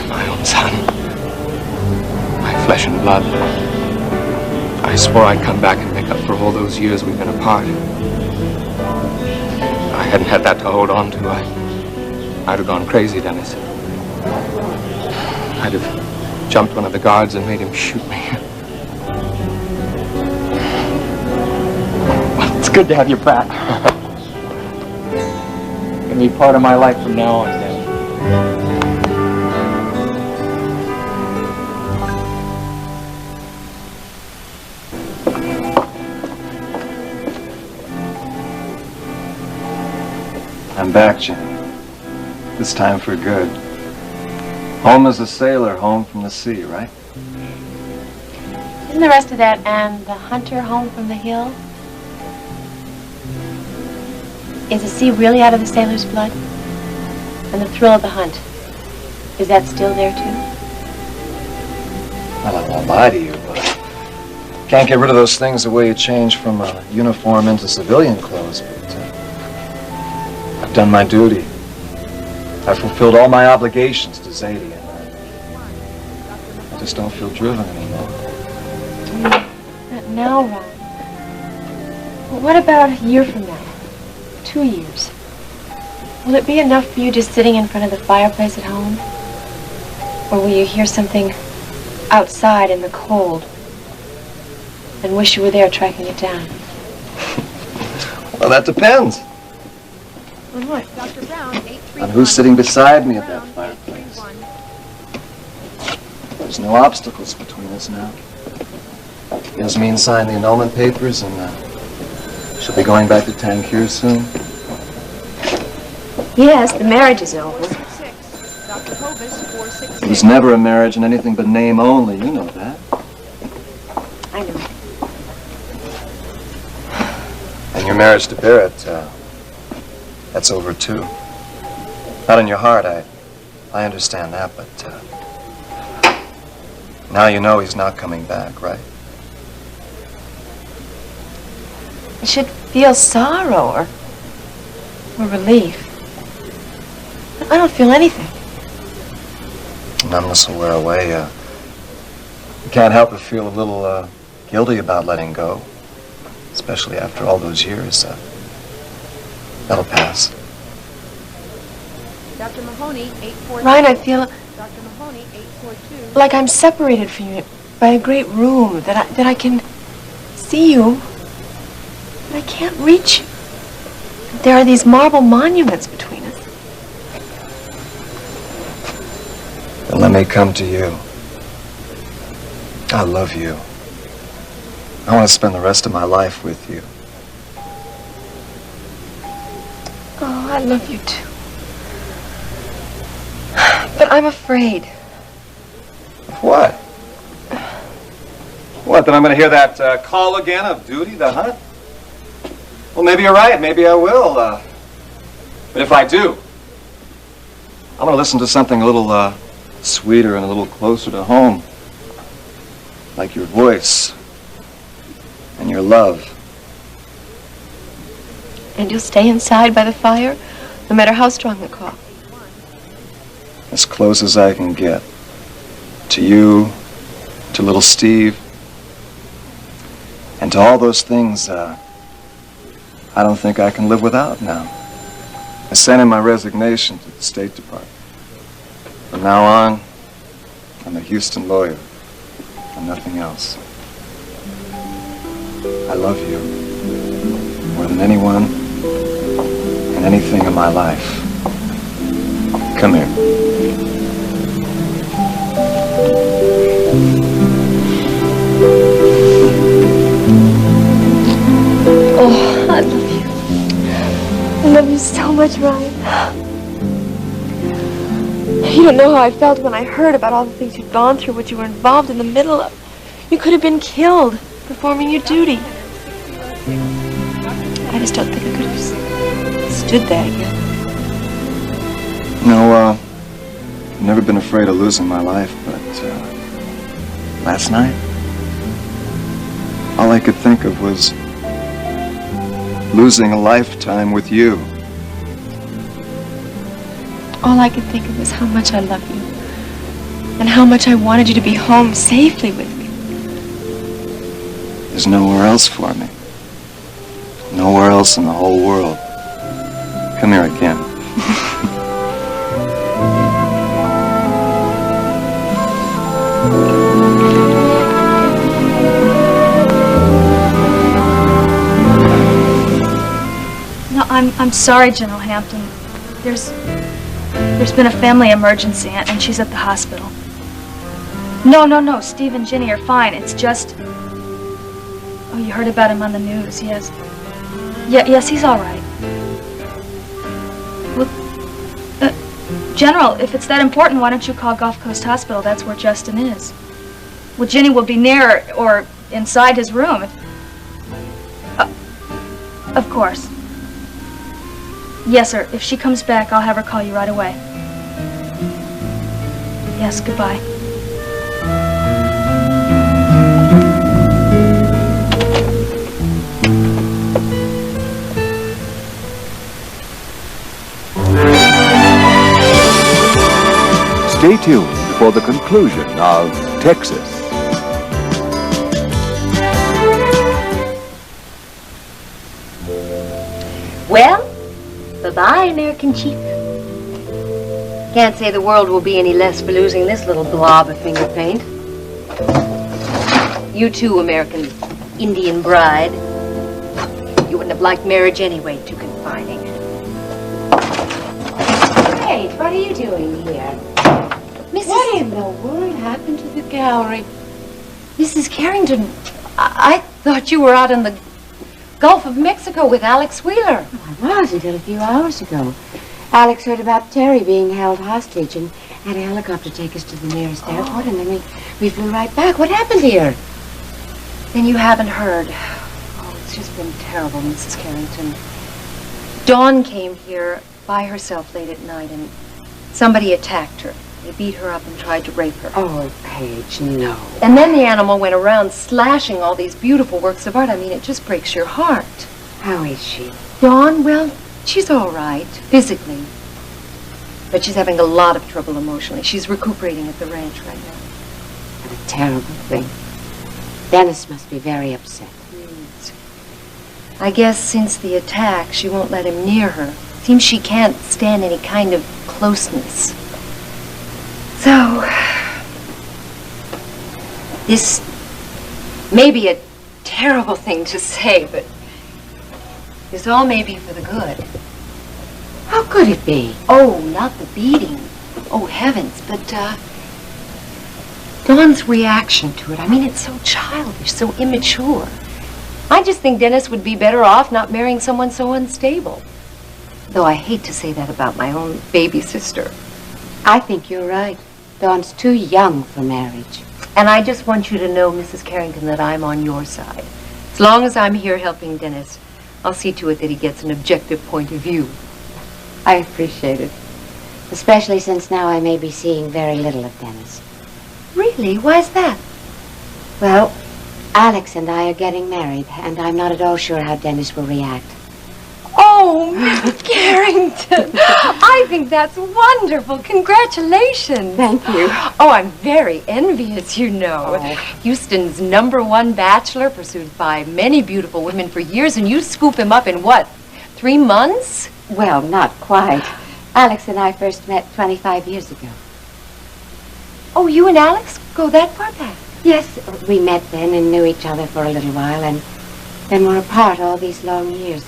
My own son. My flesh and blood. I swore I'd come back and make up for all those years we've been apart. If I hadn't had that to hold on to, I'd have gone crazy, Dennis. I'd have jumped one of the guards and made him shoot me. Well, it's good to have you back. It's gonna be part of my life from now on, Dad. I'm back, Jenny. This time for good. Home as a sailor, home from the sea, right? Isn't the rest of that and the hunter home from the hill? Is the sea really out of the sailor's blood? And the thrill of the hunt, is that still there too? Well, I won't lie to you, but can't get rid of those things the way you change from a uniform into civilian clothes. But I've done my duty. I've fulfilled all my obligations to Zadie, and I just don't feel driven anymore. Not now, Ron. But what about a year from now? 2 years? Will it be enough for you just sitting in front of the fireplace at home? Or will you hear something outside in the cold and wish you were there tracking it down? Well, that depends. On what? On who's sitting beside me at that fireplace. There's no obstacles between us now. Yasmin signed the annulment papers, and she'll be going back to Tankir soon. Yes, the marriage is over. It was never a marriage in anything but name only. You know that. I know. And your marriage to Barrett, that's over too. Not in your heart, I understand that, but now you know he's not coming back, right? You should feel sorrow or relief. I don't feel anything. Numbness will wear away. You can't help but feel a little guilty about letting go, especially after all those years. That'll pass. Dr. Mahoney, 842. Ryan, I feel Dr. Mahoney, 842. like I'm separated from you by a great room, that I can see you, but I can't reach you. There are these marble monuments between us. Then let me come to you. I love you. I want to spend the rest of my life with you. Oh, I love you too. But I'm afraid. What? What, that I'm going to hear that call again of duty, the hunt? Well, maybe you're right. Maybe I will. But if I do, I'm going to listen to something a little sweeter and a little closer to home. Like your voice and your love. And you'll stay inside by the fire, no matter how strong the call. As close as I can get. To you, to little Steve, and to all those things I don't think I can live without now. I sent in my resignation to the State Department. From now on, I'm a Houston lawyer and nothing else. I love you more than anyone and anything in my life. Come here. Oh, I love you. I love you so much, Ryan. You don't know how I felt when I heard about all the things you'd gone through, what you were involved in the middle of. You could have been killed performing your duty. I just don't think I could have stood that again. No, I've never been afraid of losing my life, but last night, all I could think of was losing a lifetime with you. All I could think of was how much I love you and how much I wanted you to be home safely with me. There's nowhere else for me. Nowhere else in the whole world. Come here again. No, I'm sorry, General Hampton. There's been a family emergency, and she's at the hospital. No, Steve and Ginny are fine. It's just... Oh, you heard about him on the news, yes. Yes, he's all right. Well, General, if it's that important, why don't you call Gulf Coast Hospital? That's where Justin is. Well, Ginny will be near or inside his room. Of course. Yes, sir. If she comes back, I'll have her call you right away. Yes, goodbye. Stay tuned for the conclusion of Texas. Well, bye-bye, American Chief. Can't say the world will be any less for losing this little blob of finger paint. You too, American Indian bride. You wouldn't have liked marriage anyway, too confining. Hey, what are you doing here? Mrs. What in the world happened to the gallery? Mrs. Carrington, I thought you were out in the Gulf of Mexico with Alex Wheeler. I was until a few hours ago. Alex heard about Terry being held hostage and had a helicopter take us to the nearest airport, and then we flew right back. What happened here? Then you haven't heard. Oh, it's just been terrible, Mrs. Carrington. Dawn came here by herself late at night, and somebody attacked her. They beat her up and tried to rape her. Oh, Paige, no. And then the animal went around slashing all these beautiful works of art. I mean, it just breaks your heart. How is she? Dawn, well, she's all right, physically. But she's having a lot of trouble emotionally. She's recuperating at the ranch right now. What a terrible thing. Dennis must be very upset. I guess since the attack, she won't let him near her. Seems she can't stand any kind of closeness. So, this may be a terrible thing to say, but this all may be for the good. How could it be? Oh, not the beating. Oh, heavens, but, Dawn's reaction to it. I mean, it's so childish, so immature. I just think Dennis would be better off not marrying someone so unstable. Though I hate to say that about my own baby sister. I think you're right. Dawn's too young for marriage. And I just want you to know, Mrs. Carrington, that I'm on your side. As long as I'm here helping Dennis, I'll see to it that he gets an objective point of view. I appreciate it. Especially since now I may be seeing very little of Dennis. Really? Why's that? Well, Alex and I are getting married, and I'm not at all sure how Dennis will react. Oh, Miss Carrington, I think that's wonderful. Congratulations. Thank you. Oh, I'm very envious, you know. Oh. Houston's #1 bachelor, pursued by many beautiful women for years, and you scoop him up in what, 3 months? Well, not quite. Alex and I first met 25 years ago. Oh, you and Alex go that far back? Yes, we met then and knew each other for a little while, and then we're apart all these long years.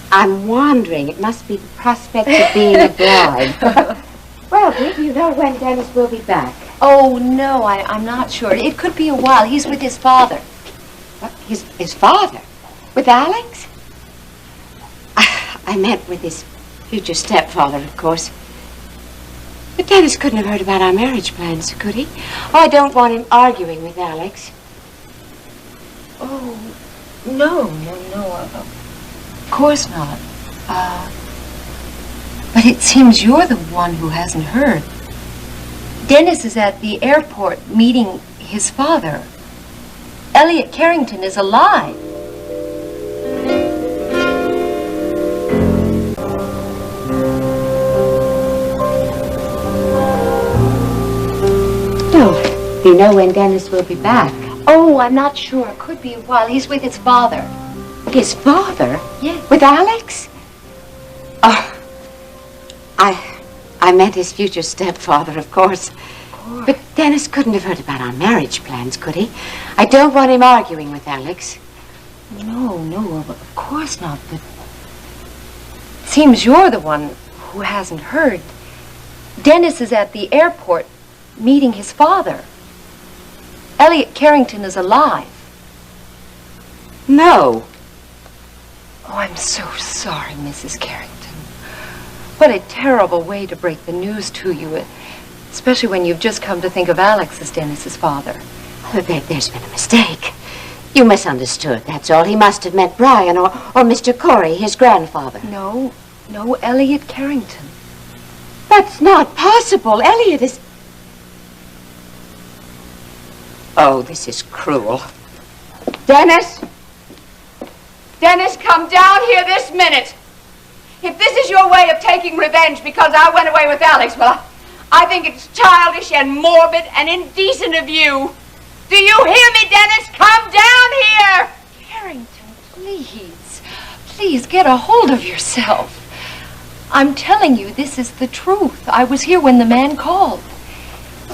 I'm wondering, it must be the prospect of being a bride. Well, do you know when Dennis will be back? Oh, no, I'm not sure. It could be a while. He's with his father. What? His father? With Alex? I meant with his future stepfather, of course. But Dennis couldn't have heard about our marriage plans, could he? Oh, I don't want him arguing with Alex. Oh, no. Of course not. But it seems you're the one who hasn't heard. Dennis is at the airport meeting his father. Elliot Carrington is alive. No. Do you know when Dennis will be back? Oh, I'm not sure. It could be a while. He's with his father. His father? Yes. With Alex? Oh, I meant his future stepfather, of course. But Dennis couldn't have heard about our marriage plans, could he? I don't want him arguing with Alex. No, of course not, but it seems you're the one who hasn't heard. Dennis is at the airport meeting his father. Elliot Carrington is alive. No. Oh, I'm so sorry, Mrs. Carrington. What a terrible way to break the news to you, especially when you've just come to think of Alex as Dennis's father. Oh, there's been a mistake. You misunderstood, that's all. He must have meant Brian or Mr. Corey, his grandfather. No, Elliot Carrington. That's not possible. Elliot is... Oh, this is cruel. Dennis! Dennis, come down here this minute. If this is your way of taking revenge because I went away with Alex, well, I think it's childish and morbid and indecent of you. Do you hear me, Dennis? Come down here! Carrington, please get a hold of yourself. I'm telling you, this is the truth. I was here when the man called.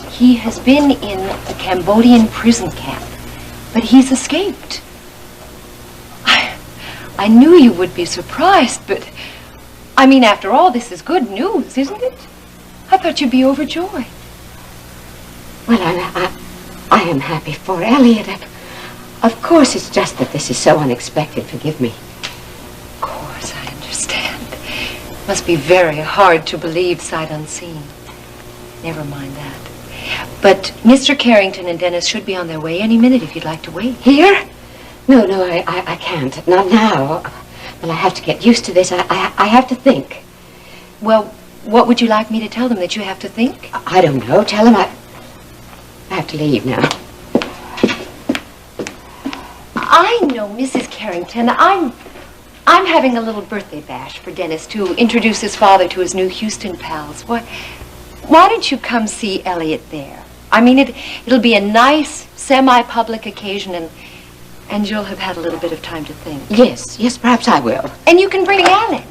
He has been in the Cambodian prison camp, but he's escaped. I knew you would be surprised, but I mean, after all, this is good news, isn't it? I thought you'd be overjoyed. Well, I am happy for Elliot. Of course, it's just that this is so unexpected. Forgive me. Of course, I understand. Must be very hard to believe sight unseen. Never mind that. But Mr. Carrington and Dennis should be on their way any minute if you'd like to wait. Here? No, I can't. Not now. Well, I have to get used to this. I have to think. Well, what would you like me to tell them, that you have to think? I don't know. Tell them I have to leave now. I know, Mrs. Carrington. I'm having a little birthday bash for Dennis to introduce his father to his new Houston pals. Why don't you come see Elliot there? I mean, it'll be a nice, semi-public occasion, and you'll have had a little bit of time to think. Yes, perhaps I will. And you can bring Alex.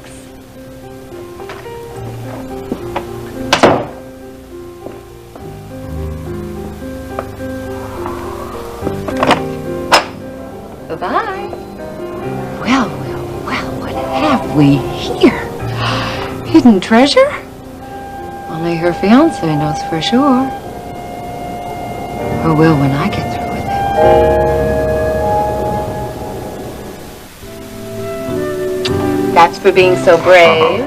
Bye-bye. Well, what have we here? Hidden treasure? Only her fiancé knows for sure. Or will when I get through with him. That's for being so brave.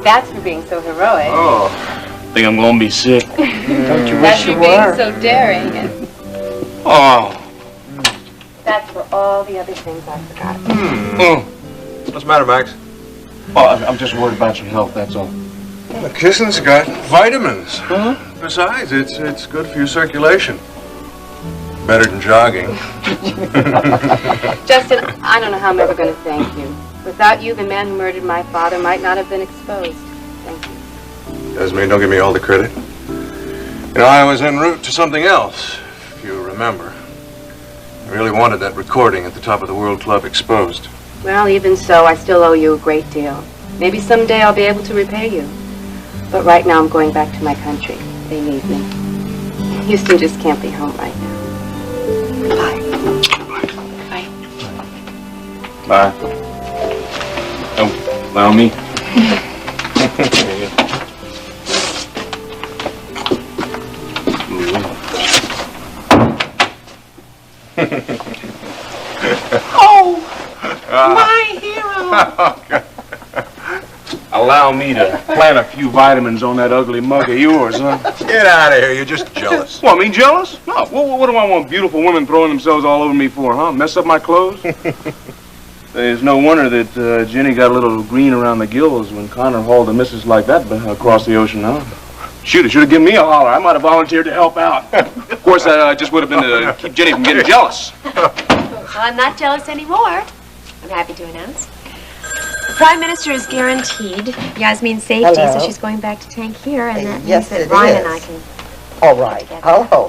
That's for being so heroic. Oh, think I'm gonna be sick. Don't you wish you were? That's for being so daring. And Oh. that's for all the other things I forgot. What's the matter, Max? Oh, I'm just worried about your health, that's all. Well, the kissing's got vitamins. Besides, it's good for your circulation. Better than jogging. Justin, I don't know how I'm ever going to thank you. Without you, the man who murdered my father might not have been exposed. Thank you. Esme, don't give me all the credit. You know, I was en route to something else, if you remember. I really wanted that recording at the top of the World Club exposed. Well, even so, I still owe you a great deal. Maybe someday I'll be able to repay you. But right now, I'm going back to my country. They need me. Houston just can't be home right now. Bye. Bye. Bye. Oh, allow me. Oh, my hero. Allow me to plant a few vitamins on that ugly mug of yours, huh? Get out of here. You're just jealous. What, me jealous? No. What do I want beautiful women throwing themselves all over me for, huh? Mess up my clothes? It's no wonder that Jenny got a little green around the gills when Connor hauled a missus like that across the ocean, huh? Shoot, it should have given me a holler. I might have volunteered to help out. Of course, that just would have been to keep Jenny from getting jealous. Well, I'm not jealous anymore. I'm happy to announce. The Prime Minister is guaranteed Yasmin's safety, Hello. so she's going back to tank here, and that Yes, means it that Ryan is. and I can... All right. Hello.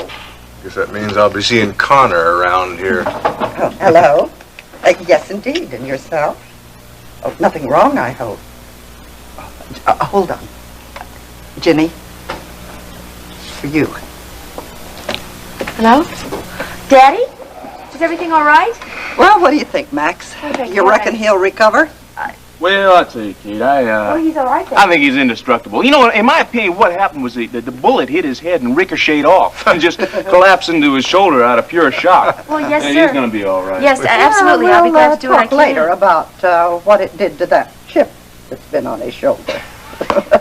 Guess that means I'll be seeing Connor around here. Oh, hello. Yes, indeed. And yourself? Oh, nothing wrong, I hope. Hold on. Ginny, for you. Hello? Daddy? Is everything all right? Well, what do you think, Max? thank You reckon God. he'll recover? Well, I'll tell you, Kate, he's all right then. I think he's indestructible. You know, in my opinion, what happened was the bullet hit his head and ricocheted off and just collapsed into his shoulder out of pure shock. Well, yes, And sir. He's going to be all right. Yes, absolutely. I'll be glad to do what I talk can. later about what it did to that chip that's been on his shoulder.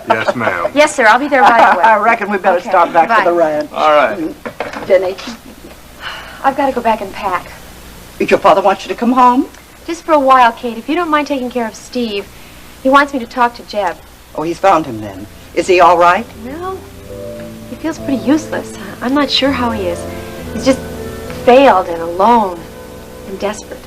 Yes, ma'am. Yes, sir. I'll be there right away. I reckon we better start back Bye. to the ranch. All right. Jenny, I've got to go back and pack. your father wants you to come home? Just for a while, Kate. If you don't mind taking care of Steve. He wants me to talk to Jeb. Oh, he's found him then. Is he all right? No. He feels pretty useless. I'm not sure how he is. He's just failed and alone and desperate.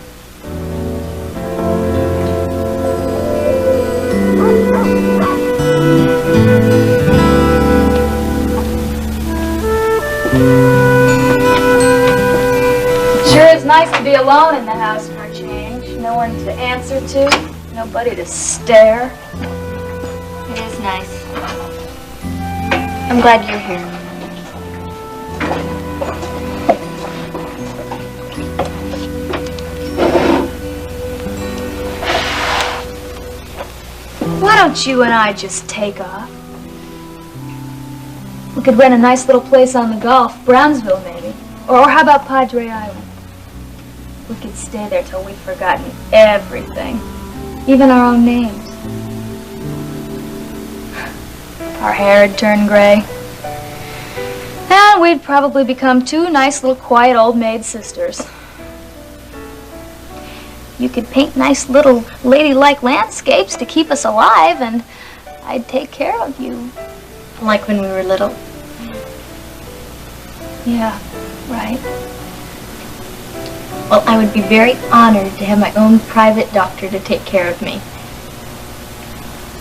Sure is nice to be alone in the house for a change. No one to answer to, Nobody to stare. It is nice. I'm glad you're here. Why don't you and I just take off? We could rent a nice little place on the Gulf, Brownsville maybe. Or how about Padre Island? We could stay there till we've forgotten everything. Even our own names. Our hair would turn gray. And we'd probably become two nice little quiet old maid sisters. You could paint nice little ladylike landscapes to keep us alive, and I'd take care of you. Like when we were little. Yeah, right. Well, I would be very honored to have my own private doctor to take care of me.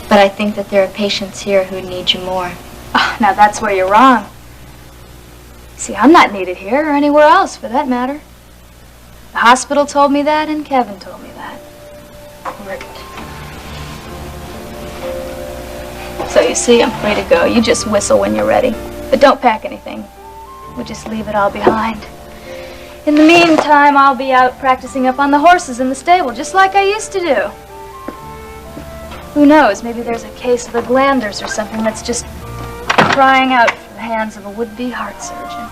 But I think that there are patients here who need you more. Oh, now that's where you're wrong. See, I'm not needed here or anywhere else, for that matter. The hospital told me that, and Kevin told me that. Right. So you see, I'm free to go. You just whistle when you're ready. But don't pack anything. We'll just leave it all behind. In the meantime, I'll be out practicing up on the horses in the stable, just like I used to do. Who knows, maybe there's a case of the glanders or something that's just crying out for the hands of a would-be heart surgeon.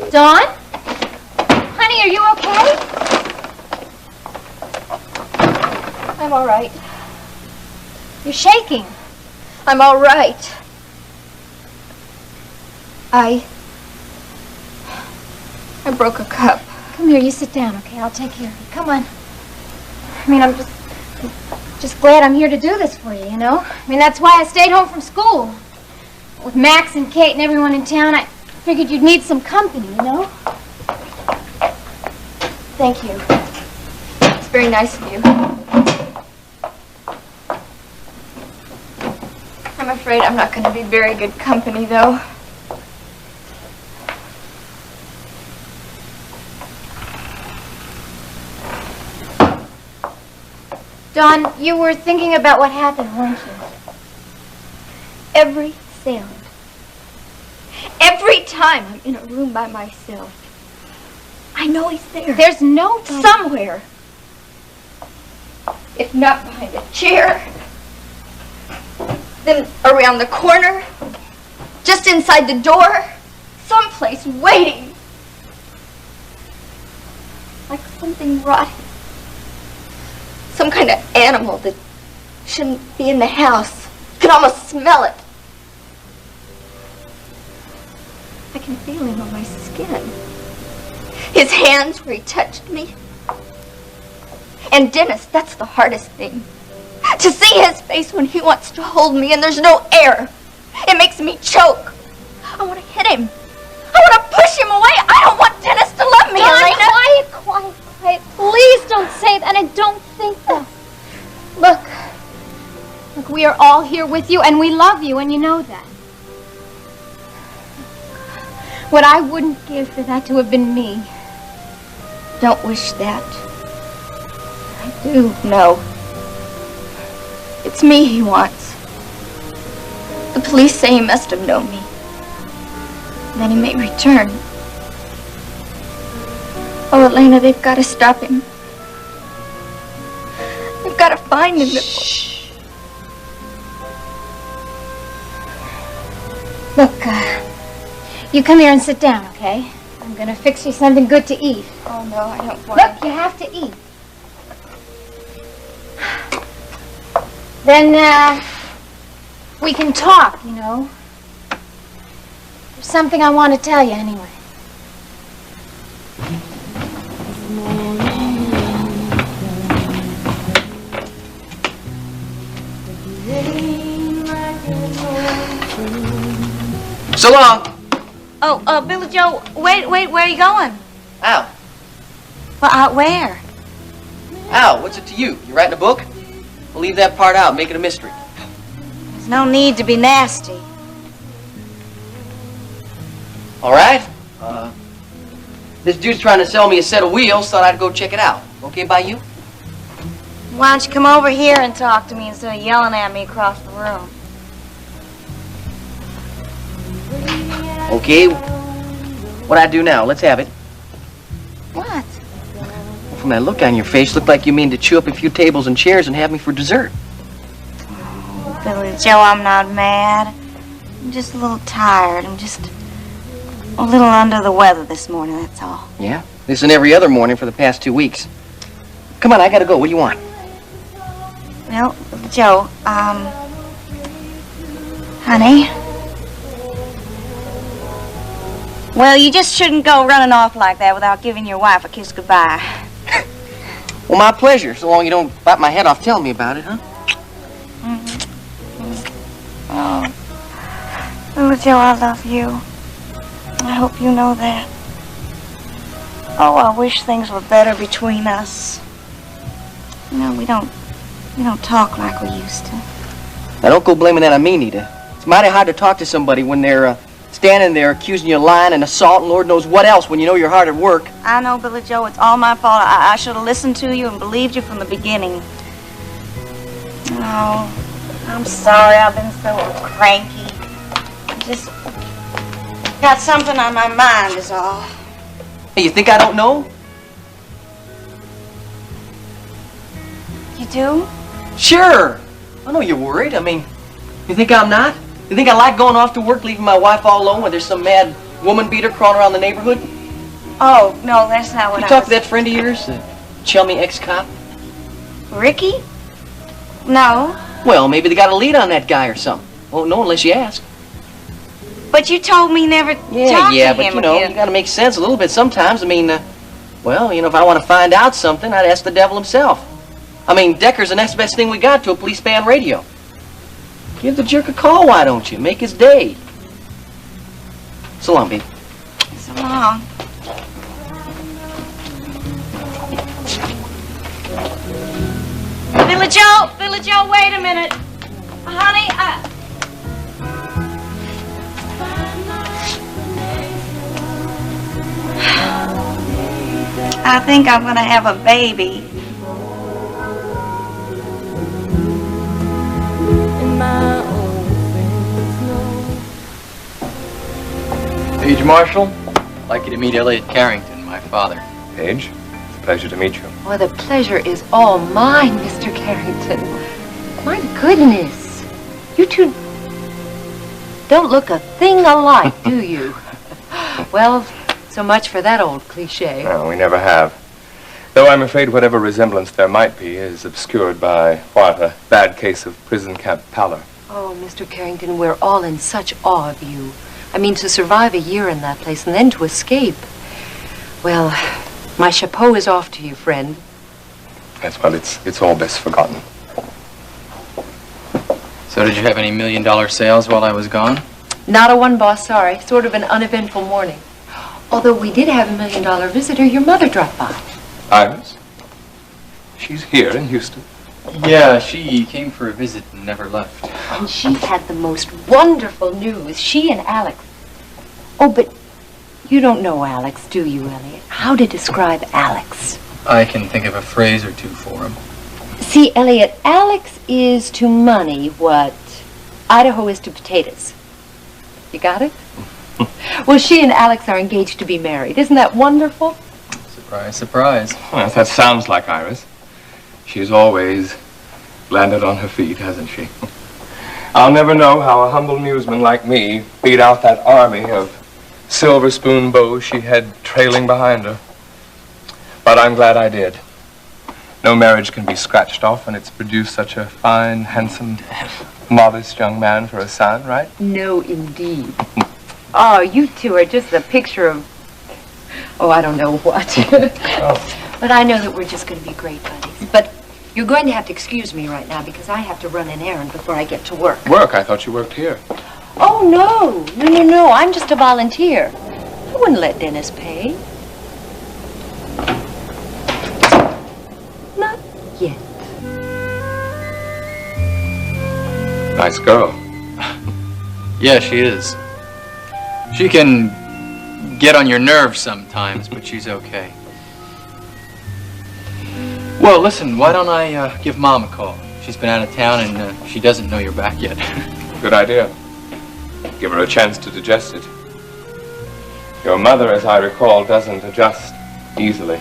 Dawn? Honey, are you okay? I'm all right. You're shaking. I'm all right. I broke a cup. Come here, you sit down, okay? I'll take care of you. Come on. I mean, I'm just glad I'm here to do this for you, you know? I mean, that's why I stayed home from school. With Max and Kate and everyone in town, I figured you'd need some company, you know? Thank you. It's very nice of you. I'm afraid I'm not going to be very good company, though. Dawn, you were thinking about what happened, weren't you? Every sound. Every time I'm in a room by myself, I know he's there. There's nobody. Somewhere. If not behind a chair, then around the corner, just inside the door, someplace waiting. Like something rotten. Some kind of animal that shouldn't be in the house. You can almost smell it. I can feel him on my skin. His hands where he touched me. And Dennis, that's the hardest thing. To see his face when he wants to hold me and there's no air. It makes me choke. I want to hit him. I want to push him away. I don't want Dennis to love me, Dawn, RENA. quiet. Please don't say that and don't think that. Look. Look, we are all here with you, and we love you, and you know that. What I wouldn't give for that to have been me. Don't wish that. I do know. It's me he wants. The police say he must have known me. And then he may return. Oh, Elena, they've got to stop him. They've got to find him. Shh. Look, you come here and sit down, okay? I'm gonna fix you something good to eat. Oh, no, I don't want to. Look, you have to eat. Then, we can talk, you know. There's something I want to tell you anyway. So long. Oh, Billy Joe, wait, where are you going? Al. Well, out where? Al, what's it to you? You writing a book? We'll leave that part out, make it a mystery. There's no need to be nasty. All right. This dude's trying to sell me a set of wheels. Thought I'd go check it out. Okay by you? Why don't you come over here and talk to me instead of yelling at me across the room? Okay. What'd I do now? Let's have it. What? Well, from that look on your face, looked like you mean to chew up a few tables and chairs and have me for dessert. Billy Joe, I'm not mad. I'm just a little tired. I'm just a little under the weather this morning, that's all. Yeah? This and every other morning for the past 2 weeks. Come on, I gotta go. What do you want? Well, Billy Joe, honey. Well, you just shouldn't go running off like that without giving your wife a kiss goodbye. Well, my pleasure, so long you don't bite my head off telling me about it, huh? Oh, Billy Joe, I love you. I hope you know that. Oh, I wish things were better between us. You know, we don't talk like we used to. Now, don't go blaming that on me, Nita. It's mighty hard to talk to somebody when they're standing there accusing you of lying and assault and Lord knows what else when you know you're hard at work. I know, Billy Joe, it's all my fault. I should have listened to you and believed you from the beginning. Oh, I'm sorry I've been so cranky. I just got something on my mind is all. Hey, you think I don't know? You do? Sure. I know you're worried. I mean, you think I'm not? You think I like going off to work, leaving my wife all alone when there's some mad woman beater crawling around the neighborhood? Oh, no, that's not what You I talk was... to that friend of yours, the chummy ex-cop? Ricky? No. Well, maybe they got a lead on that guy or something. Won't know unless you ask. But you told me never to talk to but him you know, again. you gotta make sense a little bit sometimes. I mean, well, you know, if I want to find out something, I'd ask the devil himself. I mean, Decker's the next best thing we got to a police band radio. Give the jerk a call, why don't you? Make his day. So long, baby. So long. Billy Joe, wait a minute. Honey, I think I'm gonna have a baby. Page Marshall, I'd like you to meet Elliot Carrington, my father. Page, it's a pleasure to meet you. Well, the pleasure is all mine, Mr. Carrington. My goodness. You two don't look a thing alike, do you? Well, so much for that old cliche. No, we never have. Though I'm afraid whatever resemblance there might be is obscured by, what, a bad case of prison camp pallor. Oh, Mr. Carrington, we're all in such awe of you. I mean, to survive a year in that place and then to escape. Well, my chapeau is off to you, friend. That's well, it's all best forgotten. So did you have any $1 million sales while I was gone? Not a one, boss, sorry. Sort of an uneventful morning. Although we did have $1 million visitor, your mother dropped by. Iris? She's here in Houston. Yeah, she came for a visit and never left. And she had the most wonderful news. She and Alex. Oh, but you don't know Alex, do you, Elliot? How to describe Alex? I can think of a phrase or two for him. See, Elliot, Alex is to money what Idaho is to potatoes. You got it? Well, she and Alex are engaged to be married. Isn't that wonderful? Surprise, surprise. Well, that sounds like Iris. She's always landed on her feet, hasn't she? I'll never know how a humble newsman like me beat out that army of silver spoon bows she had trailing behind her. But I'm glad I did. No marriage can be scratched off when it's produced such a fine, handsome, modest young man for a son, right? No, indeed. Oh, you two are just a picture of, oh, I don't know what. But I know that we're just going to be great buddies. But you're going to have to excuse me right now because I have to run an errand before I get to work. Work? I thought you worked here. Oh, no. I'm just a volunteer. I wouldn't let Dennis pay. Not yet. Nice girl. Yeah, she is. She can get on your nerves sometimes, but she's okay. Well, listen, why don't I give Mom a call? She's been out of town and she doesn't know you're back yet. Good idea. Give her a chance to digest it. Your mother, as I recall, doesn't adjust easily.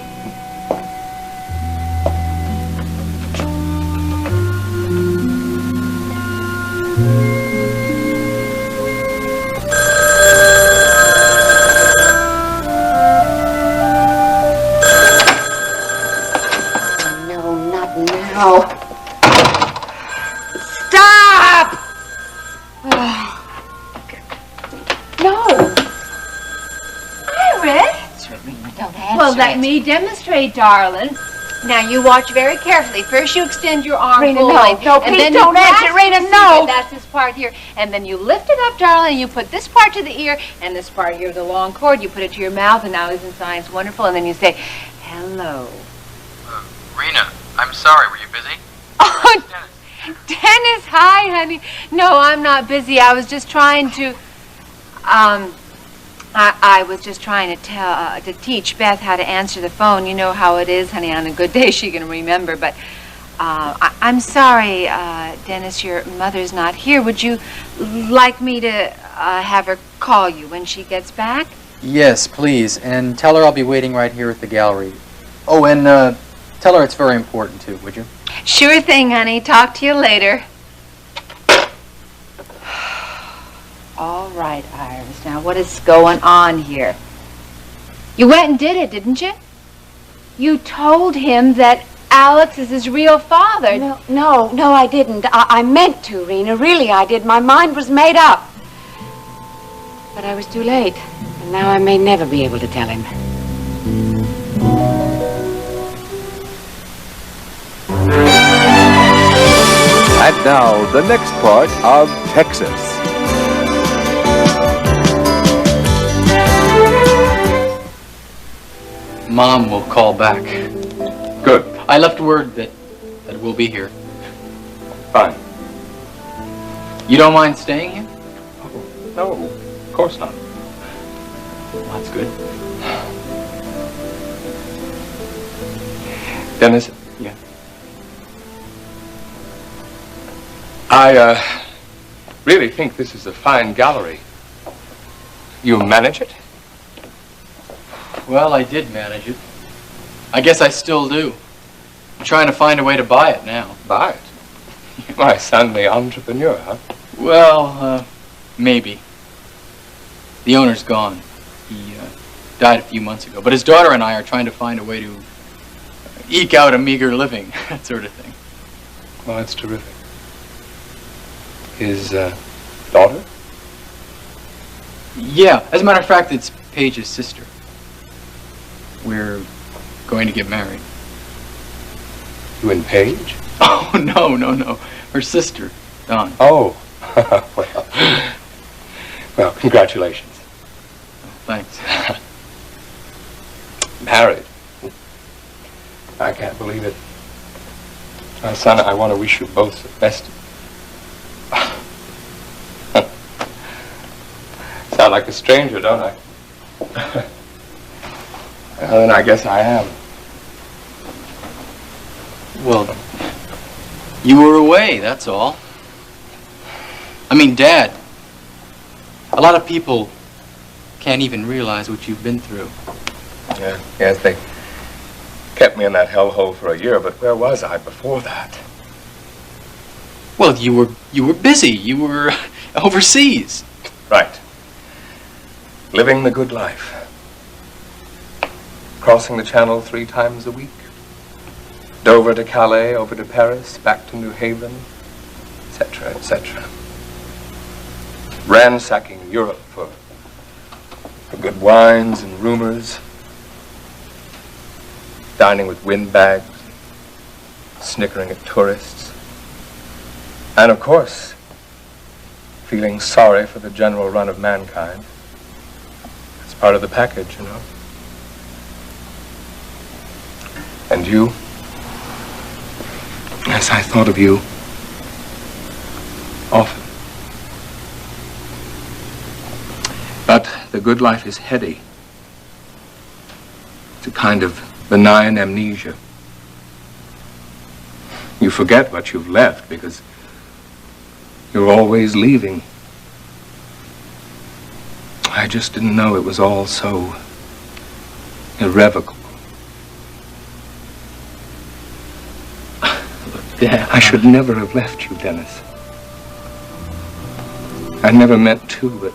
Stop! No. Iris? Don't answer Well, let it. me demonstrate, darling. Now, you watch very carefully. First, you extend your arm Rena, full no. length, No, and please then don't you answer grasp it, Rena, the no. seat. That's this part here. And then you lift it up, darling, and you put this part to the ear, and this part here, the long cord, you put it to your mouth, and now isn't science wonderful? And then you say, hello. Rena, I'm sorry, were you busy? Oh, Dennis, hi, honey. No, I'm not busy. I was just trying to, I was just trying to teach Beth how to answer the phone. You know how it is, honey. On a good day, she can remember. But I'm sorry, Dennis, your mother's not here. Would you like me to have her call you when she gets back? Yes, please, and tell her I'll be waiting right here at the gallery. Oh, and tell her it's very important, too, would you? Sure thing, honey. Talk to you later. All right, Iris. Now, what is going on here? You went and did it, didn't you? You told him that Alex is his real father. No, I didn't. I meant to, Rena. Really, I did. My mind was made up. But I was too late. And now I may never be able to tell him. And now, the next part of Texas. Mom will call back. Good. I left word that we'll be here. Fine. You don't mind staying here? No, of course not. Well, that's good. Dennis? Yeah. I really think this is a fine gallery. You manage it? Well, I did manage it. I guess I still do. I'm trying to find a way to buy it now. Buy it? My son, the entrepreneur, huh? Well, maybe. The owner's gone. He died a few months ago. But his daughter and I are trying to find a way to eke out a meager living, that sort of thing. Well, that's terrific. His daughter? Yeah, as a matter of fact, it's Paige's sister. We're going to get married. You and Paige? Oh, no. Her sister, Dawn. Oh. Well, congratulations. Thanks. Married? I can't believe it. My son, I want to wish you both the best. Sound like a stranger, don't I? Well, then I guess I am. Well, you were away, that's all. I mean, Dad, a lot of people can't even realize what you've been through. Yeah, yes, they kept me in that hellhole for a year, but where was I before that? Well, you were busy. You were overseas. Right. Living the good life. Crossing the channel 3 times a week. Dover to Calais, over to Paris, back to New Haven, etc., etc. Ransacking Europe for good wines and rumors. Dining with windbags, snickering at tourists. And of course, feeling sorry for the general run of mankind. It's part of the package, you know. And you? Yes, I thought of you often. But the good life is heady. It's a kind of benign amnesia. You forget what you've left because you're always leaving. I just didn't know it was all so irrevocable. Yeah, I should never have left you, Dennis. I never meant to, but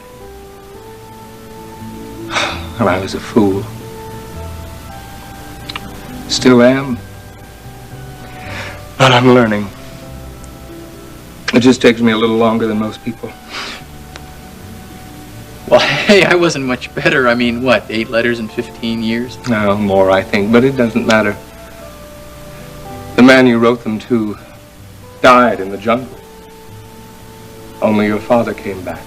well, I was a fool. Still am. But I'm learning. It just takes me a little longer than most people. Well, hey, I wasn't much better. I mean, what, 8 letters in 15 years? No, more, I think, but it doesn't matter. The man you wrote them to died in the jungle. Only your father came back.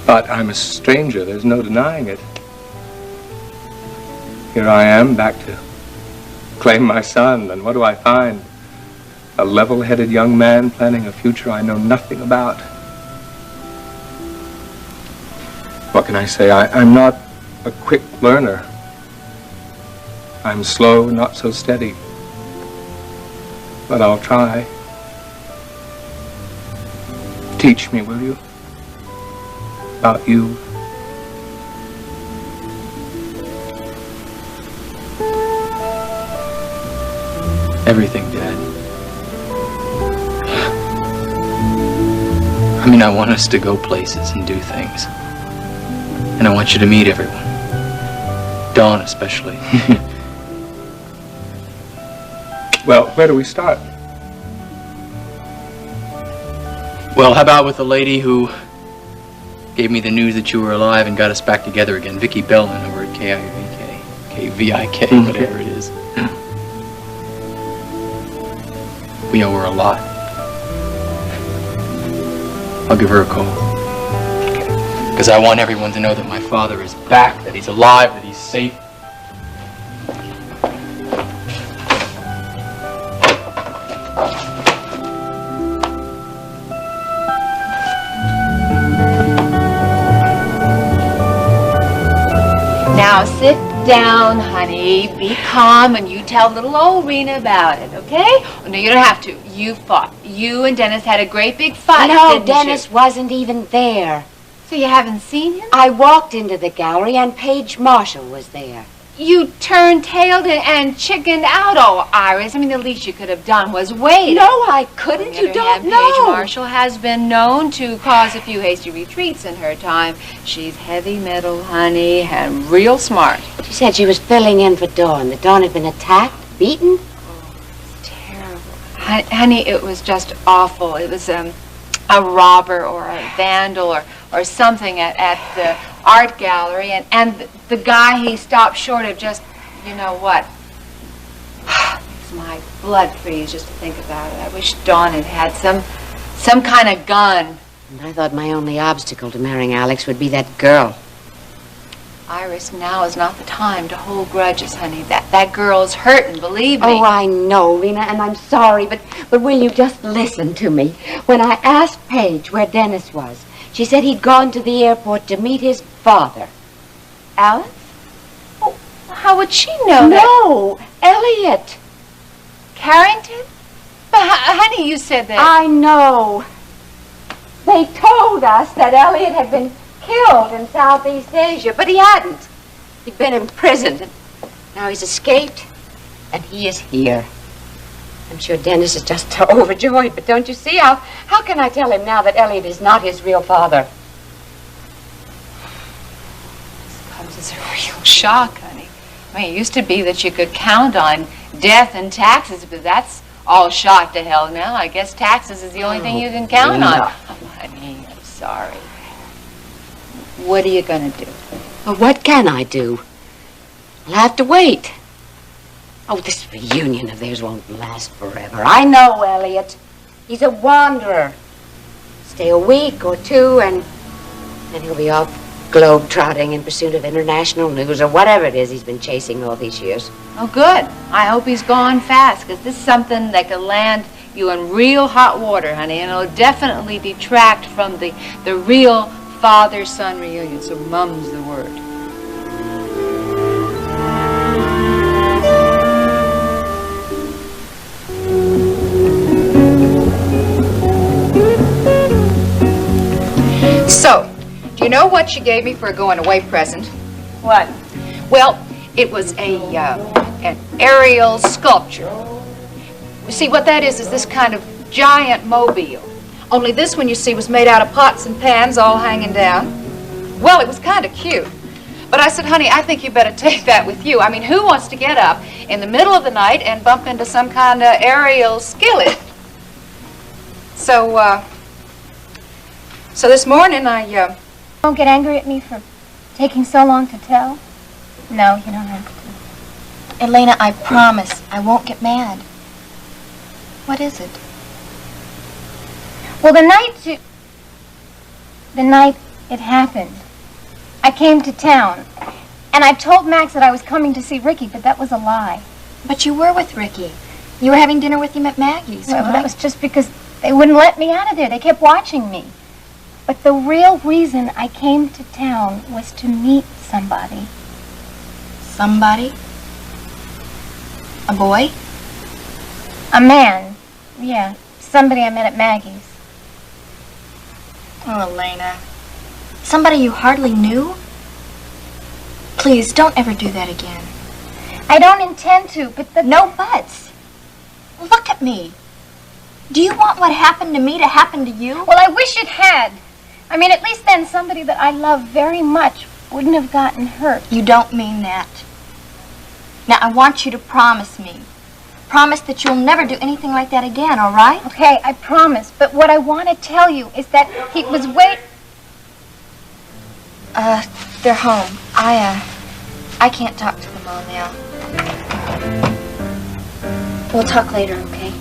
But I'm a stranger, there's no denying it. Here I am, back to claim my son, and what do I find? A level-headed young man planning a future I know nothing about. What can I say? I'm not a quick learner. I'm slow, not so steady. But I'll try. Teach me, will you? About you. Everything, Dad. I mean, I want us to go places and do things. And I want you to meet everyone. Dawn, especially. Well, where do we start? Well, how about with the lady who gave me the news that you were alive and got us back together again, Vicki Bellman over at KVIK, whatever it is. We owe her a lot. I'll give her a call. Because I want everyone to know that my father is back, that he's alive, that he's safe. Now sit down, honey. Be calm, and you tell little old Rena about it, okay? Oh, no, you don't have to. You fought. You and Dennis had a great big fight, No, didn't Dennis you? wasn't even there. So you haven't seen him? I walked into the gallery and Paige Marshall was there. You turned-tailed and chickened out, oh, Iris. I mean, the least you could have done was wait. No, I couldn't. You don't know. Paige Marshall has been known to cause a few hasty retreats in her time. She's heavy metal, honey, and real smart. She said she was filling in for Dawn. That Dawn had been attacked, beaten. Honey, it was just awful. It was a robber or a vandal or something at the art gallery, and the guy, he stopped short of just, you know what? Makes my blood freeze just to think about it. I wish Dawn had some kind of gun. And I thought my only obstacle to marrying Alex would be that girl. Iris, now is not the time to hold grudges, honey. That girl's hurting, believe me. Oh, I know, Rena, and I'm sorry, but will you just listen to me? When I asked Paige where Dennis was, she said he'd gone to the airport to meet his father. Alice? Oh, how would she know that? No, Elliot. Carrington? But, honey, you said that. I know. They told us that Elliot had been killed in Southeast Asia, but he hadn't. He'd been imprisoned, and now he's escaped, and he is here. I'm sure Dennis is just overjoyed, but don't you see? How can I tell him now that Elliot is not his real father? This comes as a real shock, honey. I mean, it used to be that you could count on death and taxes, but that's all shot to hell now. I guess taxes is the only thing you can count on. Oh, honey, I'm sorry. What are you going to do? Well, what can I do? I'll have to wait. Oh, this reunion of theirs won't last forever. I know Elliot. He's a wanderer. Stay a week or two, and then he'll be off globe-trotting in pursuit of international news or whatever it is he's been chasing all these years. Oh, good. I hope he's gone fast, because this is something that could land you in real hot water, honey, and it'll definitely detract from the real father-son reunion, so mum's the word. So, do you know what she gave me for a going-away present? What? Well, it was an aerial sculpture. You see, what that is this kind of giant mobile. Only this one, you see, was made out of pots and pans all hanging down. Well, it was kind of cute. But I said, honey, I think you better take that with you. I mean, who wants to get up in the middle of the night and bump into some kind of aerial skillet? So this morning I, Don't get angry at me for taking so long to tell. No, you don't have to. Elena, I promise I won't get mad. What is it? Well, the night it happened, I came to town, and I told Max that I was coming to see Ricky, but that was a lie. But you were with Ricky. You were having dinner with him at Maggie's. Well, that was just because they wouldn't let me out of there. They kept watching me. But the real reason I came to town was to meet somebody. Somebody? A boy? A man. Yeah, somebody I met at Maggie's. Oh, Elena. Somebody you hardly knew? Please, don't ever do that again. I don't intend to, but No buts. Look at me. Do you want what happened to me to happen to you? Well, I wish it had. I mean, at least then somebody that I love very much wouldn't have gotten hurt. You don't mean that. Now, I want you to promise me. Promise that you'll never do anything like that again, all right? Okay, I promise. But what I want to tell you is that he was they're home. I can't talk to them all now. We'll talk later, okay?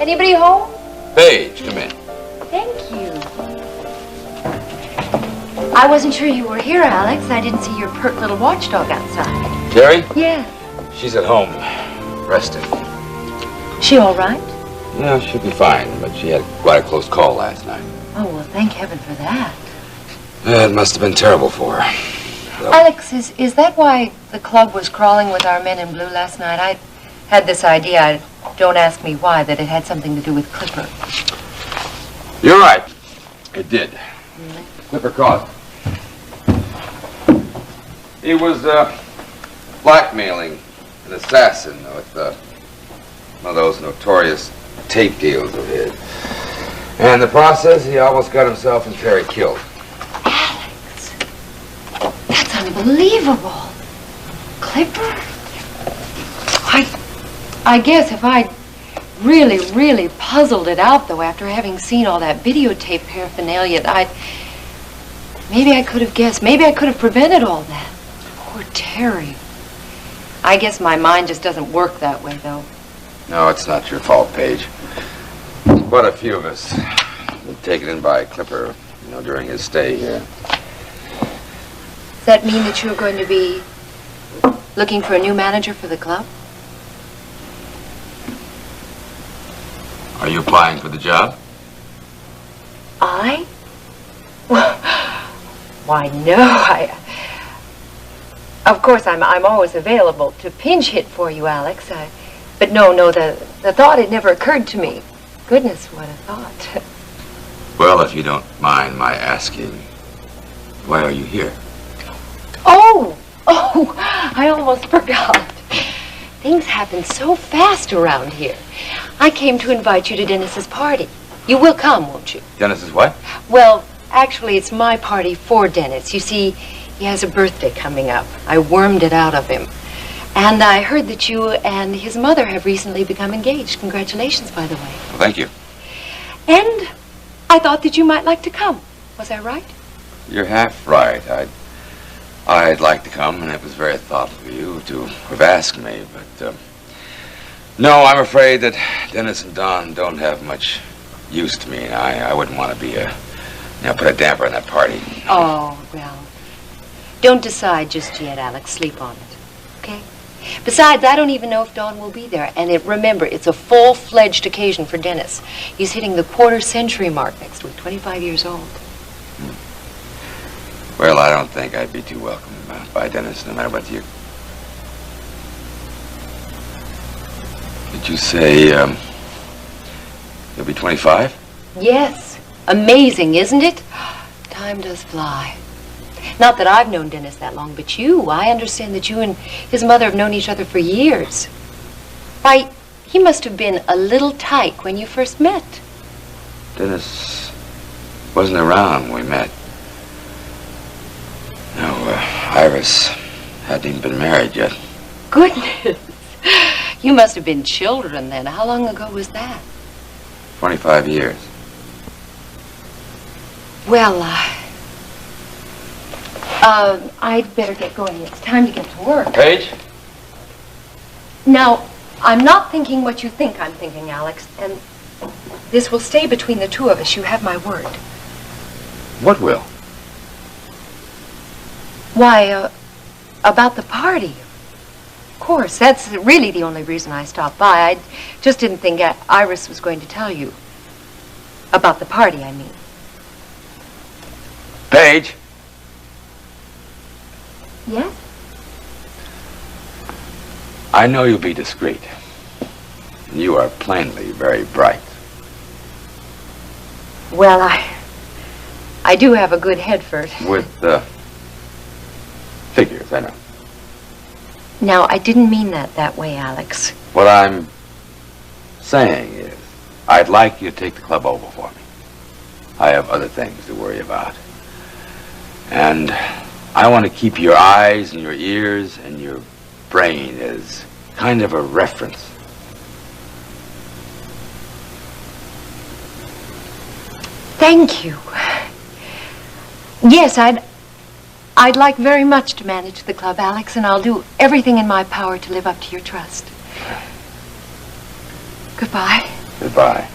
Anybody home? Paige, come in. Thank you. I wasn't sure you were here, Alex. I didn't see your pert little watchdog outside. Terry? Yeah. She's at home, resting. She all right? Yeah, she'll be fine, but she had quite a close call last night. Oh, well, thank heaven for that. It must have been terrible for her. Alex, is that why the club was crawling with our men in blue last night? I had this idea, don't ask me why, that it had something to do with Clipper. You're right. It did. Clipper caused it. He was blackmailing an assassin with one of those notorious tape deals of his. And in the process, he almost got himself and Terry killed. Alex, that's unbelievable. Clipper? I guess if I'd really puzzled it out, though, after having seen all that videotape paraphernalia. Maybe I could have guessed. Maybe I could have prevented all that. Poor Terry. I guess my mind just doesn't work that way, though. No, it's not your fault, Paige. Quite a few of us were taken in by Clipper, during his stay here. Does that mean that you're going to be looking for a new manager for the club? Are you applying for the job? I? Why, no. Of course, I'm always available to pinch hit for you, Alex. But no, the thought had never occurred to me. Goodness, what a thought. Well, if you don't mind my asking, why are you here? Oh, I almost forgot. Things happen so fast around here. I came to invite you to Dennis's party. You will come, won't you? Dennis's what? Well, actually, it's my party for Dennis. You see, he has a birthday coming up. I wormed it out of him. And I heard that you and his mother have recently become engaged. Congratulations, by the way. Well, thank you. And I thought that you might like to come. Was I right? You're half right. I'd like to come, and it was very thoughtful of you to have asked me, but no, I'm afraid that Dennis and Don don't have much use to me, and I wouldn't want to be put a damper on that party. Oh, well, don't decide just yet, Alex. Sleep on it, okay? Besides, I don't even know if Don will be there, and remember, it's a full-fledged occasion for Dennis. He's hitting the quarter-century mark next week, 25 years old. Well, I don't think I'd be too welcome by Dennis, no matter what you... Did you say, you'll be 25? Yes. Amazing, isn't it? Time does fly. Not that I've known Dennis that long, but I understand that you and his mother have known each other for years. Why, he must have been a little tyke when you first met. Dennis wasn't around when we met. No, Iris hadn't even been married yet. Goodness. You must have been children then. How long ago was that? 25 years. Well, I'd better get going. It's time to get to work. Paige? Now, I'm not thinking what you think I'm thinking, Alex, and this will stay between the two of us. You have my word. What will? Why, about the party. Of course, that's really the only reason I stopped by. I just didn't think Iris was going to tell you. About the party, I mean. Paige? Yes? I know you'll be discreet. You are plainly very bright. Well, I do have a good head for it. With, figures, I know. Now, I didn't mean that way, Alex. What I'm saying is, I'd like you to take the club over for me. I have other things to worry about. And I want to keep your eyes and your ears and your brain as kind of a reference. Thank you. Yes, I'd like very much to manage the club, Alex, and I'll do everything in my power to live up to your trust. Goodbye. Goodbye.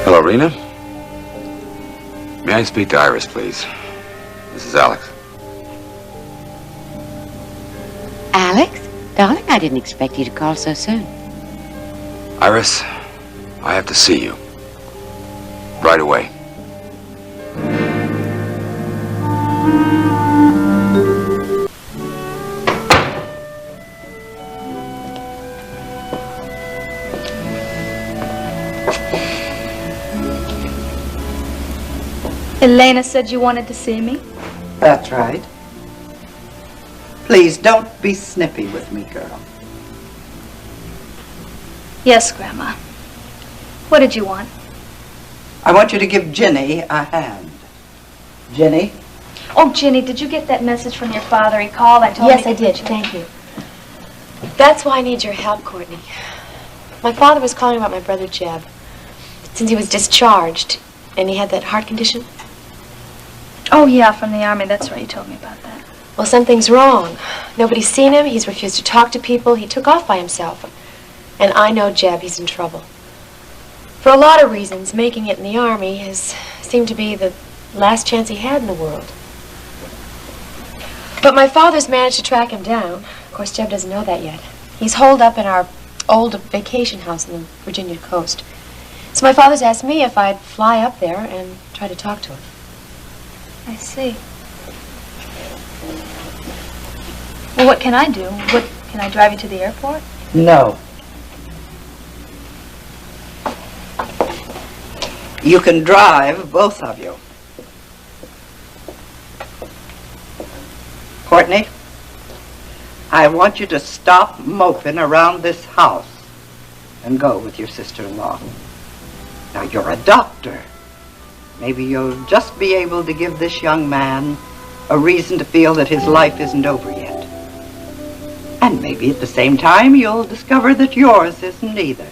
Hello, Rena. May I speak to Iris, please? This is Alex. Alex? Darling, I didn't expect you to call so soon. Iris, I have to see you. Right away. Elena said you wanted to see me. That's right. Please don't be snippy with me, girl. Yes, Grandma. What did you want? I want you to give Ginny a hand. Ginny? Oh, Ginny, did you get that message from your father? He called and told me... Yes, I did. Thank you. That's why I need your help, Courtney. My father was calling about my brother Jeb. Since he was discharged, and he had that heart condition. Oh, yeah, from the Army. That's right. You told me about that. Well, something's wrong. Nobody's seen him. He's refused to talk to people. He took off by himself. And I know Jeb. He's in trouble. For a lot of reasons, making it in the Army has seemed to be the last chance he had in the world. But my father's managed to track him down. Of course, Jeb doesn't know that yet. He's holed up in our old vacation house on the Virginia coast. So my father's asked me if I'd fly up there and try to talk to him. I see. Well, what can I do? Can I drive you to the airport? No. You can drive, both of you. Courtney, I want you to stop moping around this house and go with your sister-in-law. Now, you're a doctor. Maybe you'll just be able to give this young man a reason to feel that his life isn't over yet. And maybe at the same time you'll discover that yours isn't either.